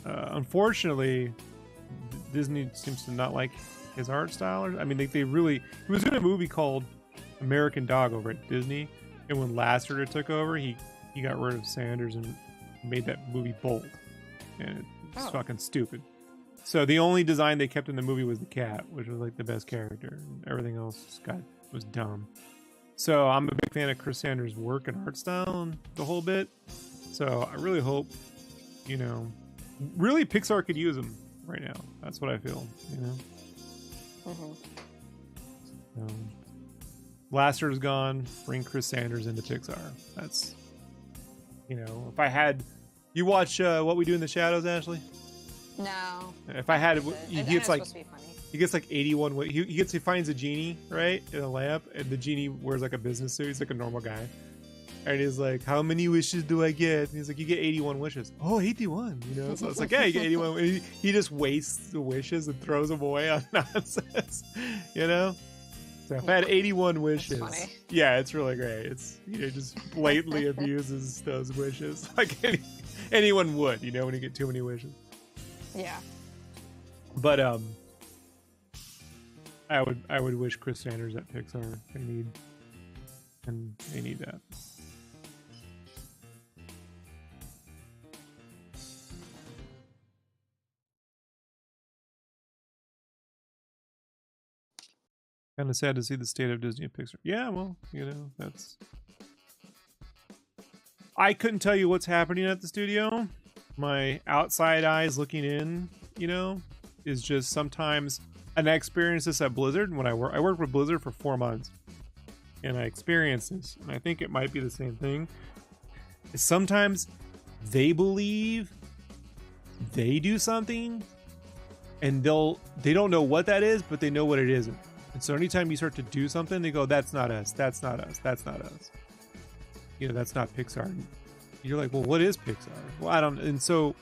though. Unfortunately, Disney seems to not like his art style. I mean, he was in a movie called American Dog over at Disney, and when Lasseter took over, he got rid of Sanders and made that movie bold, and it's fucking stupid. So the only design they kept in the movie was the cat, which was like the best character, and everything else was dumb. So I'm a big fan of Chris Sanders' work and art style and the whole bit. So I really hope, you know, really Pixar could use him right now. That's what I feel, you know. Lasseter's gone. Bring Chris Sanders into Pixar. That's, you know, if I had, you watch What We Do in the Shadows, Ashley? No. If I had, he gets like, supposed to be funny. he gets like 81. He finds a genie, right, in a lamp, and the genie wears like a business suit. He's like a normal guy. And he's like, how many wishes do I get? And he's like, you get 81 wishes. Oh, 81, you know? So it's like, yeah, you get 81. He just wastes the wishes and throws them away on nonsense, you know? So if I had 81 wishes, yeah, it's really great. It's, you know, just blatantly abuses those wishes. Like anyone would, you know, when you get too many wishes. Yeah. But I would wish Chris Sanders at Pixar. They need that. Kind of sad to see the state of Disney and Pixar. Yeah, well, you know, that's... I couldn't tell you what's happening at the studio. My outside eyes looking in, you know, is just sometimes... And I experienced this at Blizzard when I worked with Blizzard for 4 months. And I experienced this. And I think it might be the same thing. Is sometimes they believe they do something and they don't know what that is, but they know what it isn't. And so anytime you start to do something, they go, that's not us, that's not us, that's not us. You know, that's not Pixar. And you're like, well, what is Pixar? Well, I don't. And so,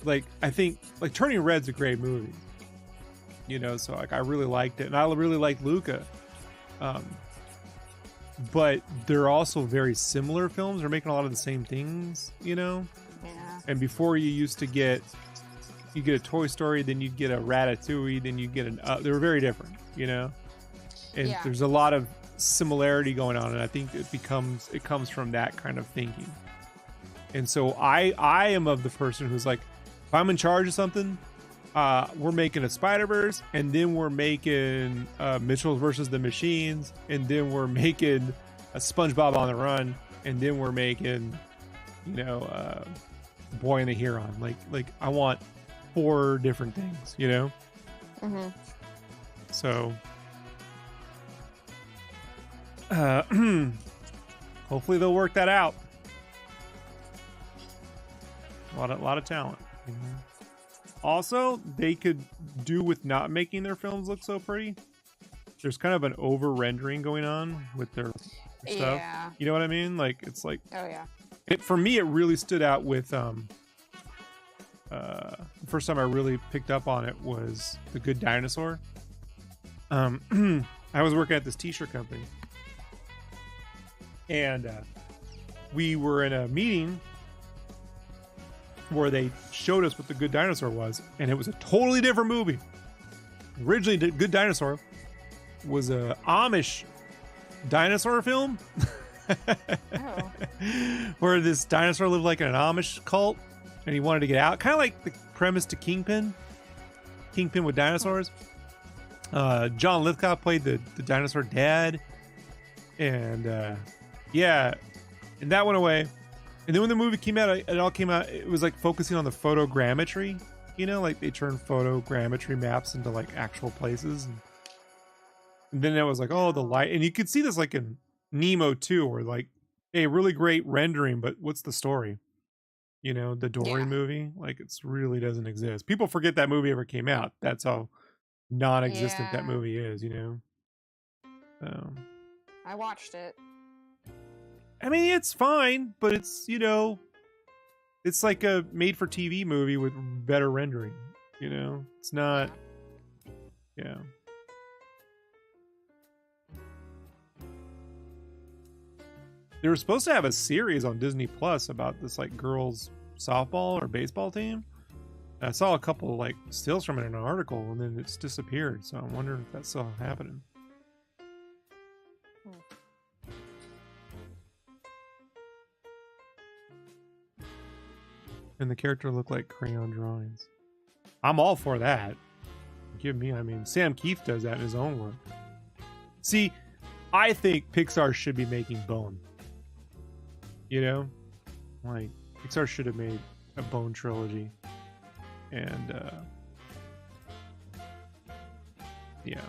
like, I think, like, Turning Red's a great movie. You know, so, like, I really liked it. And I really liked Luca. But they're also very similar films. They're making a lot of the same things, you know? Yeah. And before you used to get a Toy Story, then you'd get a Ratatouille, then you'd get they were very different, you know? And there's a lot of similarity going on, and I think it comes from that kind of thinking. And so I am of the person who's like, if I'm in charge of something, we're making a Spider-Verse, and then we're making Mitchell versus the Machines, and then we're making a SpongeBob on the Run, and then we're making, you know, Boy and the Heron. Like I want 4 different things, you know? So hopefully they'll work that out. A lot of talent. Also, they could do with not making their films look so pretty. There's kind of an over rendering going on with their stuff. Yeah. You know what I mean? Like, it's like, Oh yeah. for me, it really stood out with the first time I really picked up on it was The Good Dinosaur. I was working at this t-shirt company, and we were in a meeting where they showed us what The Good Dinosaur was, and it was a totally different movie. Originally, The Good Dinosaur was a Amish dinosaur film Oh. where this dinosaur lived like in an Amish cult, and he wanted to get out. Kind of like the premise to Kingpin with dinosaurs. John Lithgow played the dinosaur dad, and yeah, and that went away. And then when the movie came out, it all came out, it was like focusing on the photogrammetry, you know, like they turned photogrammetry maps into like actual places. And then it was like, oh, the light. And you could see this like in Nemo 2, or like, hey, really great rendering, but what's the story? You know, the Dory movie, like it's really doesn't exist. People forget that movie ever came out. That's how non-existent that movie is, you know? I watched it. I mean, it's fine, but it's, you know, it's like a made-for-TV movie with better rendering, you know? It's not, yeah. They were supposed to have a series on Disney Plus about this, like, girls' softball or baseball team. I saw a couple, like, stills from it in an article, and then it's disappeared, so I'm wondering if that's still happening. And the character looked like crayon drawings. I'm all for that. Give me, I mean, Sam Keith does that in his own work. See, I think Pixar should be making Bone. You know? Like, Pixar should have made a Bone trilogy. And, yeah.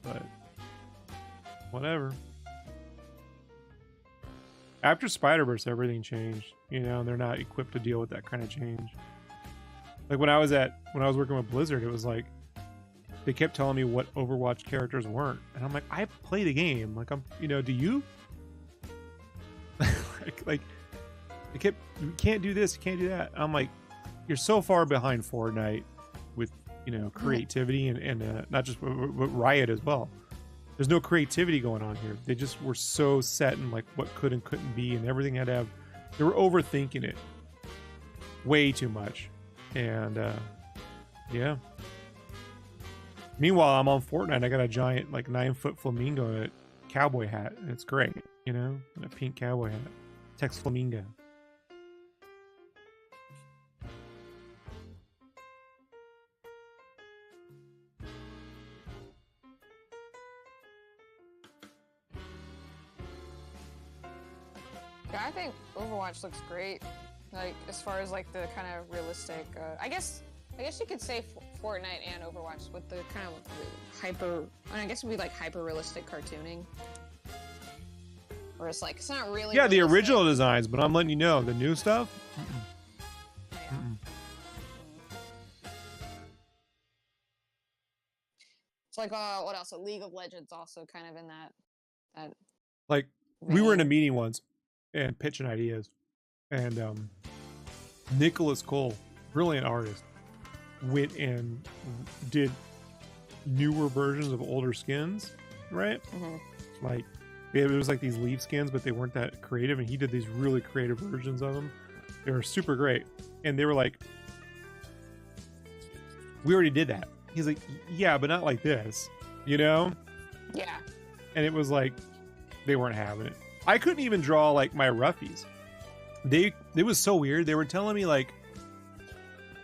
But, whatever. After Spider-Verse, everything changed, you know, and they're not equipped to deal with that kind of change. Like when I was working with Blizzard, it was like they kept telling me what Overwatch characters weren't, and I'm like, I play the game, like I'm, you know, do you? like they kept, you can't do this, you can't do that. I'm like, you're so far behind Fortnite with, you know, creativity and not just with Riot as well. There's no creativity going on here. They just were so set in like what could and couldn't be, and everything had to have. They were overthinking it way too much, and yeah. Meanwhile, I'm on Fortnite. I got a giant like 9-foot flamingo and a cowboy hat, and it's great, you know, and a pink cowboy hat. Text flamingo. Yeah, I think Overwatch looks great. Like as far as like the kind of realistic, I guess you could say Fortnite and Overwatch with the kind of hyper. I guess it would be like hyper realistic cartooning, or it's like it's not really. Yeah, the realistic. original designs, but I'm letting you know the new stuff. Yeah. It's like what else? League of Legends also kind of in that. Like we were in a meeting once and pitching ideas, and Nicholas Cole, brilliant artist, went and did newer versions of older skins, right? Mm-hmm. Like it was like these leaf skins, but they weren't that creative, and he did these really creative versions of them. They were super great, and they were like, we already did that. He's like, yeah, but not like this, you know? Yeah. And it was like they weren't having it. I couldn't even draw like my roughies. It was so weird. They were telling me like,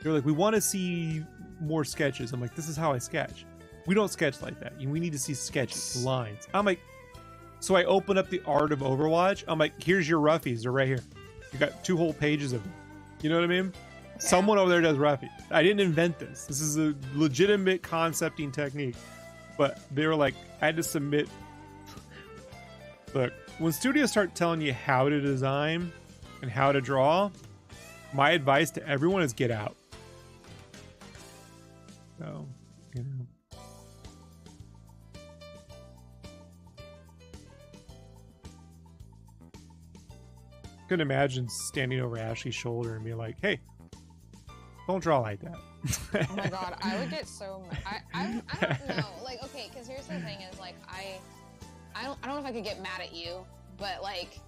they were like, we want to see more sketches. I'm like, this is how I sketch. We don't sketch like that. We need to see sketches, lines. I'm like, so I open up the art of Overwatch. I'm like, here's your roughies. They're right here. You got 2 whole pages of them. You know what I mean? Someone over there does roughy. I didn't invent this. This is a legitimate concepting technique. But they were like, I had to submit. Look, when studios start telling you how to design and how to draw, my advice to everyone is get out. So, you know. Couldn't imagine standing over Ashley's shoulder and being like, hey, don't draw like that. Oh my god, I would get so mad. I don't know. Like, okay, because here's the thing is, like, I don't know if I could get mad at you, but, like,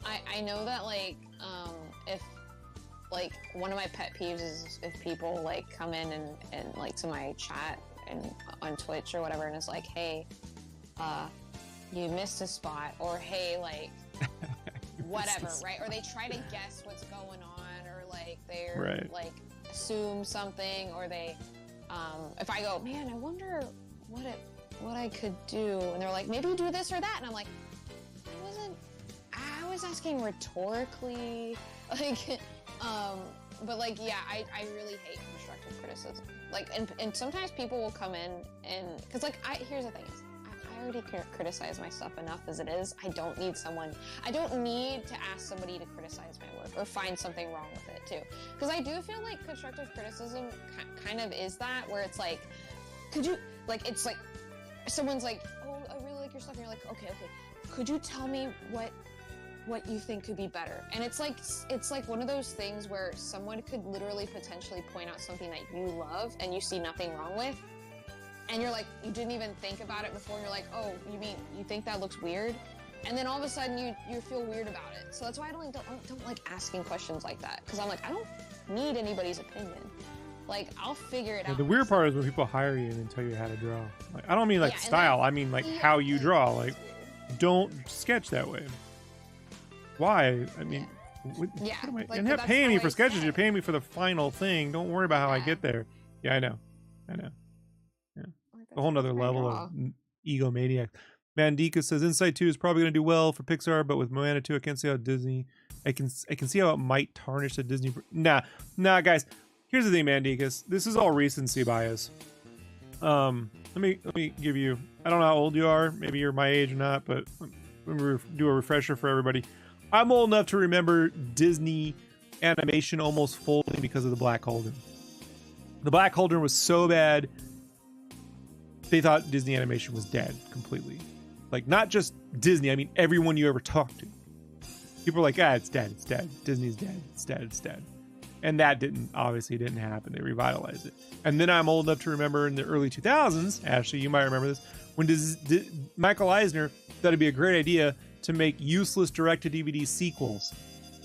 I know that, like, if, like, one of my pet peeves is if people, like, come in and like, to my chat and on Twitch or whatever, and it's like, hey, you missed a spot, or hey, like, whatever, right? Or they try to guess what's going on, or like they're like assume something, or they if I go, man, I wonder what I could do, and they're like, maybe do this or that, and I'm like, I was asking rhetorically, like, but like, yeah, I really hate constructive criticism, like, and sometimes people will come in and, because like, here's the thing is, I already criticize my stuff enough as it is. I don't need to ask somebody to criticize my work or find something wrong with it too. Because I do feel like constructive criticism kind of is that, where it's like, could you, like, it's like, someone's like, oh, I really like your stuff, and you're like, okay, could you tell me what you think could be better? And it's like one of those things where someone could literally potentially point out something that you love and you see nothing wrong with. And you're like, you didn't even think about it before, and you're like, oh, you mean you think that looks weird? And then all of a sudden you feel weird about it. So that's why I don't like asking questions like that, because I'm like, I don't need anybody's opinion. Like, I'll figure it out. The weird part is when people hire you and then tell you how to draw. Like, I don't mean like style. I mean like how you draw. Like, don't sketch that way. Why? I mean, what am I? You're not paying me for sketches. You're paying me for the final thing. Don't worry about how I get there. Yeah, I know. Yeah. A whole nother level of egomaniac. Mandika says Insight 2 is probably going to do well for Pixar, but with Moana 2, I can't see how Disney. I can see how it might tarnish the Disney. Nah, guys. Here's the thing, Mandikas. This is all recency bias. Let me give you. I don't know how old you are. Maybe you're my age or not, but let me do a refresher for everybody. I'm old enough to remember Disney animation almost folding because of the Black Cauldron. The Black Cauldron was so bad, they thought Disney animation was dead completely. Like, not just Disney, I mean everyone you ever talked to. People were like, it's dead. Disney's dead. It's dead. And that obviously didn't happen. They revitalized it. And then I'm old enough to remember in the early 2000s, Ashley, you might remember this, when Michael Eisner thought it'd be a great idea to make useless direct-to-DVD sequels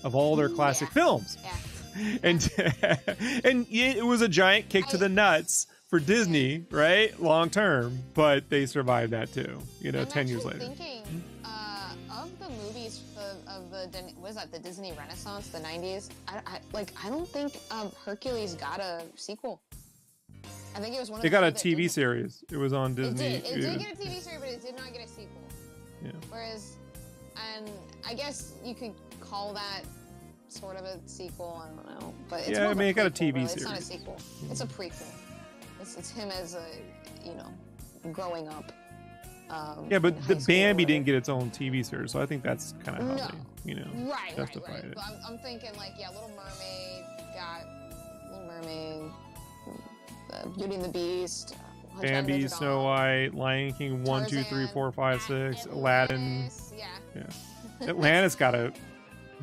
of all their classic films. Yeah. And it was a giant kick to the nuts for Disney, right? Long term, but they survived that too. 10 years later. Thinking of the movies of the Disney Renaissance, the 90s. I don't think Hercules got a sequel. I think it was one of the. It got a TV series. It was on Disney. It did get a TV series, but it did not get a sequel. Yeah. Whereas, and I guess you could call that sort of a sequel. I don't know, but it's more of a it got a prequel, TV really. series. It's not a sequel. It's a prequel. It's him as growing up. But the Bambi didn't get its own TV series, so I think that's kind of how they, justified it. But I'm thinking Little Mermaid got Little Mermaid, Beauty and the Beast, Bambi, Snow White, Lion King 1, 2, 3, 4, 5, 6, Aladdin. Yeah. Atlantis got a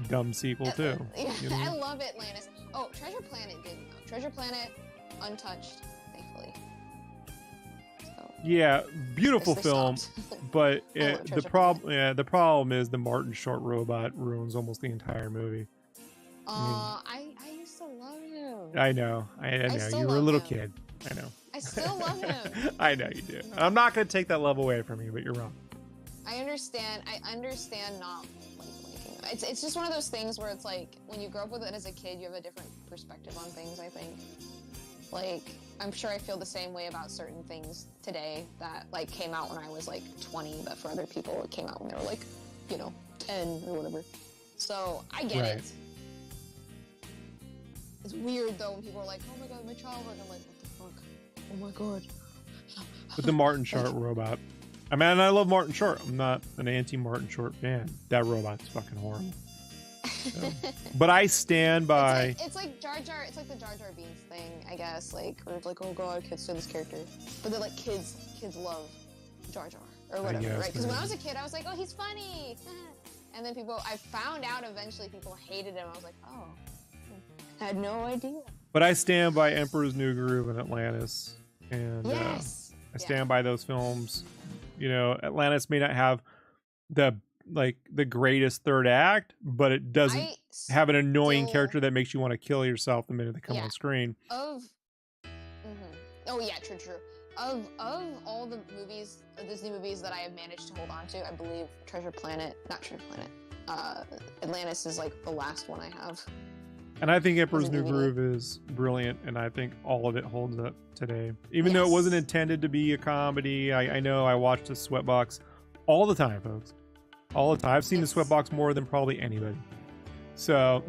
dumb sequel too. I love Atlantis. Oh, Treasure Planet didn't though. Treasure Planet, untouched, thankfully. So, yeah, beautiful film, but the problem is the Martin Short robot ruins almost the entire movie. I used to love him. I know. You were a little kid. I know. I still love him. I know you do. I'm not going to take that love away from you, but you're wrong. I understand not liking it. It's just one of those things where it's like, when you grow up with it as a kid, you have a different perspective on things, I think. Like, I'm sure I feel the same way about certain things today that, came out when I was, 20, but for other people, it came out when they were, 10 or whatever. So, I get it. it's weird though when people are like, oh my god, my child work. I'm like, what the fuck? Oh my god. With the Martin Short robot. I mean, I love Martin Short. I'm not an anti-Martin Short fan. That robot's fucking horrible. So. But I stand by. It's like Jar Jar. It's like the Jar Jar Binks thing, I guess. Like, or it's like, oh god, kids do this character, but they're like kids love Jar Jar or whatever, guess, right? Because when I was a kid, I was like, oh, he's funny, and then I found out eventually people hated him. I was like, oh, I had no idea. But I stand by Emperor's New Groove and Atlantis, and yes, I stand by those films. You know, Atlantis may not have the greatest third act, but it doesn't have an annoying character that makes you want to kill yourself the minute they come on screen. Oh yeah, true. Of all the movies, Disney movies that I have managed to hold on to, I believe Atlantis is like the last one I have. And I think Emperor's New Groove is brilliant, and I think all of it holds up today. Even though it wasn't intended to be a comedy, I know I watched the Sweatbox all the time, folks. All the time. I've seen the Sweatbox more than probably anybody. So,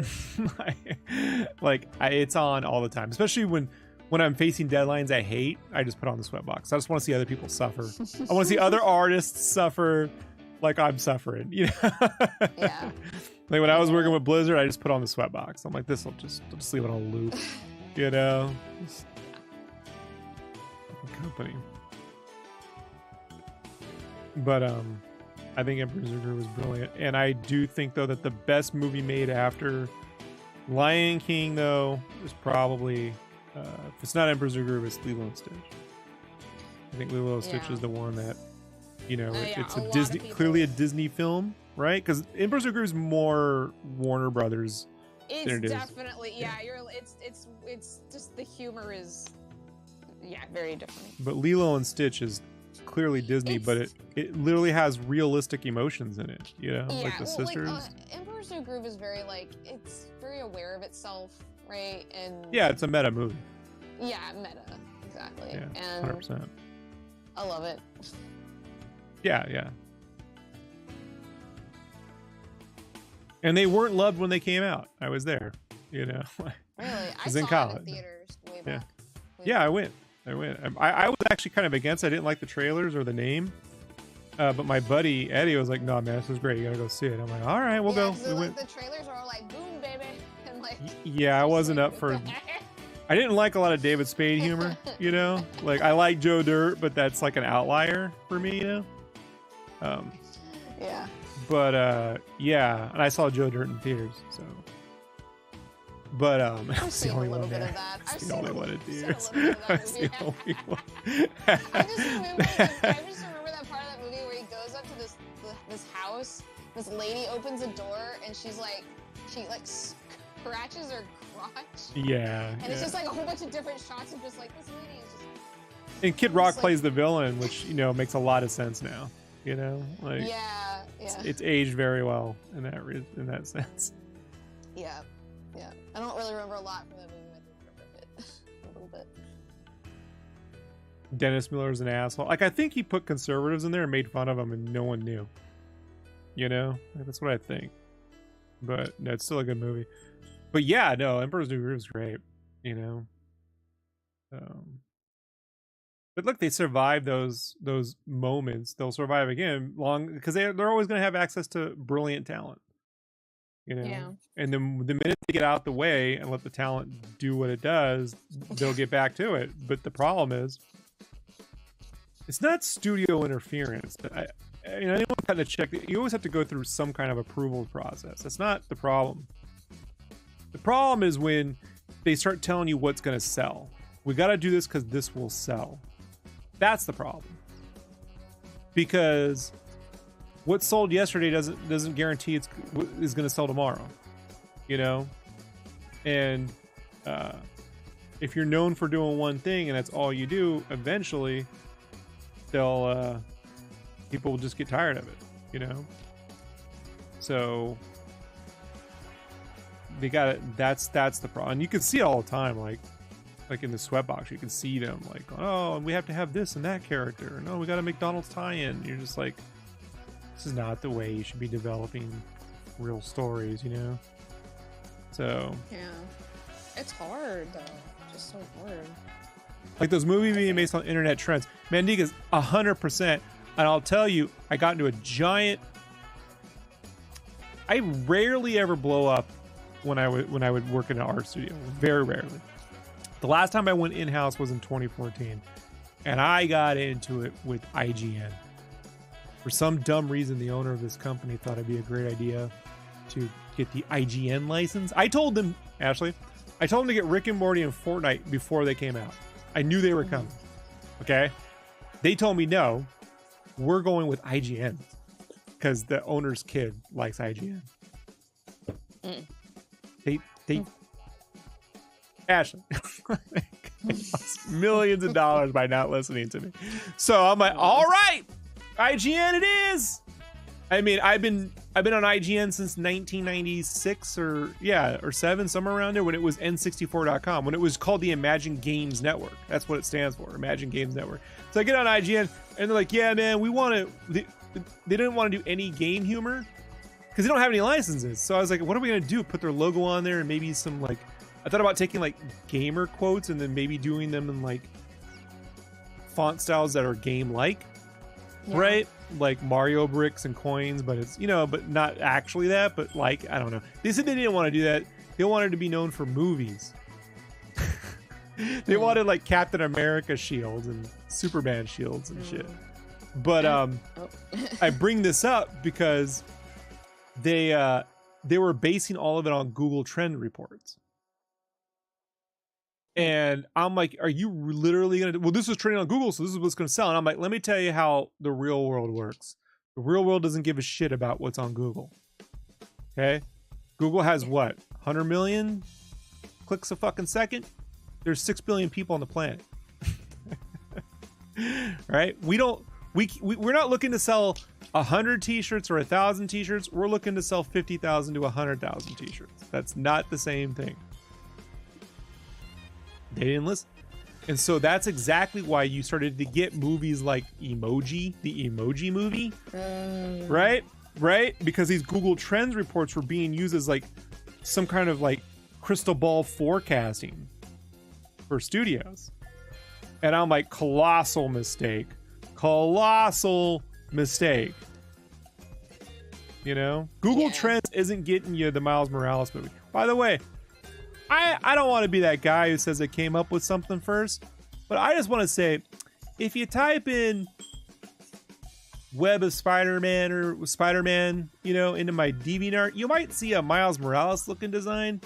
it's on all the time. Especially when I'm facing deadlines I hate, I just put on the Sweatbox. I just want to see other people suffer. I want to see other artists suffer like I'm suffering, you know? Yeah. Like when I was working with Blizzard, I just put on the Sweatbox. I'm like, I'll just leave it on loop, you know? Company. But I think Emperor's New Groove was brilliant, and I do think though that the best movie made after Lion King though is probably if it's not Emperor's New Groove, it's Lilo and Stitch. I think Lilo and Stitch is the one that, you know, it's a Disney, clearly a Disney film, right? Because Emperor's New Groove is more Warner Brothers. It's definitely it's just the humor is very different. But Lilo and Stitch is clearly Disney, but it literally has realistic emotions in it, you know, like the sisters. Emperor's New Groove is very it's very aware of itself, right? And it's a meta movie. Yeah, meta, exactly. Yeah, and 100%. I love it. Yeah. And they weren't loved when they came out. I was there, you know. Really, I saw it in theaters way back. I went. I was actually kind of against it. I didn't like the trailers or the name. But my buddy Eddie was like, no, man, this is great. You gotta go see it. I'm like, all right, we'll go. So the trailers are all like, boom, baby. And like, yeah, I wasn't up for... I didn't like a lot of David Spade humor, you know? Like, I like Joe Dirt, but that's like an outlier for me, you know? Yeah. But, and I saw Joe Dirt in theaters, so... But I've seen a little bit of that. It's the only one in theaters. That's the only one. I just remember that part of that movie where he goes up to this house. This lady opens a door and she scratches her crotch. Yeah. And it's just like a whole bunch of different shots of just like this lady is just. And Kid Rock plays the villain, which makes a lot of sense now. You know, like it's aged very well in that sense. Yeah. Yeah, I don't really remember a lot from that movie. I remember a little bit. Dennis Miller's an asshole. Like, I think he put conservatives in there and made fun of them, and no one knew. You know, that's what I think. But no, it's still a good movie. But yeah, no, Emperor's New Groove is great. You know. But look, they survived those moments. They'll survive again long because they're always going to have access to brilliant talent. You know, and then the minute they get out the way and let the talent do what it does, they'll get back to it. But the problem is, it's not studio interference. Anyone kind of check. You always have to go through some kind of approval process. That's not the problem. The problem is when they start telling you what's going to sell. We got to do this because this will sell. That's the problem. Because what sold yesterday doesn't guarantee is going to sell tomorrow, you know. And if you're known for doing one thing and that's all you do, eventually people will just get tired of it, you know. So they got it. That's the problem. And you can see it all the time, like in the Sweatbox, you can see them like, oh, we have to have this and that character. No, we got a McDonald's tie-in. You're just like, this is not the way you should be developing real stories, you know? So... It's hard though. Just so hard. Like those movies being based on internet trends. Mandika's 100%. And I'll tell you, I got into a giant. I rarely ever blow up when I would work in an art studio. Very rarely. The last time I went in-house was in 2014, and I got into it with IGN. For some dumb reason, the owner of this company thought it'd be a great idea to get the IGN license. I told them, Ashley, to get Rick and Morty and Fortnite before they came out. I knew they were coming. Okay? They told me, no, we're going with IGN because the owner's kid likes IGN. They Ashley lost millions of dollars by not listening to me. So I'm like, all right, IGN it is. I mean, I've been on IGN since 1996 or 7, somewhere around there, when it was N64.com, when it was called the Imagine Games Network. That's what it stands for, Imagine Games Network. So I get on IGN and they're like, yeah, man, we want to. They didn't want to do any game humor because they don't have any licenses. So I was like, what are we gonna do? Put their logo on there and maybe some like. I thought about taking like gamer quotes and then maybe doing them in like font styles that are game-like, right? Like Mario bricks and coins, but it's, but not actually that, but like, I don't know. They said they didn't want to do that. They wanted to be known for movies. They wanted like Captain America shields and Superman shields and shit. But I bring this up because they were basing all of it on Google Trend reports. And I'm like, are you literally going to, well, this was trending on Google, so this is what's going to sell. And I'm like, let me tell you how the real world works. The real world doesn't give a shit about what's on Google. Okay? Google has what? 100 million clicks a fucking second? There's 6 billion people on the planet. Right? We're not looking to sell 100 t-shirts or 1,000 t-shirts. We're looking to sell 50,000 to 100,000 t-shirts. That's not the same thing. They didn't listen. And so that's exactly why you started to get movies like Emoji, the Emoji Movie, right? Because these Google Trends reports were being used as like some kind of like crystal ball forecasting for studios. And I'm like, colossal mistake. Google Trends isn't getting you the Miles Morales movie. By the way, I don't want to be that guy who says it came up with something first, but I just want to say, if you type in Web of Spider-Man or Spider-Man, into my DeviantArt, you might see a Miles Morales looking design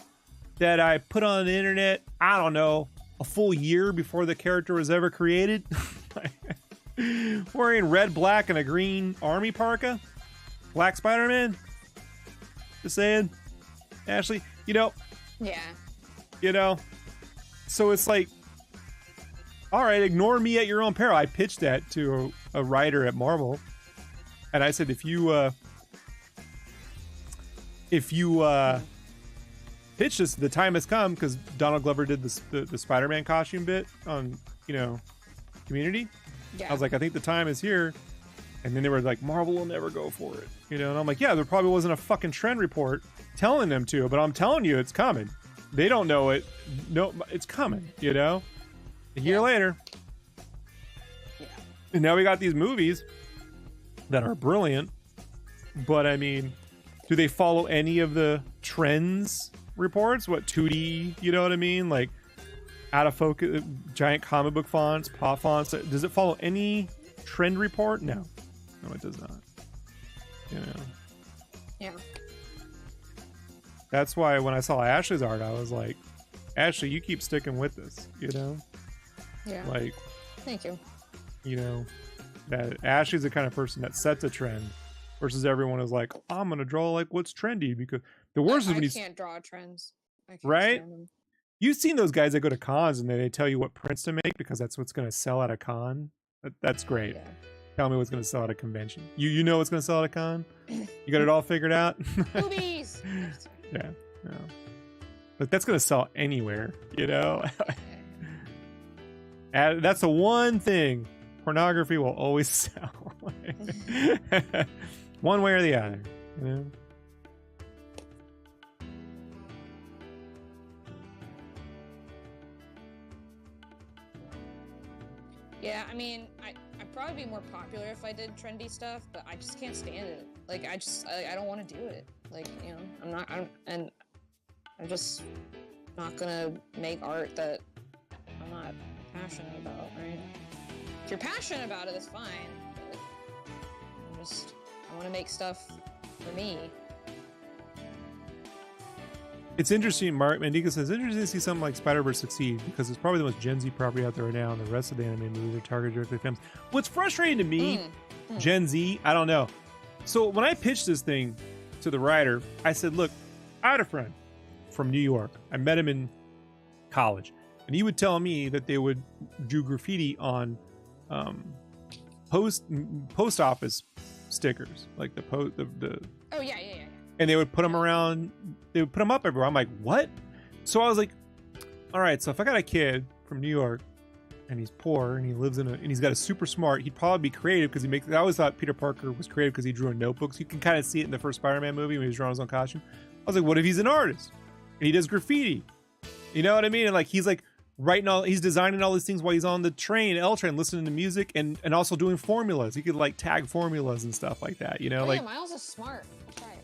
that I put on the internet, I don't know, a full year before the character was ever created. Wearing red, black, and a green army parka. Black Spider-Man. Just saying. Ashley, Yeah. So it's like, all right, ignore me at your own peril. I pitched that to a writer at Marvel, and I said, if you pitch this, the time has come, because Donald Glover did the Spider-Man costume bit on Community. I was like, I think the time is here. And then they were like, Marvel will never go for it, and I'm like, yeah, there probably wasn't a fucking trend report telling them to, but I'm telling you, it's coming. They don't know it. No, it's coming, A year later. Yeah. And now we got these movies that are brilliant. But I mean, do they follow any of the trends reports? What, 2D, you know what I mean? Like out of focus, giant comic book fonts, pop fonts. Does it follow any trend report? No. No, it does not. Yeah. That's why when I saw Ashley's art, I was like, Ashley, you keep sticking with this, Yeah. Like, thank you. That Ashley's the kind of person that sets a trend versus everyone is like, I'm going to draw like what's trendy, because the worst is when you can't draw trends. I can't right? stand them. You've seen those guys that go to cons and they tell you what prints to make because that's what's going to sell at a con. That's great. Yeah. Tell me what's going to sell at a convention. You know what's going to sell at a con? You got it all figured out? Movies! Yeah. No. But that's going to sell anywhere, That's the one thing. Pornography will always sell. One way or the other, Yeah, I mean, I'd probably be more popular if I did trendy stuff, but I just can't stand it. Like, I don't want to do it. Like, you know, I'm just not gonna make art that I'm not passionate about, right? If you're passionate about it, that's fine. But I want to make stuff for me. It's interesting, Mark Mandika says, interesting to see something like Spider-Verse succeed because it's probably the most Gen Z property out there right now, and the rest of the anime movies are targeted directly at films. What's frustrating to me, Gen Z, I don't know. So when I pitched this thing to the writer, I said, look, I had a friend from New York. I met him in college, and he would tell me that they would do graffiti on post office stickers, like the Oh yeah. and they would put them around, they would put them up everywhere. I'm like, what? So I was like, all right, so if I got a kid from New York and he's poor and he lives and he's got a super smart, he'd probably be creative because I always thought Peter Parker was creative because he drew in notebooks. You can kind of see it in the first Spider-Man movie when he's drawing his own costume. I was like, what if he's an artist and he does graffiti? You know what I mean? And like, he's like he's designing all these things while he's on the L train, listening to music and also doing formulas. He could like tag formulas and stuff like that, you know? Oh, like, yeah, Miles is smart. That's right.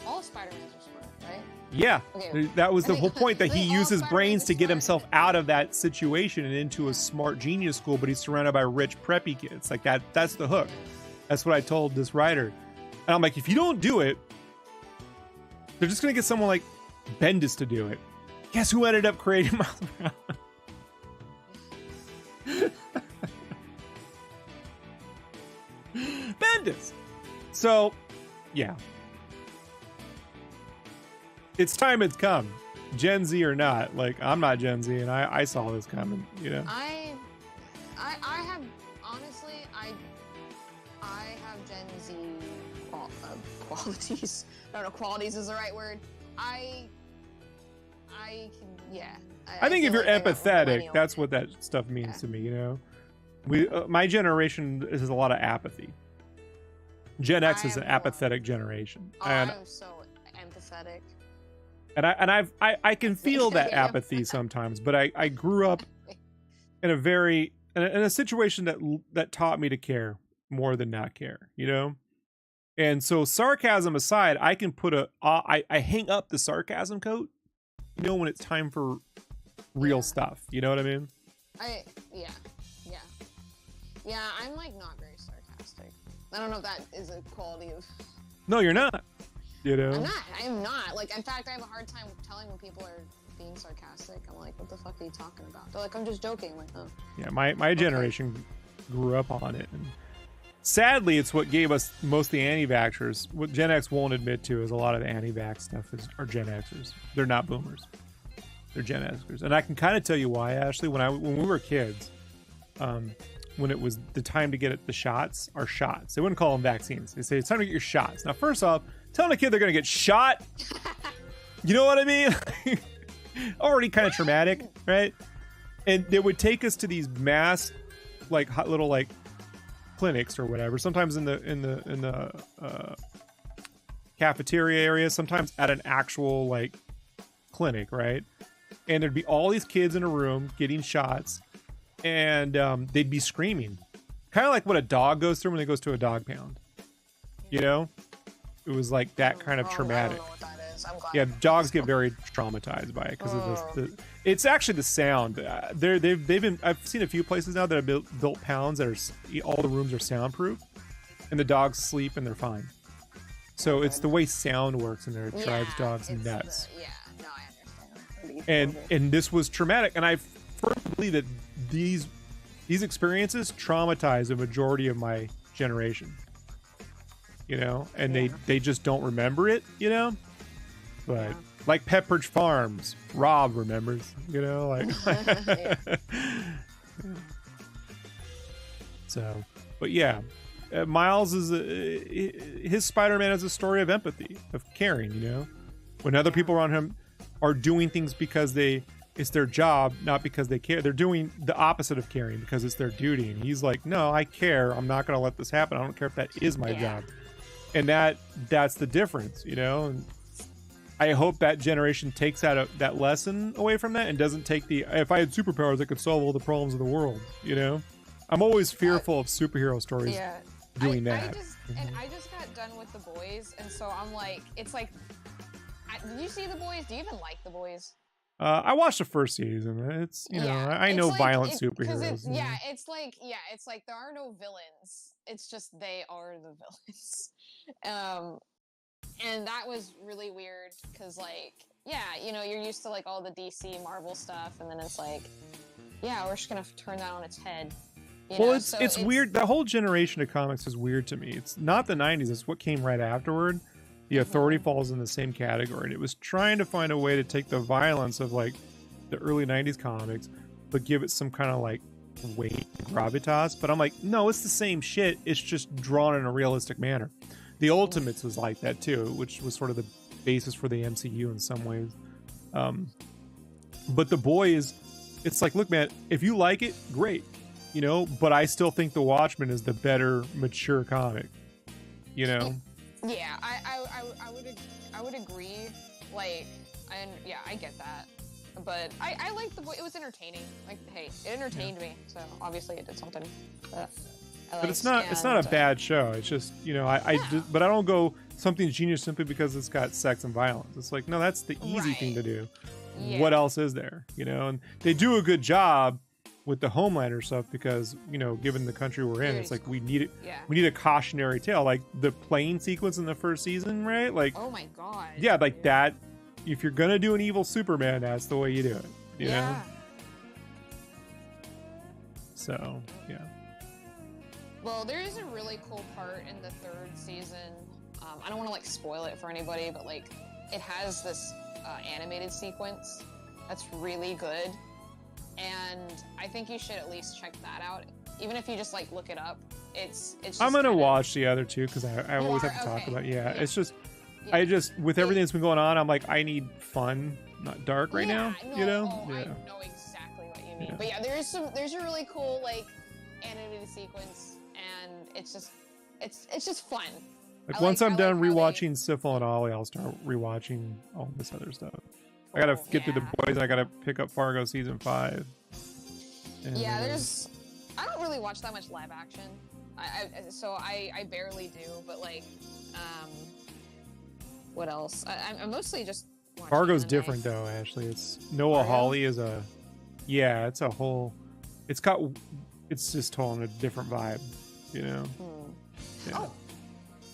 All Spider-Mans are smart, right? Yeah, okay. That was the whole point, that he used his brains to get smart. himself out of that situation and into a smart genius school, but he's surrounded by rich preppy kids. Like that's the hook. That's what I told this writer. And I'm like, if you don't do it, they're just going to get someone like Bendis to do it. Guess who ended up creating Miles Morales? Bendis. So, yeah. It's time it's come. Gen Z or not. Like, I'm not Gen Z, and I saw this coming, you know? I have, honestly, I have Gen Z qualities. I don't know, qualities is the right word. I can, yeah. I think if you're like empathetic, that's what that stuff means to me, you know? My generation is a lot of apathy. Gen X is an apathetic generation. Oh, and I'm so empathetic. And I can feel that apathy sometimes, but I grew up in a situation that taught me to care more than not care, you know? And so sarcasm aside, I can put I hang up the sarcasm coat, you know, when it's time for real stuff. You know what I mean? Yeah, I'm like not very sarcastic. I don't know if that is a quality of... No, you're not. You know? I am not. Like, in fact, I have a hard time telling when people are being sarcastic. I'm like, what the fuck are you talking about? They're like, I'm just joking. I'm like, oh. Yeah, my generation grew up on it. And sadly, it's what gave us most of the anti-vaxxers. What Gen X won't admit to is a lot of the anti-vax stuff are Gen Xers. They're not boomers. They're Gen Xers. And I can kind of tell you why, Ashley. When we were kids, when it was the time to get the shots, our shots. They wouldn't call them vaccines. They say, it's time to get your shots. Now, first off, telling a kid they're going to get shot, you know what I mean? Already kind of traumatic, right? And they would take us to these mass, like, hot little, like, clinics or whatever. Sometimes in the cafeteria area, sometimes at an actual, like, clinic, right? And there'd be all these kids in a room getting shots, and they'd be screaming, kind of like what a dog goes through when it goes to a dog pound, you know? It was like that kind of traumatic. I don't know what that is. I'm glad. Yeah, dogs get very traumatized by it because of it's actually the sound. They've been. I've seen a few places now that have built pounds that are all the rooms are soundproof, and the dogs sleep and they're fine. So it's the way sound works in there. It drives dogs nuts. No, I understand. And this was traumatic, and I firmly believe that these experiences traumatized the majority of my generation. You know, and they just don't remember it, you know, but like Pepperidge Farms, Rob remembers, you know, like so. But yeah, Miles is his Spider-Man is a story of empathy, of caring, you know, when other people around him are doing things because it's their job, not because they care. They're doing the opposite of caring because it's their duty, and he's like, no, I care. I'm not going to let this happen. I don't care if that is my job. And that's the difference, you know. And I hope that generation takes that lesson away from that and doesn't take if I had superpowers, I could solve all the problems of the world, you know. I'm always fearful of superhero stories doing that. I just got done with The Boys, and so I'm like, it's like, did you see The Boys? Do you even like The Boys? I watched the first season. It's I know like, violent superheroes. It's like there are no villains. It's just they are the villains. And that was really weird because like you're used to like all the DC Marvel stuff, and then it's like we're just gonna turn that on its head. It's weird. That whole generation of comics is weird to me. It's not the 90s. It's what came right afterward. The Authority falls in the same category, and it was trying to find a way to take the violence of like the early 90s comics but give it some kind of like weight, gravitas. But I'm like, no, it's the same shit, it's just drawn in a realistic manner. The Ultimates was like that too, which was sort of the basis for the MCU in some ways. But The Boys, it's like, look man, if you like it, great, but I still think The Watchmen is the better mature comic, Yeah, I would agree. Like, I get that, but I liked it was entertaining. Like, hey, it entertained me, so obviously it did something that I liked. But it's not a bad show. It's just but I don't go something's genius simply because it's got sex and violence. It's like, no, that's the easy thing to do. Yeah. What else is there? And they do a good job with the Homelander stuff because given the country we're in, it's like we need a cautionary tale, like the plane sequence in the first season, right? Like, oh my god, yeah, like that. If you're gonna do an evil Superman, that's the way you do it, you know. So well, there is a really cool part in the third season. I don't want to like spoil it for anybody, but like it has this animated sequence that's really good. And I think you should at least check that out, even if you just like look it up. It's just I'm gonna watch the other two because I always have to talk about it's just I just with everything that's been going on, I'm like, I need fun, not dark right now. I know exactly what you mean. But there's a really cool like animated sequence, and it's just fun. Like once I'm done rewatching Syphil and Ollie, I'll start rewatching all this other stuff. I gotta get through The Boys. I gotta pick up Fargo season 5. And, I don't really watch that much live action. I barely do. But like, what else? I'm mostly just. Fargo's different though. Ashley, it's Noah Hawley is a. Yeah, it's a whole. It's just totally a different vibe, Yeah. Oh.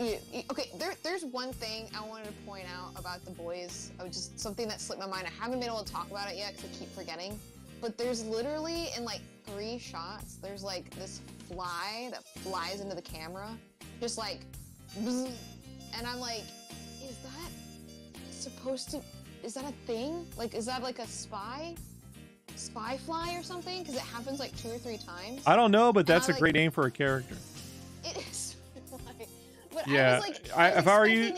Okay, there's one thing I wanted to point out about The Boys. Just something that slipped my mind. I haven't been able to talk about it yet because I keep forgetting. But there's literally, in like 3 shots, there's like this fly that flies into the camera. Just like, bzz, and I'm like, is that a thing? Like, is that like a spy fly or something? Because it happens like 2 or 3 times. I don't know, but that's a great name for a character. It is. But yeah, if I were you,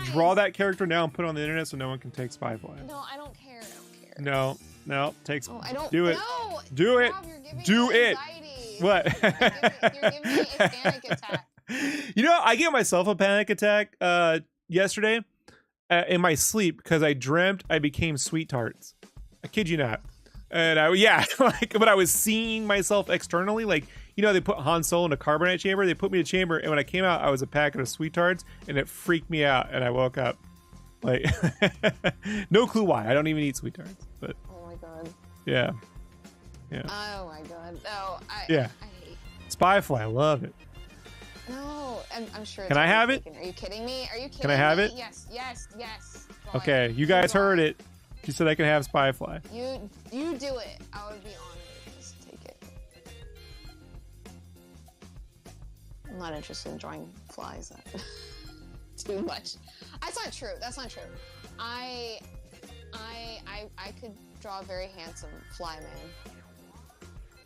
draw that character now and put it on the internet so no one can take spy fly. No, I don't care. No, take. I don't. Do it. No, do it. Rob, do it. What? You're giving me a panic attack. I gave myself a panic attack yesterday in my sleep because I dreamt I became sweet tarts. I kid you not. And but I was seeing myself externally, like. They put Han Solo in a carbonite chamber. They put me in a chamber, and when I came out, I was a packet of sweet tarts, and it freaked me out. And I woke up, like, no clue why. I don't even eat sweet tarts, but. Oh my god. Yeah. Oh my god. No, I hate. Spyfly, I love it. No, I'm sure. Can I have it? Are you kidding me? Are you kidding me? Can I have it? Yes. Okay, you guys heard it. She said I can have Spyfly. You do it. I would be honored. I'm not interested in drawing flies too much. That's not true. I could draw a very handsome fly man.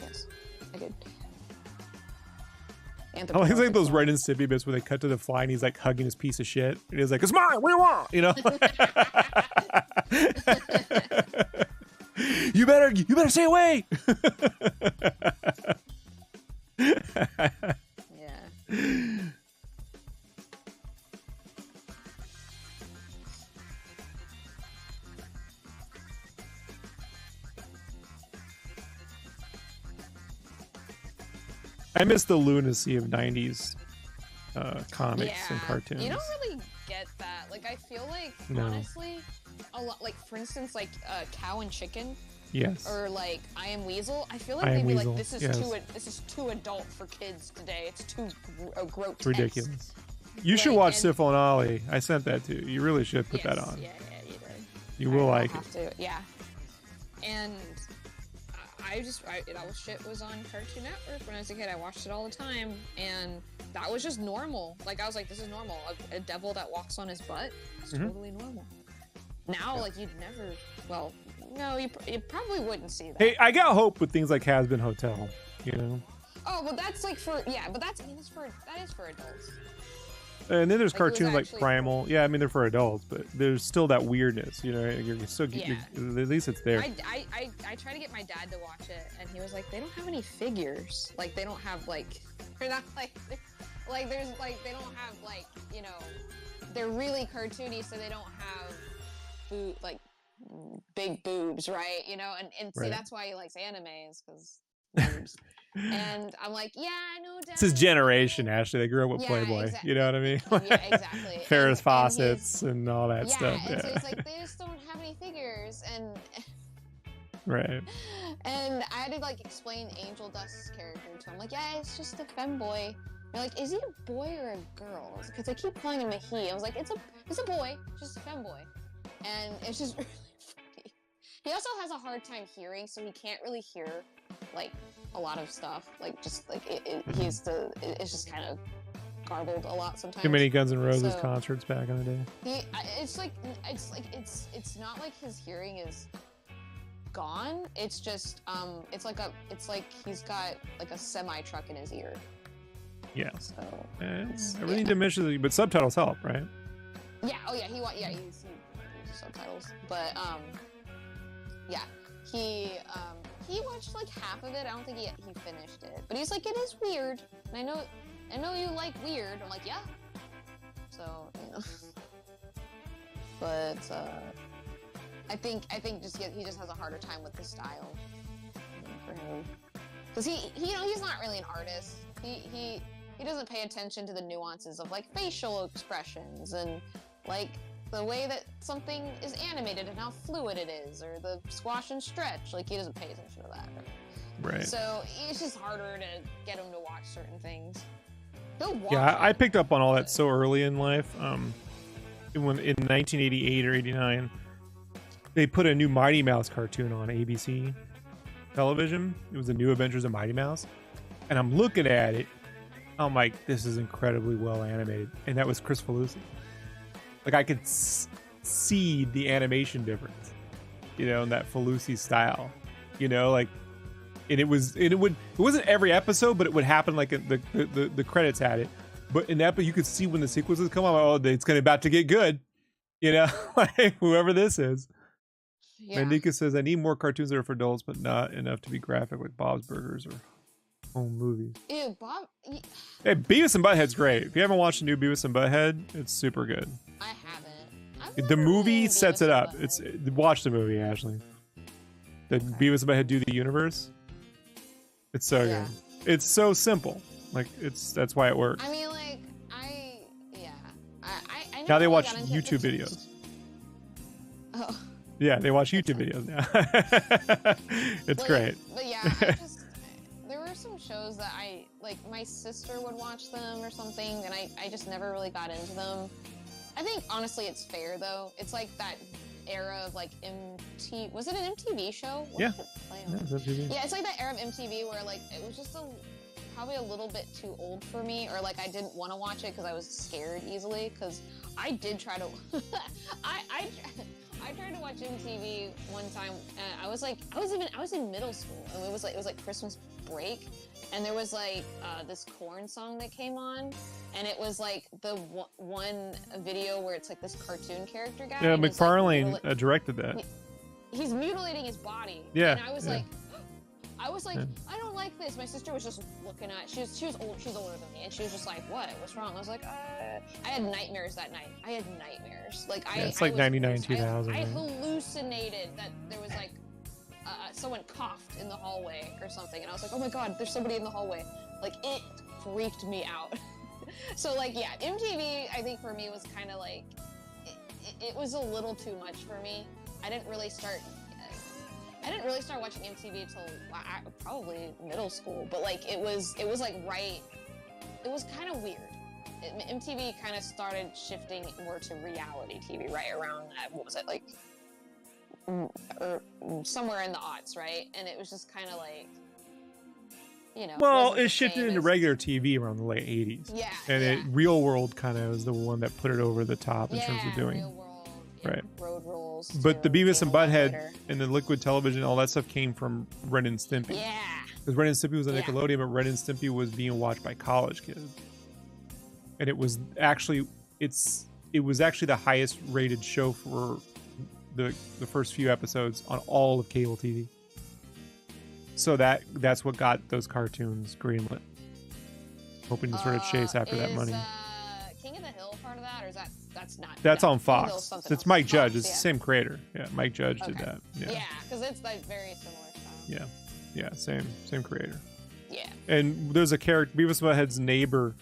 Yes, I could. I like those Ren and Stimpy bits where they cut to the fly and he's like hugging his piece of shit. And he's like, "It's mine. What do you want?" You better stay away. I miss the lunacy of 90s comics and cartoons. You don't really get that. Like, I feel like, honestly, a lot, like, for instance, like, Cow and Chicken. Yes. Or, like, I Am Weasel. I feel like they'd be like, this is too adult for kids today. It's too grotesque. Ridiculous. You should watch Syphil and Ollie. I sent that to you. You really should put that on. Yeah, you did. You will like it. Yeah. And it all shit was on Cartoon Network when I was a kid. I watched it all the time, and that was just normal. Like, I was like, this is normal. A devil that walks on his butt is totally normal. Now, like, you'd never, well, no, you probably wouldn't see that. Hey, I got hope with things like Has Been Hotel, you know? Oh, but that's like for, but that is for adults. And then there's cartoons like Primal. Yeah, I mean, they're for adults, but there's still that weirdness, you know? At least it's there. I tried to get my dad to watch it, and he was like, they don't have any figures. Like, they don't have, like, they're not, like, there's, like, they don't have, like, you know, they're really cartoony, so they don't have, like, big boobs, right? You know? And see, that's why he likes animes, because boobs. And I'm like, yeah, I know, Dad. It's his generation, Ashley. They grew up with Playboy. You know what I mean? Yeah, exactly. Ferris Fawcett's and all that stuff. And so he's like, they just don't have any figures. And right. And I had to, like, explain Angel Dust's character to him. Like, yeah, it's just a femboy. They're like, is he a boy or a girl? Because I keep calling him a he. I was like, it's a boy, just a femboy. And it's just really funny. He also has a hard time hearing, so he can't really hear, like, a lot of stuff. Like, just, like, it's just kind of garbled a lot sometimes. Too many Guns N' Roses concerts back in the day. It's not like his hearing is gone. It's just, it's like he's got, like, a semi-truck in his ear. Yeah. So, everything diminishes, but subtitles help, right? Yeah. Oh yeah. He uses subtitles, but yeah. He watched like half of it. I don't think he finished it, but he's like, it is weird, and I know you like weird. I'm like, yeah. So, you know. But I think he just has a harder time with the style for him, because he's not really an artist. He doesn't pay attention to the nuances of, like, facial expressions and, like, the way that something is animated and how fluid it is, or the squash and stretch. Like, he doesn't pay attention to that. Right. So it's just harder to get him to watch certain things. I picked up on all that so early in life. When in 1988 or 89, they put a new Mighty Mouse cartoon on ABC television. It was the New Adventures of Mighty Mouse, and I'm looking at it. I'm like, this is incredibly well animated, and that was Chris Falusi. Like, I could see the animation difference, you know, in that Falusi style, you know, like, and it wasn't every episode, but it would happen like the credits had it. But in that, you could see when the sequences come on, oh, it's about to get good, you know, like, whoever this is. Yeah. Mandika says, I need more cartoons that are for adults, but not enough to be graphic, like Bob's Burgers or home movies. Ew, Bob. Hey, Beavis and Butthead's great. If you haven't watched the new Beavis and Butthead, it's super good. I haven't. The movie sets it up. Watch the movie, Ashley. The Beavis and Butthead Do the Universe. It's so good. It's so simple. Like, that's why it works. I mean, like, I now they watch YouTube videos. Oh. Yeah, they watch YouTube videos now. It's great. But yeah, there were some shows that my sister would watch them or something, and I just never really got into them. I think, honestly, it's fair, though. It's like that era of, like, was it an MTV show? Yeah. Yeah, it's like that era of MTV where, like, it was just probably a little bit too old for me, or, like, I didn't want to watch it because I was scared easily, because I did try to... I tried to watch MTV one time. I was in middle school, and it was like Christmas break, and there was like this Korn song that came on, and it was like the one video where it's like this cartoon character guy. Yeah, McFarlane directed that. He's mutilating his body. Yeah. And I was like, I don't like this. My sister was just looking at. She's old. She's older than me, and she was just like, "What? What's wrong?" I was like, I had nightmares that night. I had nightmares. Like it's like 99, 2000. I hallucinated that there was like someone coughed in the hallway or something, and I was like, "Oh my God, there's somebody in the hallway." Like, it freaked me out. So, like, yeah, MTV, I think for me was kind of like, it was a little too much for me. I didn't really start watching MTV until probably middle school, but like it was like right, it was kind of weird. MTV kind of started shifting more to reality TV right around what was it, like or somewhere in the aughts, right? And it was just kind of like, you know. Well, it shifted into regular TV around the late 80s. Yeah. And yeah. it Real World kind of was the one that put it over the top in terms of doing. Real World, right. Road Rules. But the Beavis and Butthead later. and the Liquid Television, all that stuff came from Ren and Stimpy. Yeah. Because Ren and Stimpy was on Nickelodeon, but Ren and Stimpy was being watched by college kids. And it was actually the highest rated show for the first few episodes on all of cable TV. So that's what got those cartoons greenlit. Hoping to sort of chase after that money. King of the Hill part of that, or is that's not? That's no, on Fox. It's Mike Judge. It's the yeah. same creator. Yeah, Mike Judge did that. Yeah, because it's like very similar style. Yeah, same creator. Yeah. And there's a character, Beavis and Butthead's neighbor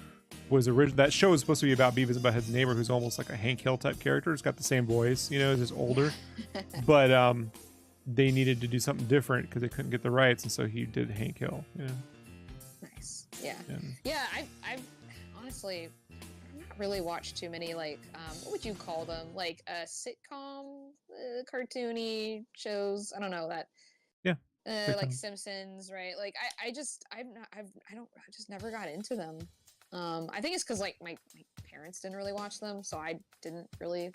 was original. That show was supposed to be about Beavis and Butthead's neighbor, who's almost like a Hank Hill type character. It's got the same voice, just older. But they needed to do something different because they couldn't get the rights, and so he did Hank Hill. Nice. Yeah. I've honestly not really watched too many, like, what would you call them? Like sitcom, cartoony shows. I don't know that. Yeah. Like Simpsons, right? Like I just never got into them. I think it's because like my parents didn't really watch them, so I didn't really.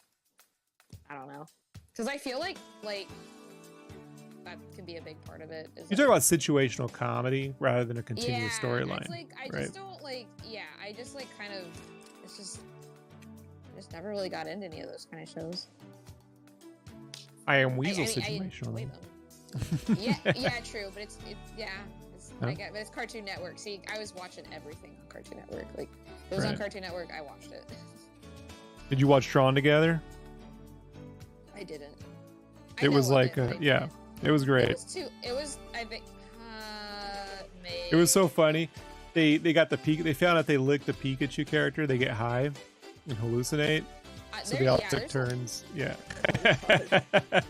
I don't know, because I feel like that can be a big part of it. You talk about situational comedy rather than a continuous storyline. Like I just don't like. Yeah, I just like kind of. It's just. I just never really got into any of those kind of shows. I Am Weasel situational. yeah, true, but it's but it's Cartoon Network. See, I was watching everything on Cartoon Network. Like, if it was on Cartoon Network, I watched it. Did you watch Drawn Together? I didn't. It was like, it was great. It was, I think, it was so funny. They got the They found out they lick the Pikachu character, they get high and hallucinate. So they all took turns. Yeah.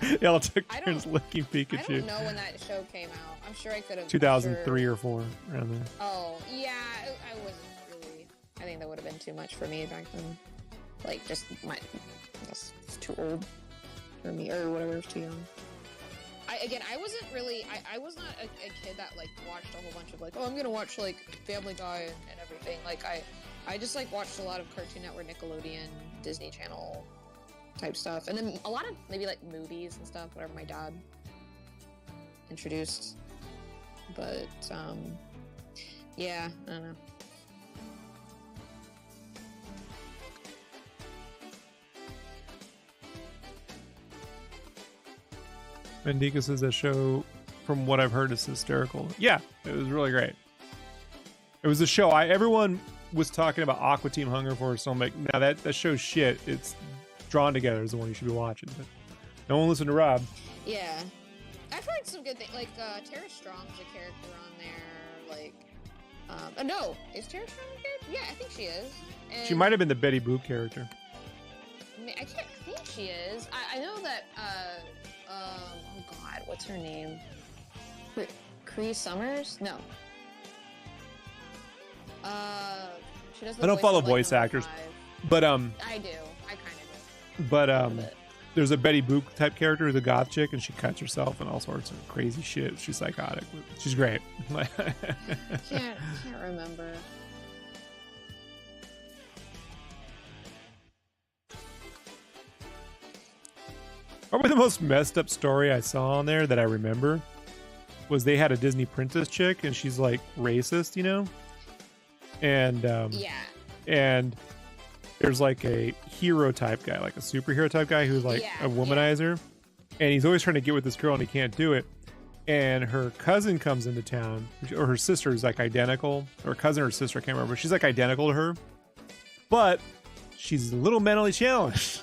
They all took turns licking Pikachu. I don't know when that show came out. I'm sure I could have. 2003 or 4, around there. Oh, yeah. I wasn't really. I think that would have been too much for me back then. Like, just I guess it's too old for me, or whatever, it's too young. I wasn't really. I was not a kid that, like, watched a whole bunch of, like, I'm gonna watch, like, Family Guy and everything. Like, I just, like, watched a lot of Cartoon Network, Nickelodeon, Disney Channel type stuff, and then a lot of maybe like movies and stuff, whatever my dad introduced. But yeah, I don't know. Mandika says that show, from what I've heard, is hysterical. Yeah, it was really great. It was a show everyone was talking about. Aqua Team Hunger Force, so I'm like, now that show's shit. It's Drawn Together is the one you should be watching. But no one listened to Rob. Yeah, I've heard some good things. Like Tara Strong's a character on there. Like, no, is Tara Strong a character? Yeah, I think she is. And she might have been the Betty Boop character. I think she is. I know that. Oh God, what's her name? Cree Summers? No. She does. I don't follow voice actors, but I do. I kind of do. But there's a Betty Boop type character, the goth chick, and she cuts herself and all sorts of crazy shit. She's psychotic. She's great. can't remember. Probably the most messed up story I saw on there that I remember was they had a Disney princess chick, and she's like racist, and and there's like a hero type guy, like a superhero type guy who's like a womanizer, and he's always trying to get with this girl and he can't do it. And her cousin comes into town, or her sister is like identical, or cousin or sister, I can't remember. She's like identical to her, but she's a little mentally challenged.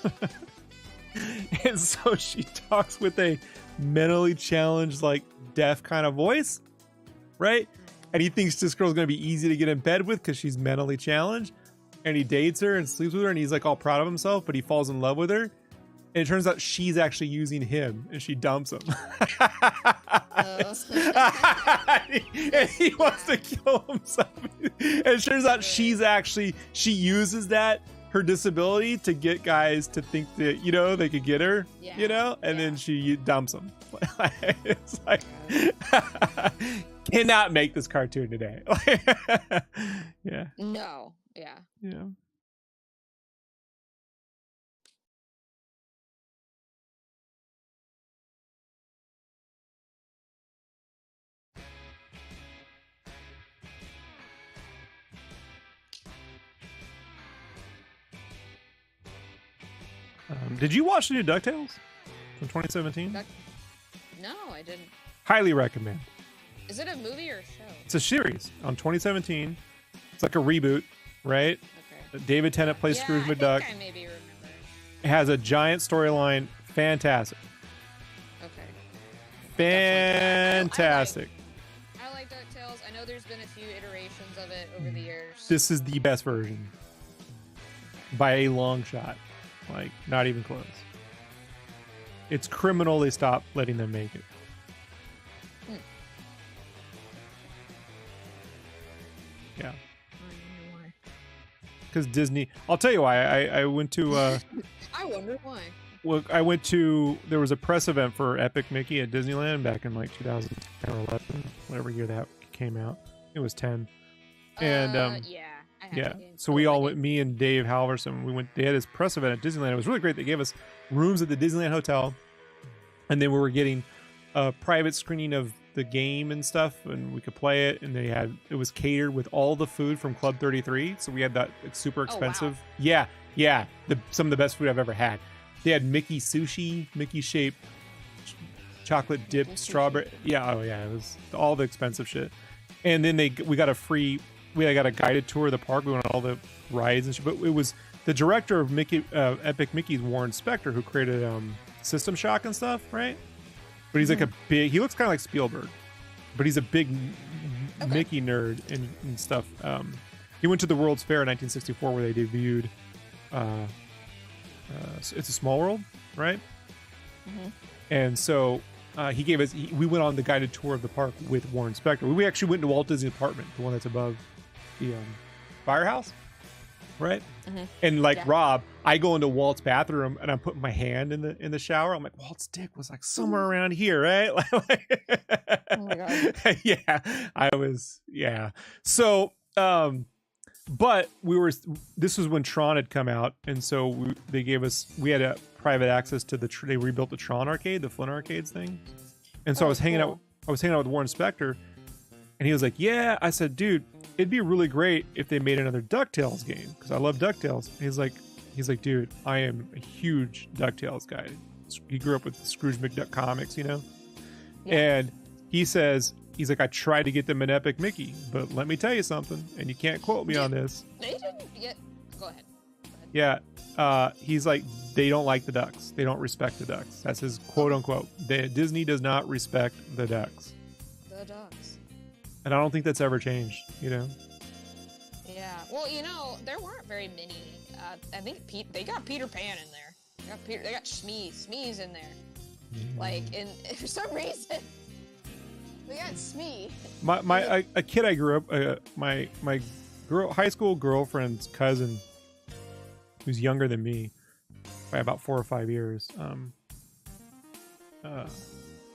And so she talks with a mentally challenged, like deaf kind of voice, right? and he thinks this girl's gonna be easy to get in bed with because she's mentally challenged, and he dates her and sleeps with her, and he's like all proud of himself, but he falls in love with her, and it turns out she's actually using him, and she dumps him. And he wants to kill himself, and it turns out she uses her disability to get guys to think that, you know, they could get her, you know, and then she dumps him. It's like, cannot make this cartoon today. Yeah. No. Yeah. Yeah. Did you watch the new DuckTales from 2017? No, I didn't. Highly recommend. Is it a movie or a show? It's a series on 2017. It's like a reboot, right? Okay. David Tennant plays Scrooge McDuck. I maybe remember. It has a giant storyline. Fantastic. Okay. Fantastic. I like DuckTales. I know there's been a few iterations of it over the years. This is the best version. By a long shot. Like, not even close. It's criminal they stopped letting them make it. Yeah. Because Disney... I'll tell you why. I went to... I wonder why. Well, I went to... There was a press event for Epic Mickey at Disneyland back in like 2010 or 11. Whatever year that came out. It was 10. And... yeah. So we all went, me and Dave Halverson, we went, they had this press event at Disneyland. It was really great. They gave us rooms at the Disneyland Hotel, and then we were getting a private screening of the game and stuff, and we could play it, and it was catered with all the food from Club 33. So we had that super expensive. Oh, wow. Yeah. Some of the best food I've ever had. They had Mickey sushi, Mickey shaped chocolate dipped strawberry. Yeah. Oh yeah. It was all the expensive shit. And then we got a guided tour of the park. We went on all the rides and shit. But it was the director of Epic Mickey's Warren Spector, who created System Shock and stuff, right? But he's like he looks kind of like Spielberg, but he's a big Mickey nerd and stuff. He went to the World's Fair in 1964 where they debuted It's a Small World, right? Mm-hmm. And so we went on the guided tour of the park with Warren Spector. We actually went to Walt Disney's apartment, the one that's above the firehouse, right? Mm-hmm. And like Rob, I go into Walt's bathroom and I'm putting my hand in the shower. I'm like, Walt's dick was like somewhere around here, right? Oh my god. Yeah. So, but this was when Tron had come out, and so we had a private access to they rebuilt the Tron arcade, the Flint Arcades thing. And so I was hanging out with Warren Spector, and he was like, yeah. I said, dude, it'd be really great if they made another DuckTales game, because I love DuckTales. And he's like, dude, I am a huge DuckTales guy. He grew up with the Scrooge McDuck comics, you know? Yeah. And he's like, I tried to get them an Epic Mickey, but let me tell you something, and you can't quote me on this. They didn't get... Go ahead. Yeah. He's like, they don't like the ducks. They don't respect the ducks. That's his quote unquote. Disney does not respect the ducks. The ducks. And I don't think that's ever changed, you know? Yeah. Well, you know, there weren't very many. I think they got Peter Pan in there. They got Smee's in there. Like, for some reason... We got Smee. A kid I grew up, my high school girlfriend's cousin, who's younger than me by about 4 or 5 years.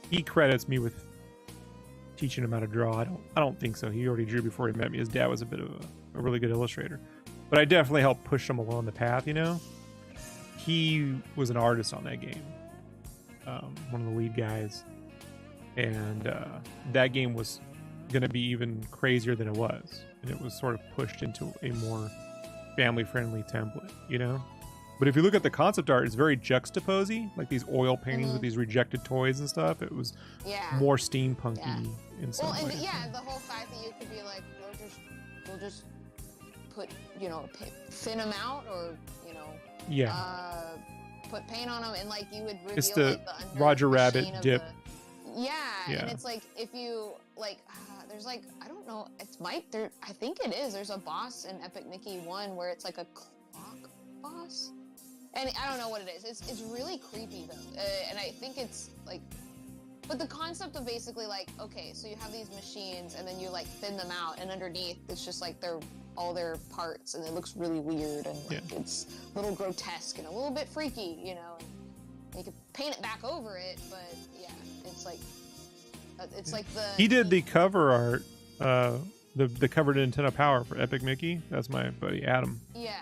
He credits me with teaching him how to draw. I don't think so. He already drew before he met me. His dad was a bit of a really good illustrator, but I definitely helped push him along the path. You know, he was an artist on that game. One of the lead guys. And that game was going to be even crazier than it was. And it was sort of pushed into a more family-friendly template, you know? But if you look at the concept art, it's very juxtaposy, like these oil paintings with these rejected toys and stuff. It was more steampunky in some ways. The whole fact that you could be like, we'll just put, thin them out, or, put paint on them, and like you would reveal it's the like, the under Roger Rabbit sheen of dip. Yeah, Yeah. And it's like if you like, there's like I don't know, I think it is. There's a boss in Epic Mickey 1 where it's like a clock boss, and I don't know what it is. It's really creepy though, and I think it's like. But the concept of basically like, okay, so you have these machines and then you like thin them out, and underneath it's just like all their parts, and it looks really weird, and like it's a little grotesque and a little bit freaky, you know. And you could paint it back over it, but yeah, it's like the. He did the cover art, the cover to Nintendo Power for Epic Mickey. That's my buddy Adam. Yeah.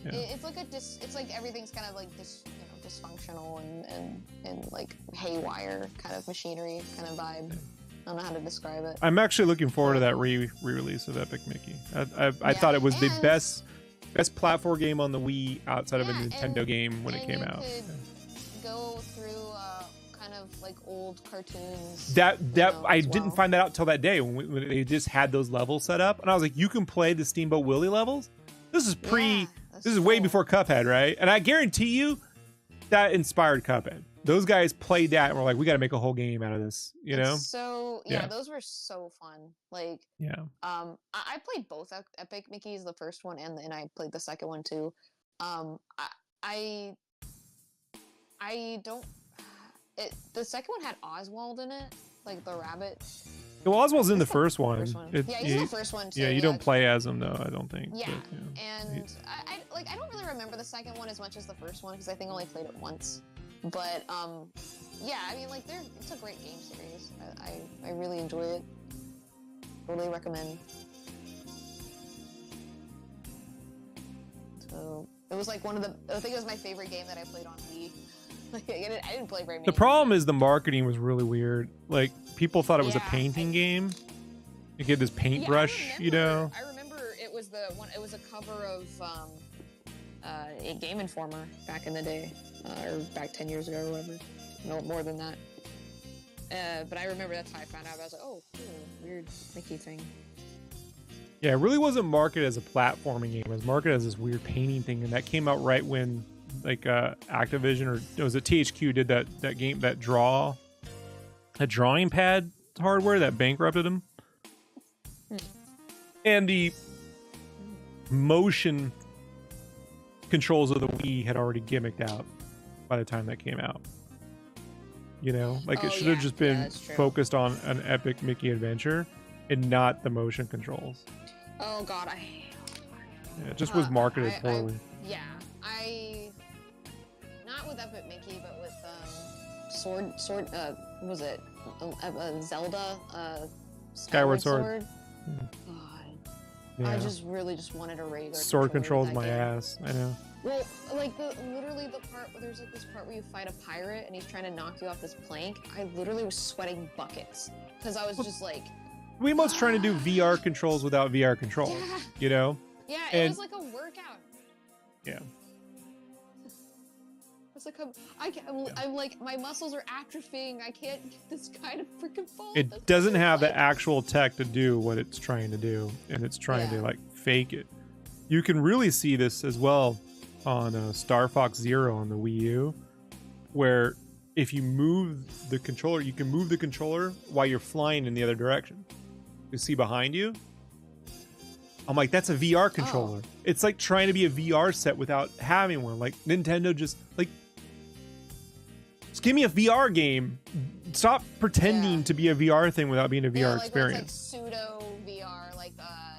It's like it's like everything's kind of like dysfunctional and like haywire kind of machinery kind of vibe. I don't know how to describe it. I'm actually looking forward to that re-release of Epic Mickey. I thought it was the best platform game on the Wii outside of a Nintendo game when it came out. Go through kind of like old cartoons. I didn't find that out till that day when they just had those levels set up, and I was like, you can play the Steamboat Willie levels. This is this is way before Cuphead, right? And I guarantee you that inspired Cuphead. Those guys played that and were like, we got to make a whole game out of this, you know? So those were so fun. Like, I played both Epic Mickeys, the first one, and I played the second one too. I don't. The second one had Oswald in it, like the rabbit. Well, Oswald's in the first one. He's in the first one too. Yeah, you don't play as him though, I don't think. Yeah, but, and I don't really remember the second one as much as the first one because I think I only played it once. But yeah, I mean, like it's a great game series. I really enjoy it. Totally recommend. So it was like I think it was my favorite game that I played on Wii. Like, I didn't play very many. The problem is the marketing was really weird. Like, people thought it was a painting game. You get this paintbrush, you know. I remember it was it was a cover of a Game Informer back in the day, or back 10 years ago or whatever. No, more than that. But I remember that's how I found out. I was like, oh, cool, weird Mickey thing. Yeah, it really wasn't marketed as a platforming game. It was marketed as this weird painting thing, and that came out right when like Activision or was it THQ did that game, that drawing pad hardware that bankrupted them. And the motion controls of the Wii had already gimmicked out by the time that came out. You know, like it should have just been focused on an Epic Mickey adventure and not the motion controls. Oh god, it just was marketed poorly. Not with Epic Mickey, but with what was it? Zelda, Skyward Sword. God, I just really wanted a regular sword controls my ass. I know. Well, like literally the part where there's like this part where you fight a pirate and he's trying to knock you off this plank. I literally was sweating buckets because I was just like. Wiimote's trying to do VR controls without VR controls. You know. Yeah, it was like a workout. Yeah. It's like I'm like my muscles are atrophying. I can't get this kind of freaking phone. It doesn't have the actual tech to do what it's trying to do, and it's trying to like fake it. You can really see this as well on Star Fox Zero on the Wii U, where if you move the controller, you can move the controller while you're flying in the other direction. You see behind you? I'm like, that's a VR controller. Oh. It's like trying to be a VR set without having one. Like Nintendo just like, just give me a VR game. Stop pretending to be a VR thing without being a VR experience. Like pseudo VR, like I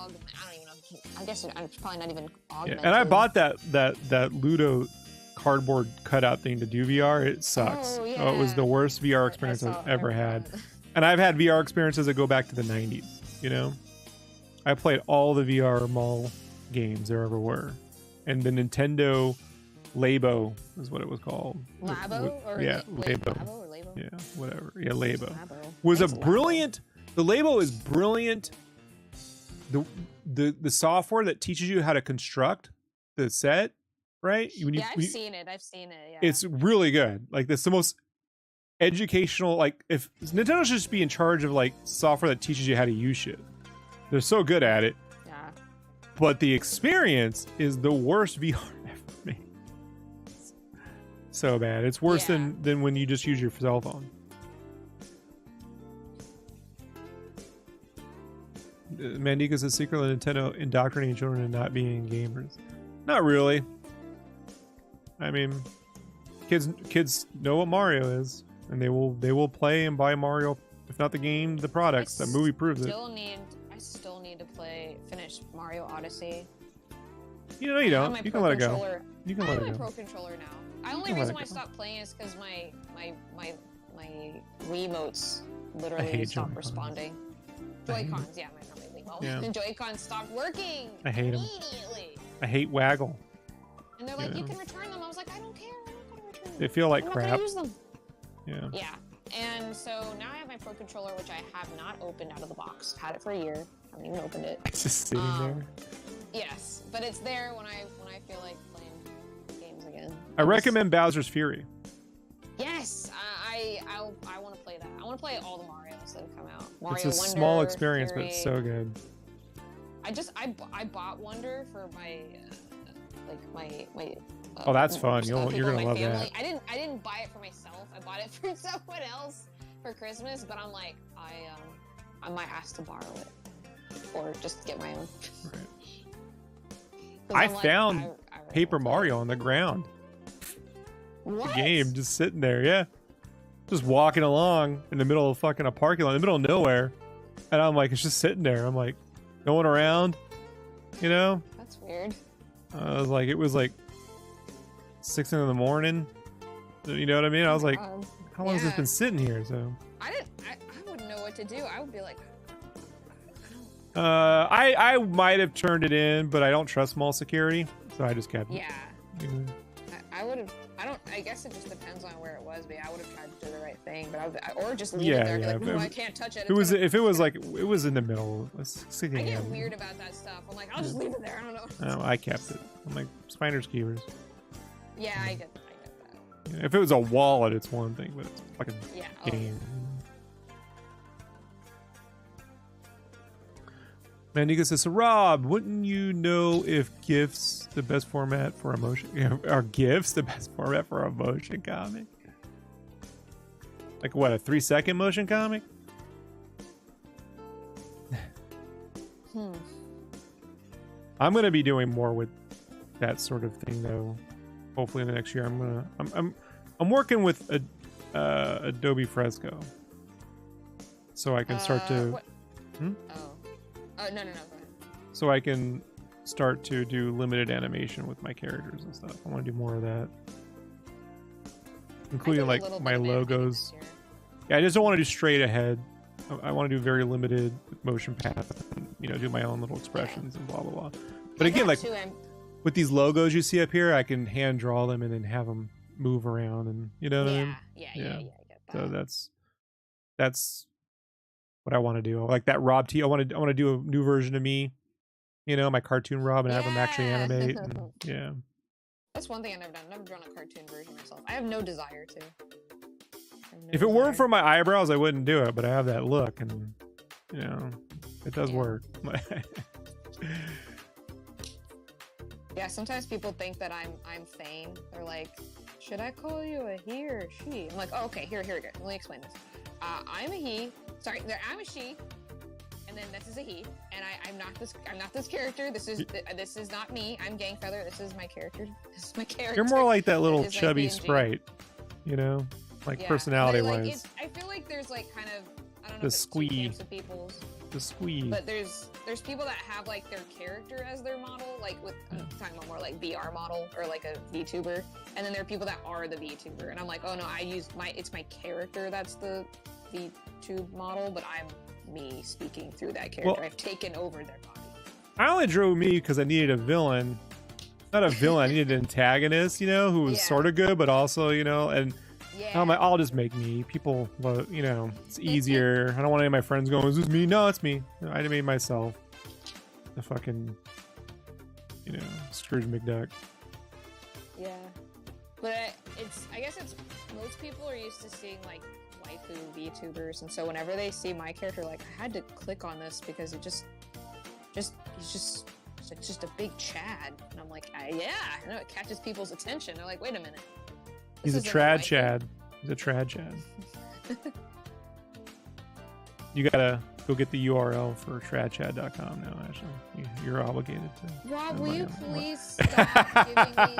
don't even know. I guess it's probably not even augmented. Yeah. And I bought that Ludo cardboard cutout thing to do VR. It sucks. It was the worst VR experience I've ever had. And I've had VR experiences that go back to the 90s, you know? I played all the VR mall games there ever were. And the Nintendo Labo is what it was called. Labo? Labo. Labo or Labo? Yeah, whatever. Yeah, Labo. Was a brilliant... The Labo is brilliant. The software that teaches you how to construct the set, right? I've seen it. Yeah. It's really good. Like, that's the most educational... Like, if Nintendo should just be in charge of, like, software that teaches you how to use shit. They're so good at it. Yeah. But the experience is the worst VR ever made. So bad. It's worse than when you just use your cell phone. Mandika says secretly Nintendo indoctrinating children into not being gamers. Not really. I mean, kids know what Mario is, and they will play and buy Mario, if not the game, the products. That movie proves it. I still need to finish Mario Odyssey. You know you don't. You can let it go. You can let it go. I have my Pro Controller now. The only reason why I stopped playing is because my Wiimotes literally stopped responding. Joy-Cons, yeah, my Wiimote. Yeah. The Joy-Cons stopped working. I hate them. Immediately. I hate Waggle. And they're like, you can return them. I was like, I don't care. I'm not gonna return them. They feel like crap. I'm not gonna use them. Yeah. Yeah. And so now I have my Pro Controller, which I have not opened out of the box. I've had it for a year. I haven't even opened it. It's just sitting there. Yes, but it's there when I feel like playing games again. I recommend Bowser's Fury. Yes, I want to play that. I want to play all the Marios that have come out. Mario It's a Wonder, small experience, Fury. but it's so good. I bought Wonder for my Oh, that's fun. You're gonna love family. that. I didn't buy it for myself. I bought it for someone else for Christmas. But I'm like, I might ask to borrow it or just get my own. Right. I found really Paper Mario on the ground. What? The game just sitting there, yeah. Just walking along in the middle of fucking a parking lot, in the middle of nowhere. And I'm like, it's just sitting there. I'm like, going around, you know? That's weird. It was like 6 in the morning. You know what I mean? I was like, how long has this been sitting here? So I wouldn't know what to do. I would be like, I might have turned it in, but I don't trust mall security, so I just kept it. Yeah. I would have. I guess it just depends on where it was, but I would have tried to do the right thing. But or just leave it there. Like, no, I can't touch it. If it was like it was in the middle. I get weird about that stuff. I'm like, I'll just leave it there. I don't know. No, I kept it. I'm like Spiders keepers. Yeah, I get that. Yeah, if it was a wallet, it's one thing, but it's fucking game. Mandika says, so Rob, wouldn't you know if GIFs the best format for emotion? Are GIFs the best format for a motion comic? Like what, a 3-second motion comic? I'm gonna be doing more with that sort of thing though. Hopefully in the next year, I'm working with Adobe Fresco, so I can start to. Oh, no, go ahead. So I can start to do limited animation with my characters and stuff. I want to do more of that. Including like my logos. Yeah, I just don't want to do straight ahead. I want to do very limited motion path and, do my own little expressions and blah, blah, blah. But again, like with these logos you see up here, I can hand draw them and then have them move around and, what I mean? Yeah, I get that. So that's what I want to do. Like that Rob T. I want to do a new version of me, my cartoon Rob, and have him actually animate. And, yeah. That's one thing I've never done. I've never drawn a cartoon version myself. I have no desire to. If it weren't for my eyebrows, I wouldn't do it. But I have that look, and it does work. Yeah. Sometimes people think that I'm Thane. They're like, should I call you a he or a she? I'm like, oh, okay. Here we go. Let me explain this. I'm a he. Sorry, I'm a she, and then this is a he, and I'm not this character. This is not me. I'm Gang Feather. This is my character. This is my character. You're more like that little chubby sprite, personality-wise. I feel like there's like kind of I don't know. The squee. The squee. But there's people that have like their character as their model, like I'm talking about more like VR model or like a VTuber, and then there are people that are the VTuber, and I'm like, oh no, it's my character that's the VTube model, but I'm me speaking through that character. Well, I've taken over their body. I only drew me because I needed a villain. Not a villain, I needed an antagonist, who was sort of good, but also, and I'm like, I'll just make me. People, it's easier. I don't want any of my friends going, is this me? No, it's me. I made myself. The fucking, Scrooge McDuck. Yeah. But I guess most people are used to seeing, like, waifu VTubers, and so whenever they see my character, like, I had to click on this because he's just a big Chad, and I'm like, I know it catches people's attention. They're like, wait a minute, he's a trad Chad. He's a trad Chad. You gotta go get the URL for shradchad.com now. Actually, you're obligated to. Rob, will you please stop giving me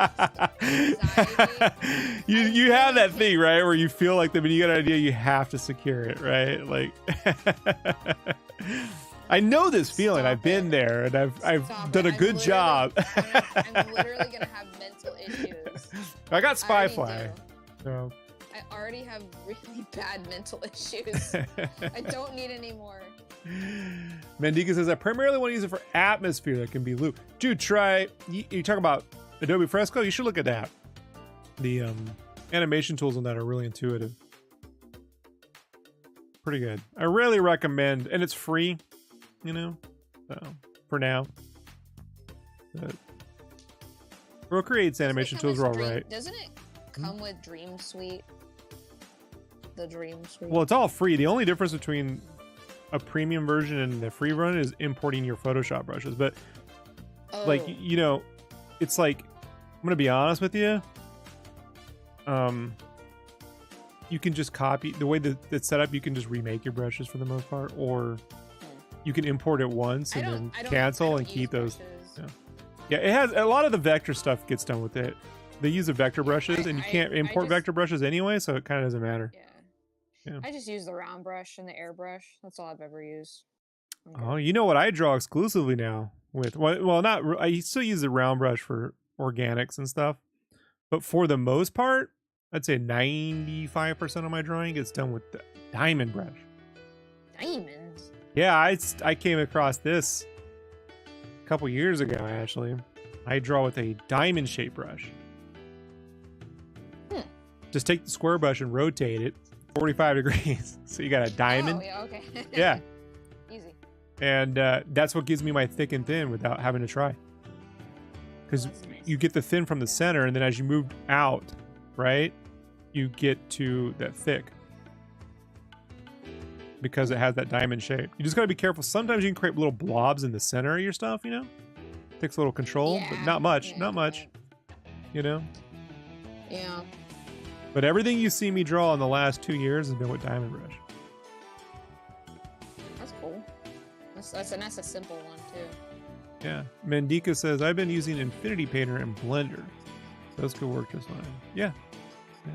anxiety? You have that thing, right, where you feel like the minute you get an idea, you have to secure it, right? Like, I know this feeling. I've been there, and I've done a good job. I'm literally gonna have mental issues. I got Spyfly. So. I already have really bad mental issues. I don't need any more. Mandika says, I primarily want to use it for atmosphere that can be loop. Dude, try, you talk about Adobe Fresco, you should look at that. The animation tools on that are really intuitive. Pretty good. I really recommend, and it's free, you know, so, for now. But Procreate's animation tools are all right. Doesn't it come with Dream Suite? The Dream Suite. Well, it's all free. The only difference between a premium version and the free run is importing your Photoshop brushes. But like, you know, it's like, I'm gonna be honest with you. You can just copy the way that it's set up. You can just remake your brushes for the most part, or you can import it once and then cancel and keep those. Yeah, it has a lot of the vector stuff gets done with it. They use the vector brushes, and you can't import vector brushes anyway, so it kind of doesn't matter. Yeah. I just use the round brush and the airbrush. That's all I've ever used. Okay. Oh, you know what I draw exclusively now with? Well, not. I still use the round brush for organics and stuff, but for the most part, I'd say 95% of my drawing gets done with the diamond brush. Diamonds? Yeah, I came across this a couple years ago, actually. I draw with a diamond shape brush. Just take the square brush and rotate it 45 degrees. So you got a diamond. Oh, yeah, okay. Yeah. Easy. And that's what gives me my thick and thin without having to try. Because you get the thin from the center, and then as you move out, right, you get to that thick. Because it has that diamond shape. You just got to be careful. Sometimes you can create little blobs in the center of your stuff, you know? Takes a little control, but not much. Yeah, not much. You know? Yeah. But everything you see me draw in the last 2 years has been with diamond brush. That's cool. That's a simple one too. Yeah. Mandika says, I've been using Infinity Painter and Blender. Those could work just fine. Yeah. Yeah.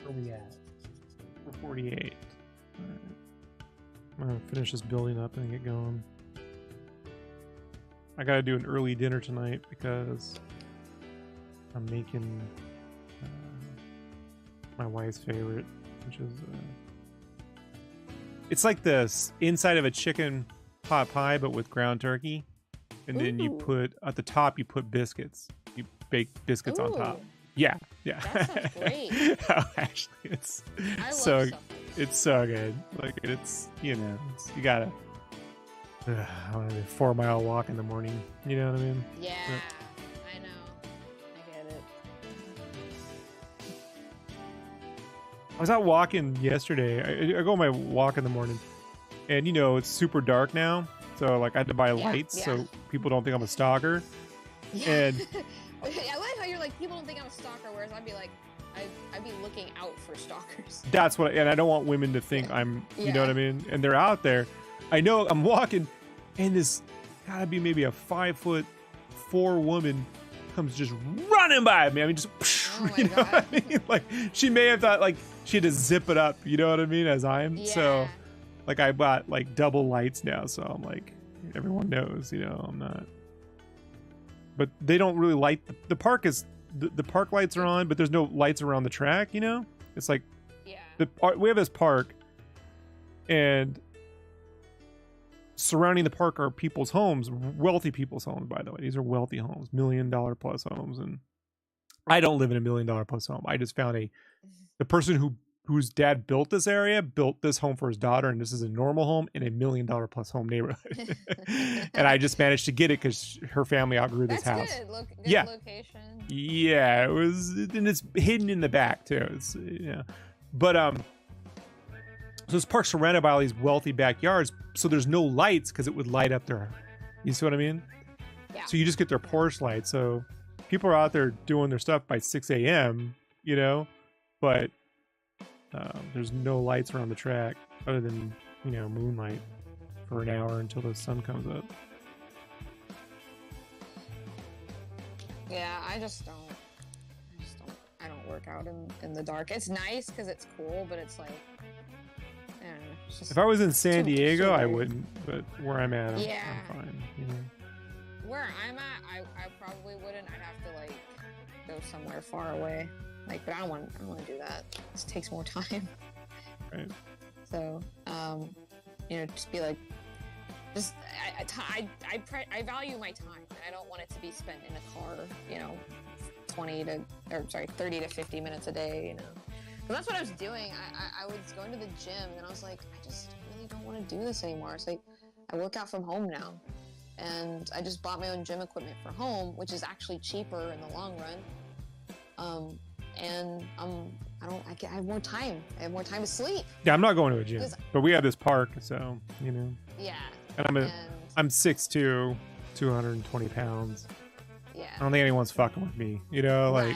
Where we at? We're 48. All right. I'm gonna finish this building up and get going. I gotta do an early dinner tonight because I'm making my wife's favorite, which is it's like the inside of a chicken pot pie, but with ground turkey, and then you put at the top you put biscuits. You bake biscuits on top. Yeah, yeah. That sounds great. Oh, actually, it's so good. Like it's, you know, you gotta. I want to do a 4-mile walk in the morning. You know what I mean? Yeah, I know. I get it. I was out walking yesterday. I go on my walk in the morning, and you know it's super dark now, so like I had to buy lights so people don't think I'm a stalker. Yeah. And I like how you're like, people don't think I'm a stalker, whereas I'd be like, I'd be looking out for stalkers. That's what, and I don't want women to think I'm, you know what I mean? And they're out there. I know I'm walking, and this gotta be maybe a 5'4" woman comes just running by me. I mean, just, you know what I mean? Like, she may have thought, like, she had to zip it up, you know what I mean, as I'm. Yeah. So, like, I bought, like, double lights now, so I'm like, everyone knows, you know, I'm not. But they don't really light the park is the park lights are on, but there's no lights around the track, you know? It's like we have this park, and surrounding the park are people's homes, wealthy people's homes, by the way. These are wealthy homes, $1 million plus homes, and I don't live in $1 million plus home. I just found the person whose dad built this area, built this home for his daughter, and this is a normal home in $1 million plus home neighborhood. And I just managed to get it because her family outgrew this house. Good. Good location. Yeah, it was, and it's hidden in the back too. It's, you know, but So this park's surrounded by all these wealthy backyards, so there's no lights because it would light up their. You see what I mean? Yeah. So you just get their porch light. So people are out there doing their stuff by 6 a.m. You know, but there's no lights around the track other than moonlight for an hour until the sun comes up. Yeah, I don't work out in the dark. It's nice because it's cool, but it's like, I don't know, it's just If I was in San too Diego, I weird. wouldn't. But where I'm at, I'm fine. Where I'm at, I probably wouldn't. I'd have to like go somewhere far away. Like, but I don't want to do that. This takes more time. Right. So, just be like, I value my time, and I don't want it to be spent in a car, 30 to 50 minutes a day, But that's what I was doing. I was going to the gym, and I was like, I just really don't want to do this anymore. It's like, I work out from home now, and I just bought my own gym equipment for home, which is actually cheaper in the long run. And I have more time. I have more time to sleep. Yeah, I'm not going to a gym, but we have this park, so Yeah. And I'm 6'2", 220 pounds. Yeah. I don't think anyone's fucking with me, like. Right,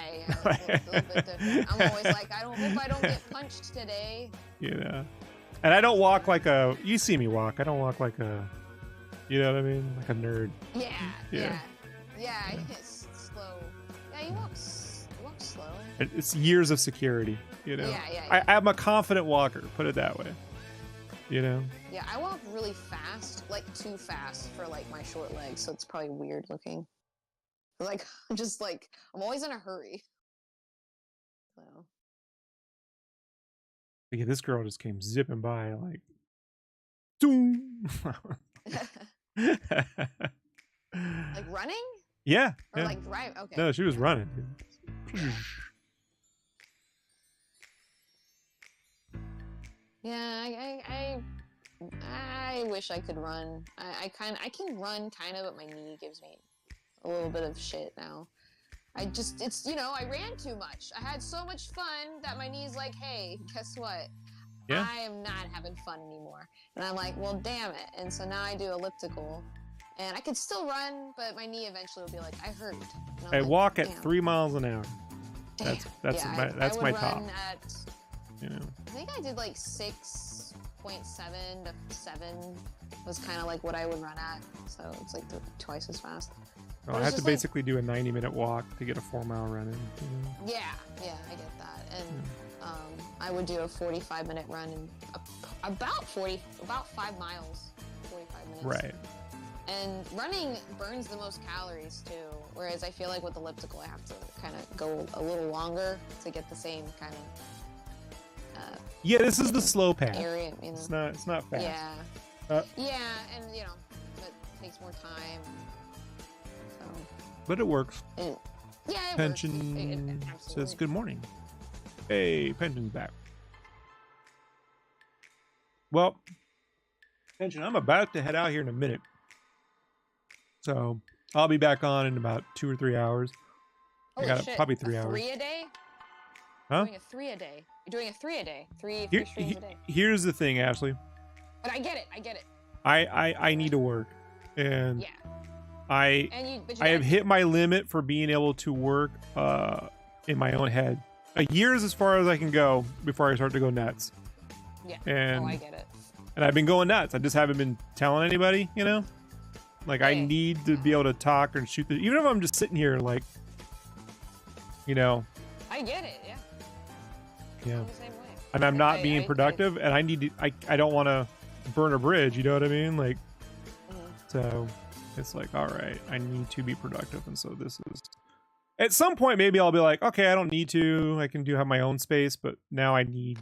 yeah, a little bit different. I'm always like, I hope I don't get punched today. And I don't walk like a. You see me walk. I don't walk like a. You know what I mean? Like a nerd. Yeah. It's slow. Yeah, you walk slow. It's years of security. Yeah. I'm a confident walker. Put it that way. Yeah, I walk really fast, like too fast for like my short legs, so it's probably weird looking. Like I'm always in a hurry. So. Yeah, this girl just came zipping by like. Doom. Like running? Yeah. Or like drive? Okay. No, she was running. Yeah, I wish I could run. I can run kind of, but my knee gives me a little bit of shit now. I ran too much. I had so much fun that my knee's like, hey, guess what? Yeah. I am not having fun anymore. And I'm like, well, damn it. And so now I do elliptical. And I can still run, but my knee eventually will be like, I hurt. I like, walk at damn. 3 miles an hour. Damn. That's my top. I think I did like 6.7 to 7 was kind of like what I would run at. So it's like twice as fast. I have to basically do a 90-minute walk to get a 4-mile run in. Yeah, I get that. And I would do a 45-minute run in about 5 miles, 45 minutes. Right. And running burns the most calories too, whereas I feel like with elliptical I have to kind of go a little longer to get the same kind of yeah, this is the slow path. area, It's not fast. Yeah. And it takes more time. So. But it works. It Pension works. says good morning. Hey, Pension's back. Well, Pension, I'm about to head out here in a minute. So I'll be back on in about 2 or 3 hours. Holy I got shit. probably 3 hours. 3 a day? Huh? Doing a 3 a day. You're doing a 3 a day. Three streams a day. Here's the thing, Ashley. But I get it. I need to work, and Yeah. I have hit my limit for being able to work in my own head. A year is as far as I can go before I start to go nuts. Yeah. And I get it. And I've been going nuts. I just haven't been telling anybody, Like, I need to be able to talk and shoot even if I'm just sitting here, like, I get it, yeah. Yeah. I'm the same way. And I'm not being productive, and I need to, I don't want to burn a bridge, you know what I mean? Like, so it's like, all right, I need to be productive. And so this is, at some point, maybe I'll be like, okay, I don't need to, I can have my own space, but now I need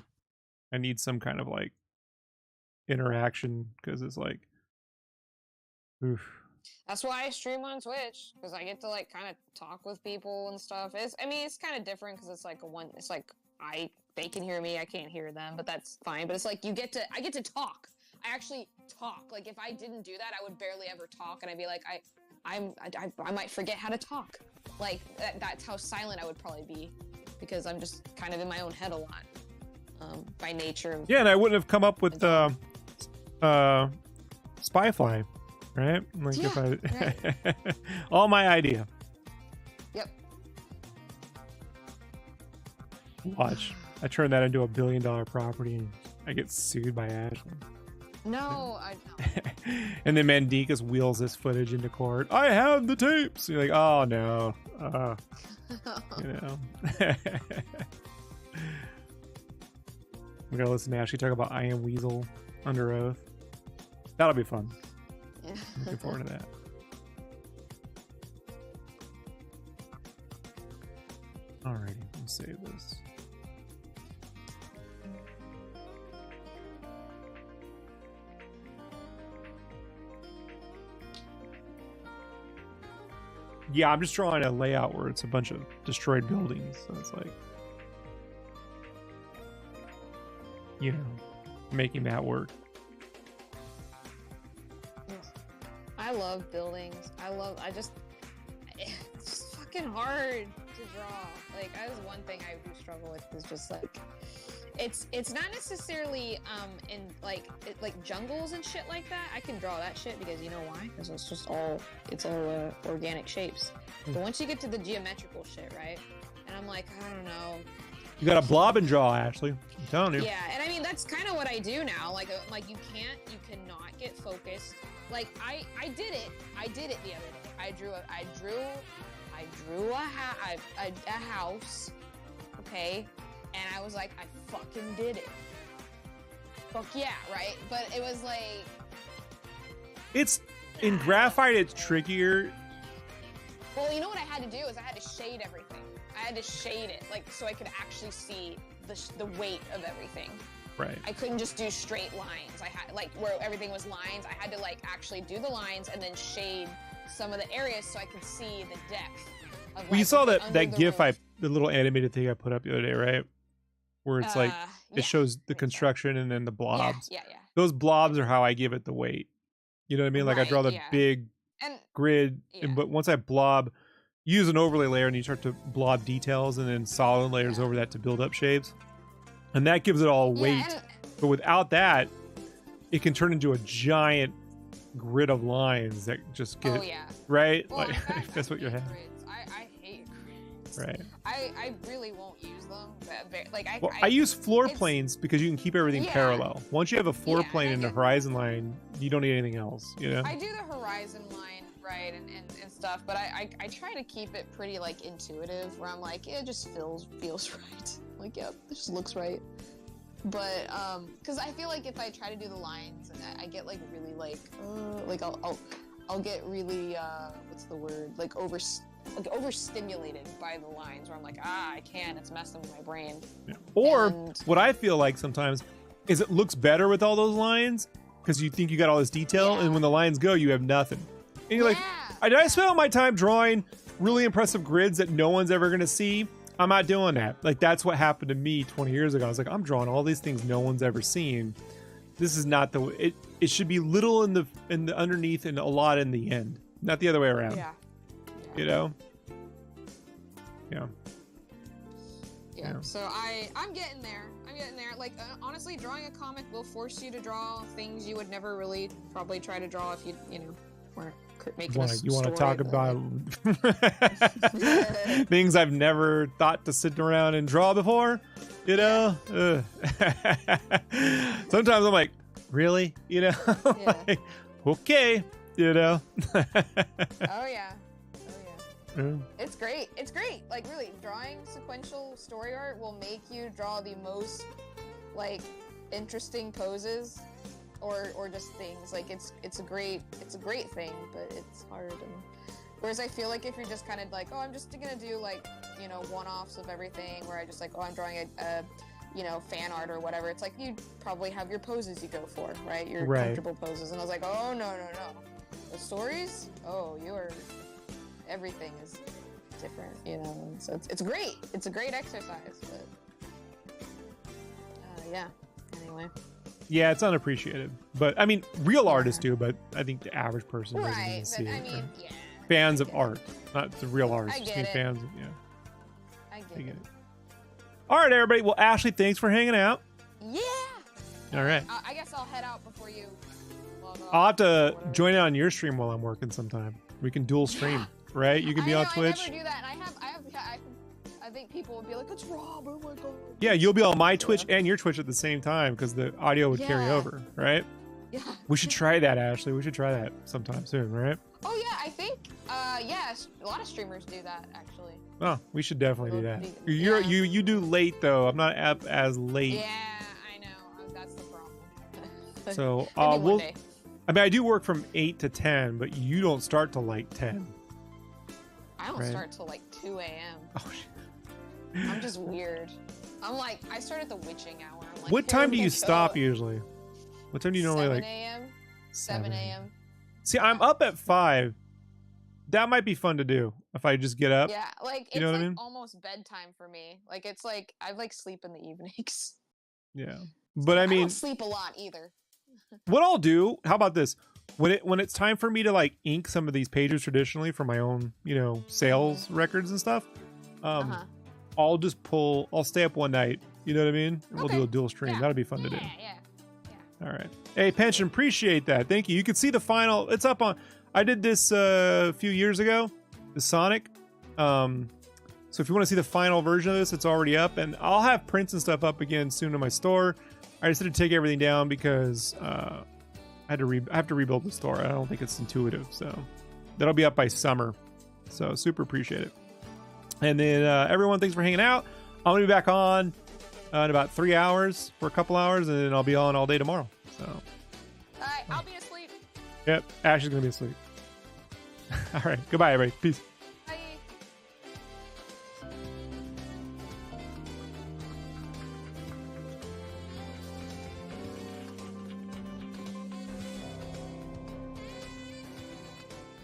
some kind of like interaction, because it's like, oof. That's why I stream on Twitch, because I get to like kind of talk with people and stuff. It's kind of different because it's like they can hear me, I can't hear them, but that's fine. But it's like I get to talk. I actually talk. Like if I didn't do that, I would barely ever talk, and I'd be like, I might forget how to talk. Like that's how silent I would probably be, because I'm just kind of in my own head a lot. by nature of Yeah, and I wouldn't have come up with Spyfly, right? Like Yeah, if I right. all my idea. Yep. Watch. I turn that into $1 billion property and I get sued by Ashley. No, I no. And then Mandikas wheels this footage into court. I have the tapes. You're like, oh no. You know. We're gonna listen to Ashley talk about I Am Weasel under oath. That'll be fun. Yeah. Looking forward to that. Alrighty, let's save this. Yeah, I'm just drawing a layout where it's a bunch of destroyed buildings. So it's like, you know, making that work. I love buildings. It's just fucking hard to draw. Like, that is one thing I do struggle with, is just like, it's not necessarily in like jungles and shit like that. I can draw that shit because you know why? Because it's all organic shapes. But once you get to the geometrical shit, right? And I'm like, I don't know. You got a blob and draw, Ashley. I'm telling you. Yeah, and I mean that's kind of what I do now. Like you cannot get focused. Like I did it the other day. I drew a house. Okay. And I was like, I fucking did it. Fuck yeah, right? But it was like... It's, in graphite, it's trickier. Well, you know what I had to do is I had to shade everything. I had to shade it, like, so I could actually see the weight of everything. Right. I couldn't just do straight lines. I had, like, where everything was lines, I had to, like, actually do the lines and then shade some of the areas so I could see the depth of, Well, you saw that under the GIF, roof. the little animated thing I put up the other day, right? Where it's like, Yeah, it shows the I think so. construction and then the blobs. Yeah. Those blobs are how I give it the weight. You know what I mean? Like I draw the Right, yeah. big And grid, yeah. but once I blob, use an overlay layer and you start to blob details and then solid layers over that to build up shapes. And that gives it all weight. and- But without that, it can turn into a giant grid of lines that just get, oh yeah. right? Well, Like, in fact, that's I what you hate have. grids. I hate grids. Right. I really won't use them. Like Well, I use floor it's- planes because you can keep everything Yeah. parallel. Once you have a floor Yeah, plane and and I a get- horizon line, you don't need anything else, you know? I do the horizon line, right, and stuff, but I try to keep it pretty like intuitive, where I'm like, it just feels right. Like, yep, it just looks right. But because I feel like if I try to do the lines, I get like really like I'll get really what's the word, like overstimulated by the lines, where I'm like, I can't, it's messing with my brain. Yeah. Or And- what I feel like sometimes is it looks better with all those lines because you think you got all this detail, Yeah. and when the lines go, you have nothing. And you're like, Yeah. I spent all my time drawing really impressive grids that no one's ever gonna see. I'm not doing that. Like that's what happened to me 20 years ago. I was like, I'm drawing all these things no one's ever seen. This is not the way. It should be little in the underneath and a lot in the end, not the other way around. Yeah. You know. Yeah. Yeah. So I'm getting there. Like honestly, drawing a comic will force you to draw things you would never really probably try to draw if you weren't making a story. You want to talk but, about like- things I've never thought to sit around and draw before? You know. Ugh. Sometimes I'm like, really? You know. Yeah. Like, okay. You know. Oh yeah. Yeah. It's great. Like really, drawing sequential story art will make you draw the most like interesting poses or just things. Like it's a great thing, but it's hard. And whereas I feel like if you're just kind of like, oh, I'm just gonna do like, you know, one-offs of everything, where I just like, oh, I'm drawing a you know, fan art or whatever, it's like you probably have your poses you go for, right? Your comfortable poses. And I was like, oh no. The stories? Oh, everything is different, you know. And so it's great. It's a great exercise, but yeah. Anyway. Yeah, it's unappreciated. But I mean, real artists do, but I think the average person doesn't even Right, see but it. I mean, right? yeah. Fans of art, not the real artists. I Just get mean it. fans. Yeah, I I get get it. it. All right, everybody. Well, Ashley, thanks for hanging out. Yeah. All right. I guess I'll head out before you log off. I'll have to join in on your stream while I'm working sometime. We can dual stream, right? You can be on Twitch. I never do that, and I think people would be like, "It's Rob, oh my god." Yeah, you'll be on my Twitch and your Twitch at the same time because the audio would carry over, right? Yeah. We should try that, Ashley. We should try that sometime soon, right? Oh yeah, I think yes, a lot of streamers do that actually. Oh, we should definitely do that. Yeah. You do late though. I'm not up as late. Yeah, I know. That's the problem. So Maybe one day. I mean, I do work from 8 to 10, but you don't start till like 10. I don't start till like 2 a.m. Oh shit. I'm just weird. I'm like, I start at the witching hour. I'm like, What time do you stop usually? What time do you normally 7 like? 7 a.m. 7 a.m. See, I'm up at 5. That might be fun to do if I just get up. Yeah, like it's You know what like I mean? almost bedtime for me. Like it's like I like sleep in the evenings. Yeah. But I I mean, don't sleep a lot either. what I'll do, how about this? When it's time for me to like ink some of these pages traditionally for my own, sales records and stuff, I'll stay up one night. You know what I mean? We'll do a dual stream. Yeah. That'll be fun to do. Yeah. All right. Hey, Pension, appreciate that. Thank you. You can see the final. It's up on. I did this a few years ago, the Sonic. So if you want to see the final version of this, it's already up, and I'll have prints and stuff up again soon in my store. I just had to take everything down because I have to rebuild the store. I don't think it's intuitive, so that'll be up by summer. So super appreciate it. And then everyone, thanks for hanging out. I'm gonna be back on in about 3 hours for a couple hours, and then I'll be on all day tomorrow. So. All right, I'll be asleep. Yep, Ash is gonna be asleep. All right, goodbye, everybody. Peace.